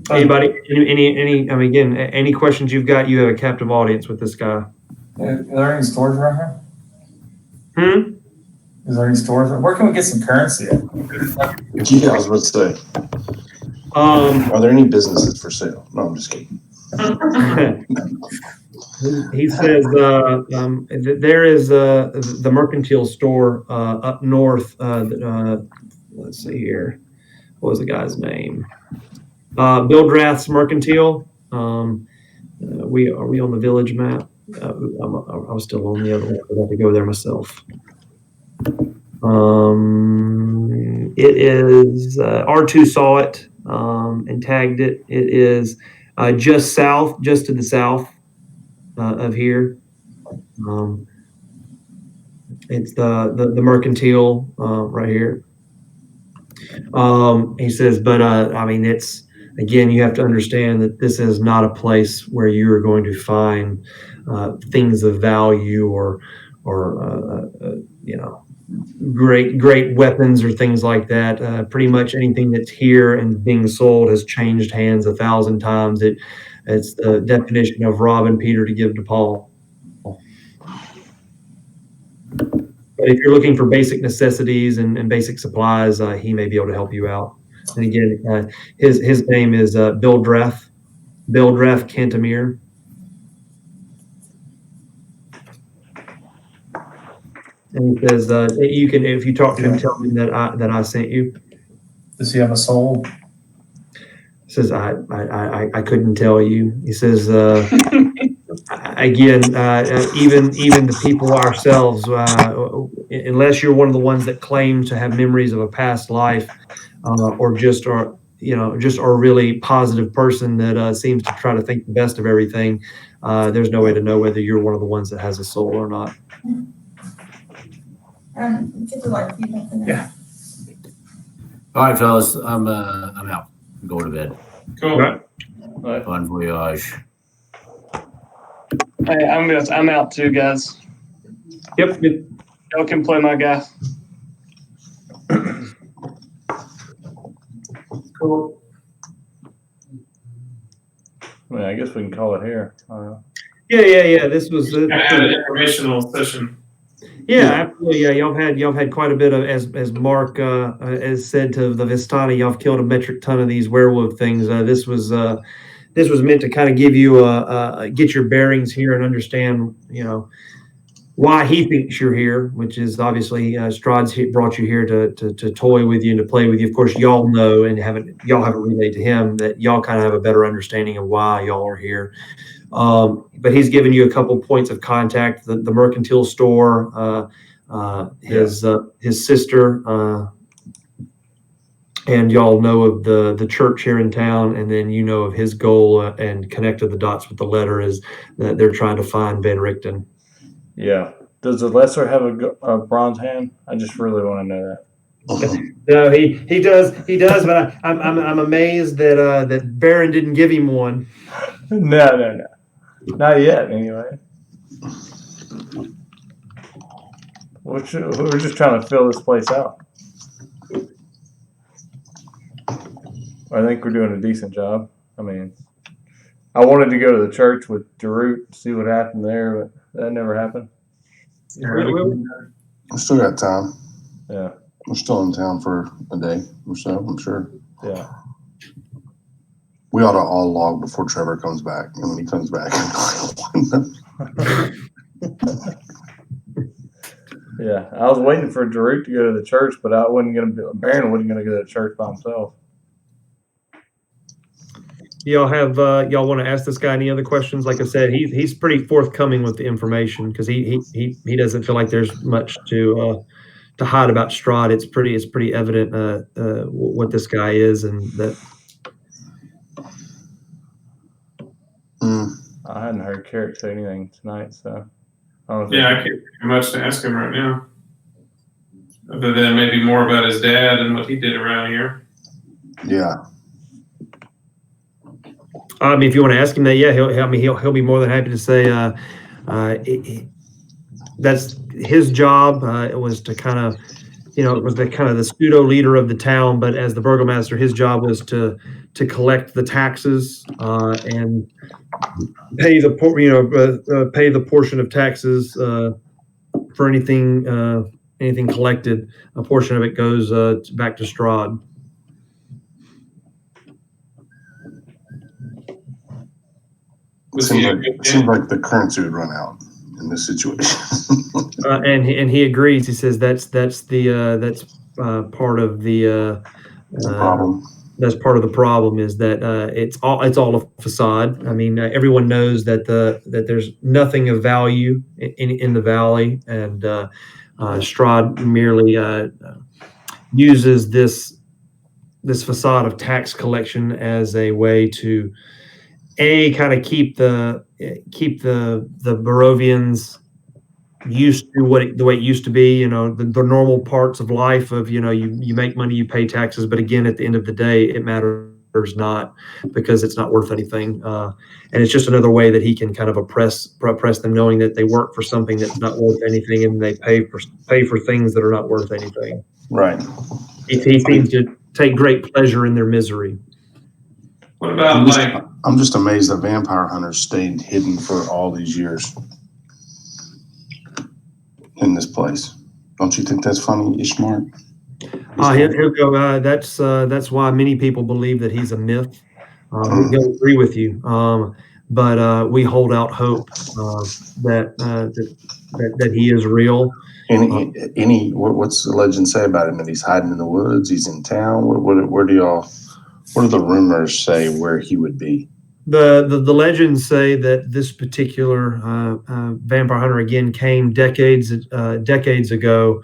Anybody? Any? I mean, again, any questions you've got? You have a captive audience with this guy. Are there any stores around Hmm. Is there any stores? Where can we get some currency at? Yeah, I was about to say, are there any businesses for sale? No, I'm just kidding. He says there is the mercantile store up north. Let's see here. What was the guy's name? Bill Drath's Mercantile. Are we on the village map? I was still on the other one. I have to go there myself. It is R2 saw it and tagged it. It is just to the south of here. It's the mercantile right here. He says, but I mean, it's again, you have to understand that this is not a place where you are going to find things of value or you know, great weapons or things like that. Pretty much anything that's here and being sold has changed hands 1,000 times. It's the definition of robbing Peter to give to Paul. But if you're looking for basic necessities and basic supplies, he may be able to help you out. And again, his name is Bill Drath Cantemir. And he says you can, if you talk to him, tell him that I sent you. Does he have a soul? He says I couldn't tell you. He says again, even the people ourselves, unless you're one of the ones that claim to have memories of a past life, or just are a really positive person that seems to try to think the best of everything, there's no way to know whether you're one of the ones that has a soul or not. Yeah. All right, fellas, I'm out. I'm going to bed. Cool. Right. Bon voyage. Hey, I'm out too, guys. Yep. Y'all can play my guy. Cool. Well, I guess we can call it here. Yeah. This was I had an informational session. yeah, absolutely. Yeah, y'all had quite a bit of, as Mark has said to the Vistani, y'all have killed a metric ton of these werewolf things. This was meant to kind of give you get your bearings here and understand, why he thinks you're here, which is obviously Strahd's brought you here to toy with you and to play with you. Of course, y'all know and haven't relayed to him that y'all kind of have a better understanding of why y'all are here. But he's given you a couple points of contact: the mercantile store, his sister, and y'all know of the church here in town, and then you know of his goal and connected the dots with the letter is that they're trying to find Ben Richten. Yeah. Does the lesser have a bronze hand? I just really want to know that. No, he does, but I'm amazed that Baron didn't give him one. No. Not yet, anyway. We're just trying to fill this place out. I think we're doing a decent job. I mean, I wanted to go to the church with Jarut, see what happened there, but that never happened. I still got time. Yeah. We're still in town for a day or so, I'm sure. Yeah. We ought to all log before Trevor comes back. And when he comes back, Yeah. I was waiting for Jarut to go to the church, but I wasn't going to. Baron wasn't going to go to the church by himself. Y'all have y'all want to ask this guy any other questions? Like I said, he's pretty forthcoming with the information because he doesn't feel like there's much to hide about Strahd. It's pretty evident what this guy is, and that. I hadn't heard Carrick say anything tonight, so. I can't think of much to ask him right now, other than maybe more about his dad and what he did around here. Yeah. I mean, if you want to ask him that, yeah, he'll be more than happy to say that's his job. It was to kind of, it was the pseudo leader of the town, but as the burgomaster, his job was to collect the taxes and pay the portion of taxes for anything collected. A portion of it goes back to Strahd. It seems like the currency would run out in this situation. And he agrees. He says that's part of the problem. That's part of the problem is that it's all a facade. I mean, everyone knows that there's nothing of value in the valley, and Strahd merely uses this facade of tax collection as a way to kind of keep the Barovians used to the way it used to be, the normal parts of life of, you make money, you pay taxes, but again, at the end of the day, it matters not because it's not worth anything. And it's just another way that he can kind of oppress them, knowing that they work for something that's not worth anything and they pay for things that are not worth anything. Right. He seems to take great pleasure in their misery. What about I'm just amazed that vampire hunters stayed hidden for all these years in this place. Don't you think that's funny, Ishmar? He'll go. That's why many people believe that he's a myth. He'll agree with you, but we hold out hope that he is real. What's the legend say about him? That he's hiding in the woods? He's in town? What do the rumors say where he would be? The legends say that this particular vampire hunter again came decades ago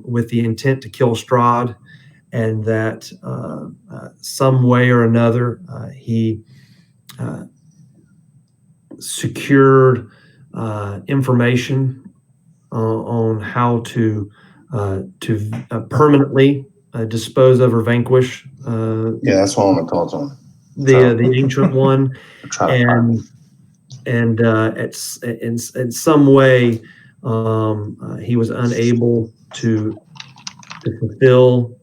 with the intent to kill Strahd, and that some way or another he secured information on how to permanently dispose of or vanquish. Yeah, that's what I'm going to talk on. The ancient one, and in some way he was unable to fulfill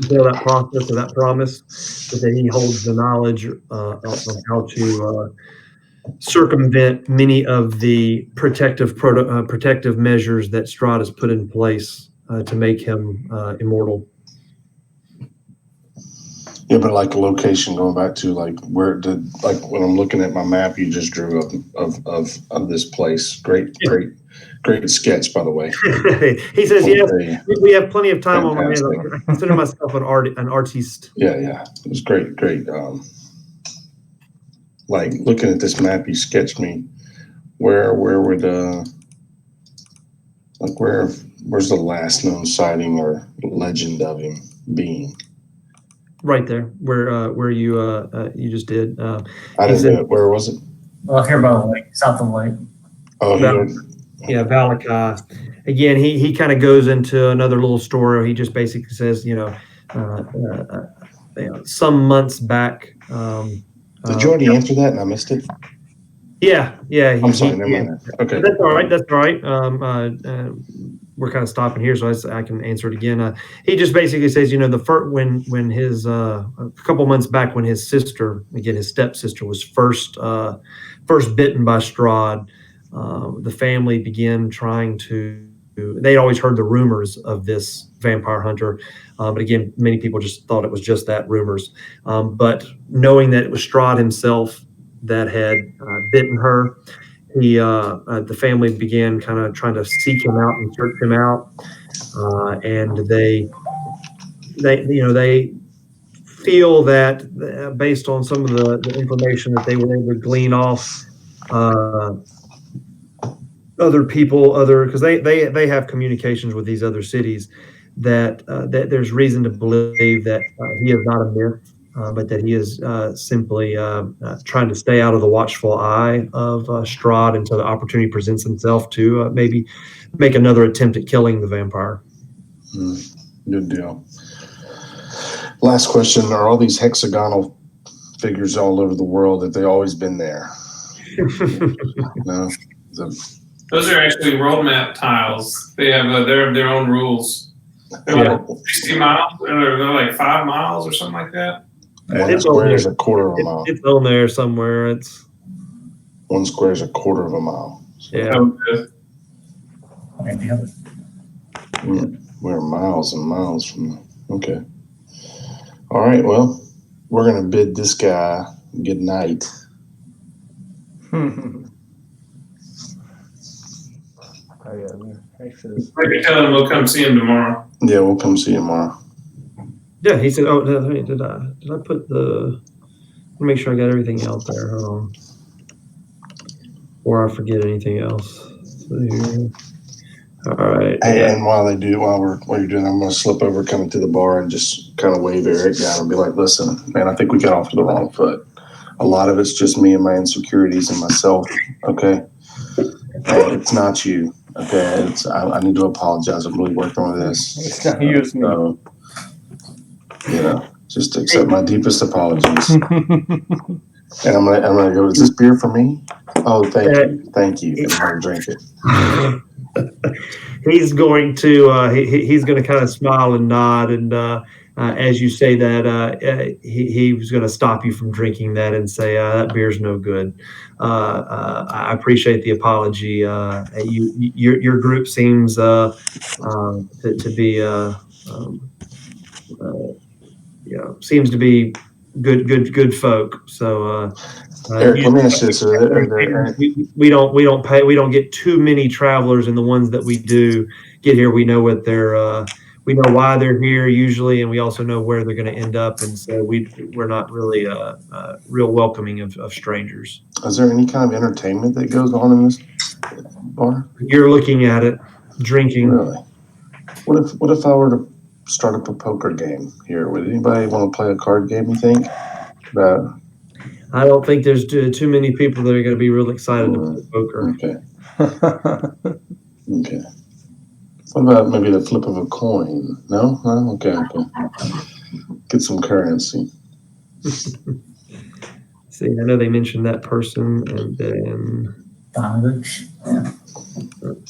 that process or that promise, but then he holds the knowledge of how to circumvent many of the protective measures that Strahd has put in place to make him immortal. Yeah, but like location, going back to like when I'm looking at my map you just drew of this place. Great sketch, by the way. He says, yes, we have plenty of time on my hands. I consider myself an artiste. Yeah. It was great. Like looking at this map you sketched me, where's the last known sighting or legend of him being? Right there, where you just did. I didn't know it. Where was it? Well, here by the lake, south of the lake. Oh, yeah, Valakai. Again, he kind of goes into another little story. He just basically says, some months back. Did you already answer that and I missed it? Yeah. I'm sorry, never mind. Okay. That's all right. we're kind of stopping here, so I can answer it again. He just basically says, the first when his a couple months back when his sister, again his stepsister, was first bitten by Strahd, the family began trying to. They'd always heard the rumors of this vampire hunter, but again, many people just thought it was just that rumors. But knowing that it was Strahd himself that had bitten her, the family began kind of trying to seek him out and search him out, and they feel that based on some of the information that they were able to glean off other people, because they have communications with these other cities, that there's reason to believe that he is not a myth, but that he is simply trying to stay out of the watchful eye of Strahd until the opportunity presents himself to maybe make another attempt at killing the vampire. Good deal. Last question: are all these hexagonal figures all over the world? Have they always been there? No. Those are actually road map tiles. They have their own rules. They're like 60 miles, or they're like 5 miles or something like that. One square is a quarter of a mile. It's on there somewhere. It's 1 square is a quarter of a mile. So we're miles and miles from. Okay. All right. Well, we're gonna bid this guy good night. Maybe tell him we'll come see him tomorrow. Yeah, we'll come see you tomorrow. Yeah, he said. Oh, did I put the? Let me make sure I got everything out there. Hold on, or I forget anything else. So here. All right. Hey, and while you're doing, I'm gonna slip over, coming to the bar, and just kind of wave Eric down and be like, "Listen, man, I think we got off to the wrong foot. A lot of it's just me and my insecurities and myself. Okay, it's not you. Okay, I need to apologize. I'm really working with this. It's not you, it's me. So, just accept my deepest apologies. And I'm gonna go. Is this beer for me? Oh, thank you. I'm gonna drink it. He's going to he's going to kind of smile and nod, and as you say that, he was going to stop you from drinking that and say that beer's no good. I appreciate the apology. Your group seems to be seems to be good folk. So. Eric, let me ask you this: we don't get too many travelers, and the ones that we do get here, we know what we know why they're here usually, and we also know where they're going to end up, and so we're not really real welcoming of strangers. Is there any kind of entertainment that goes on in this bar? You're looking at it, drinking. Really? What if I were to start up a poker game here? Would anybody want to play a card game? You think? I don't think there's too many people that are going to be real excited to play poker. Okay. Okay. What about maybe the flip of a coin? No? Okay. Get some currency. See, I know they mentioned that person, and then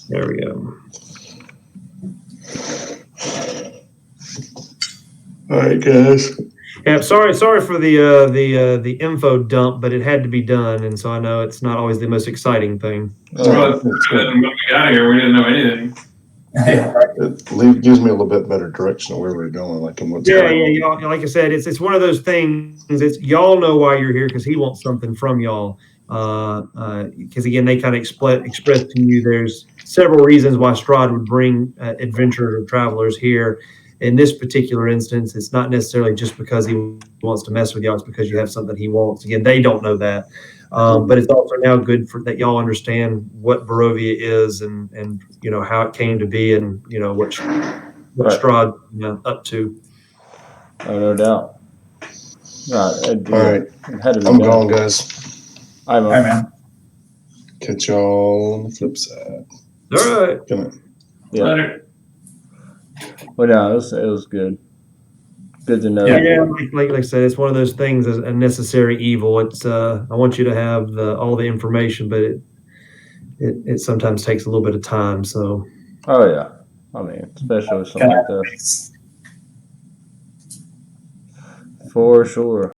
there we go. All right, guys. Yeah, sorry for the info dump, but it had to be done, and so I know it's not always the most exciting thing. When we got here, we didn't know anything. It gives me a little bit better direction of where we're going, like in what's going on. Y'all, like I said, it's one of those things. It's y'all know why you're here because he wants something from y'all. Because again, they kind of express to you there's several reasons why Strahd would bring adventurers or travelers here. In this particular instance, it's not necessarily just because he wants to mess with y'all. It's because you have something he wants. Again, they don't know that. But it's also now good for that y'all understand what Barovia is and how it came to be and what Strahd up to. Oh, no doubt. All right. I'm gone, guys. Hi, man. Catch y'all on the flip side. All right. Good night. Yeah. Later. Well, no, it was good. Good to know. Yeah, like I said, it's one of those things as a necessary evil. It's I want you to have all the information, but it sometimes takes a little bit of time. So. Oh yeah. I mean, especially with something like this. For sure.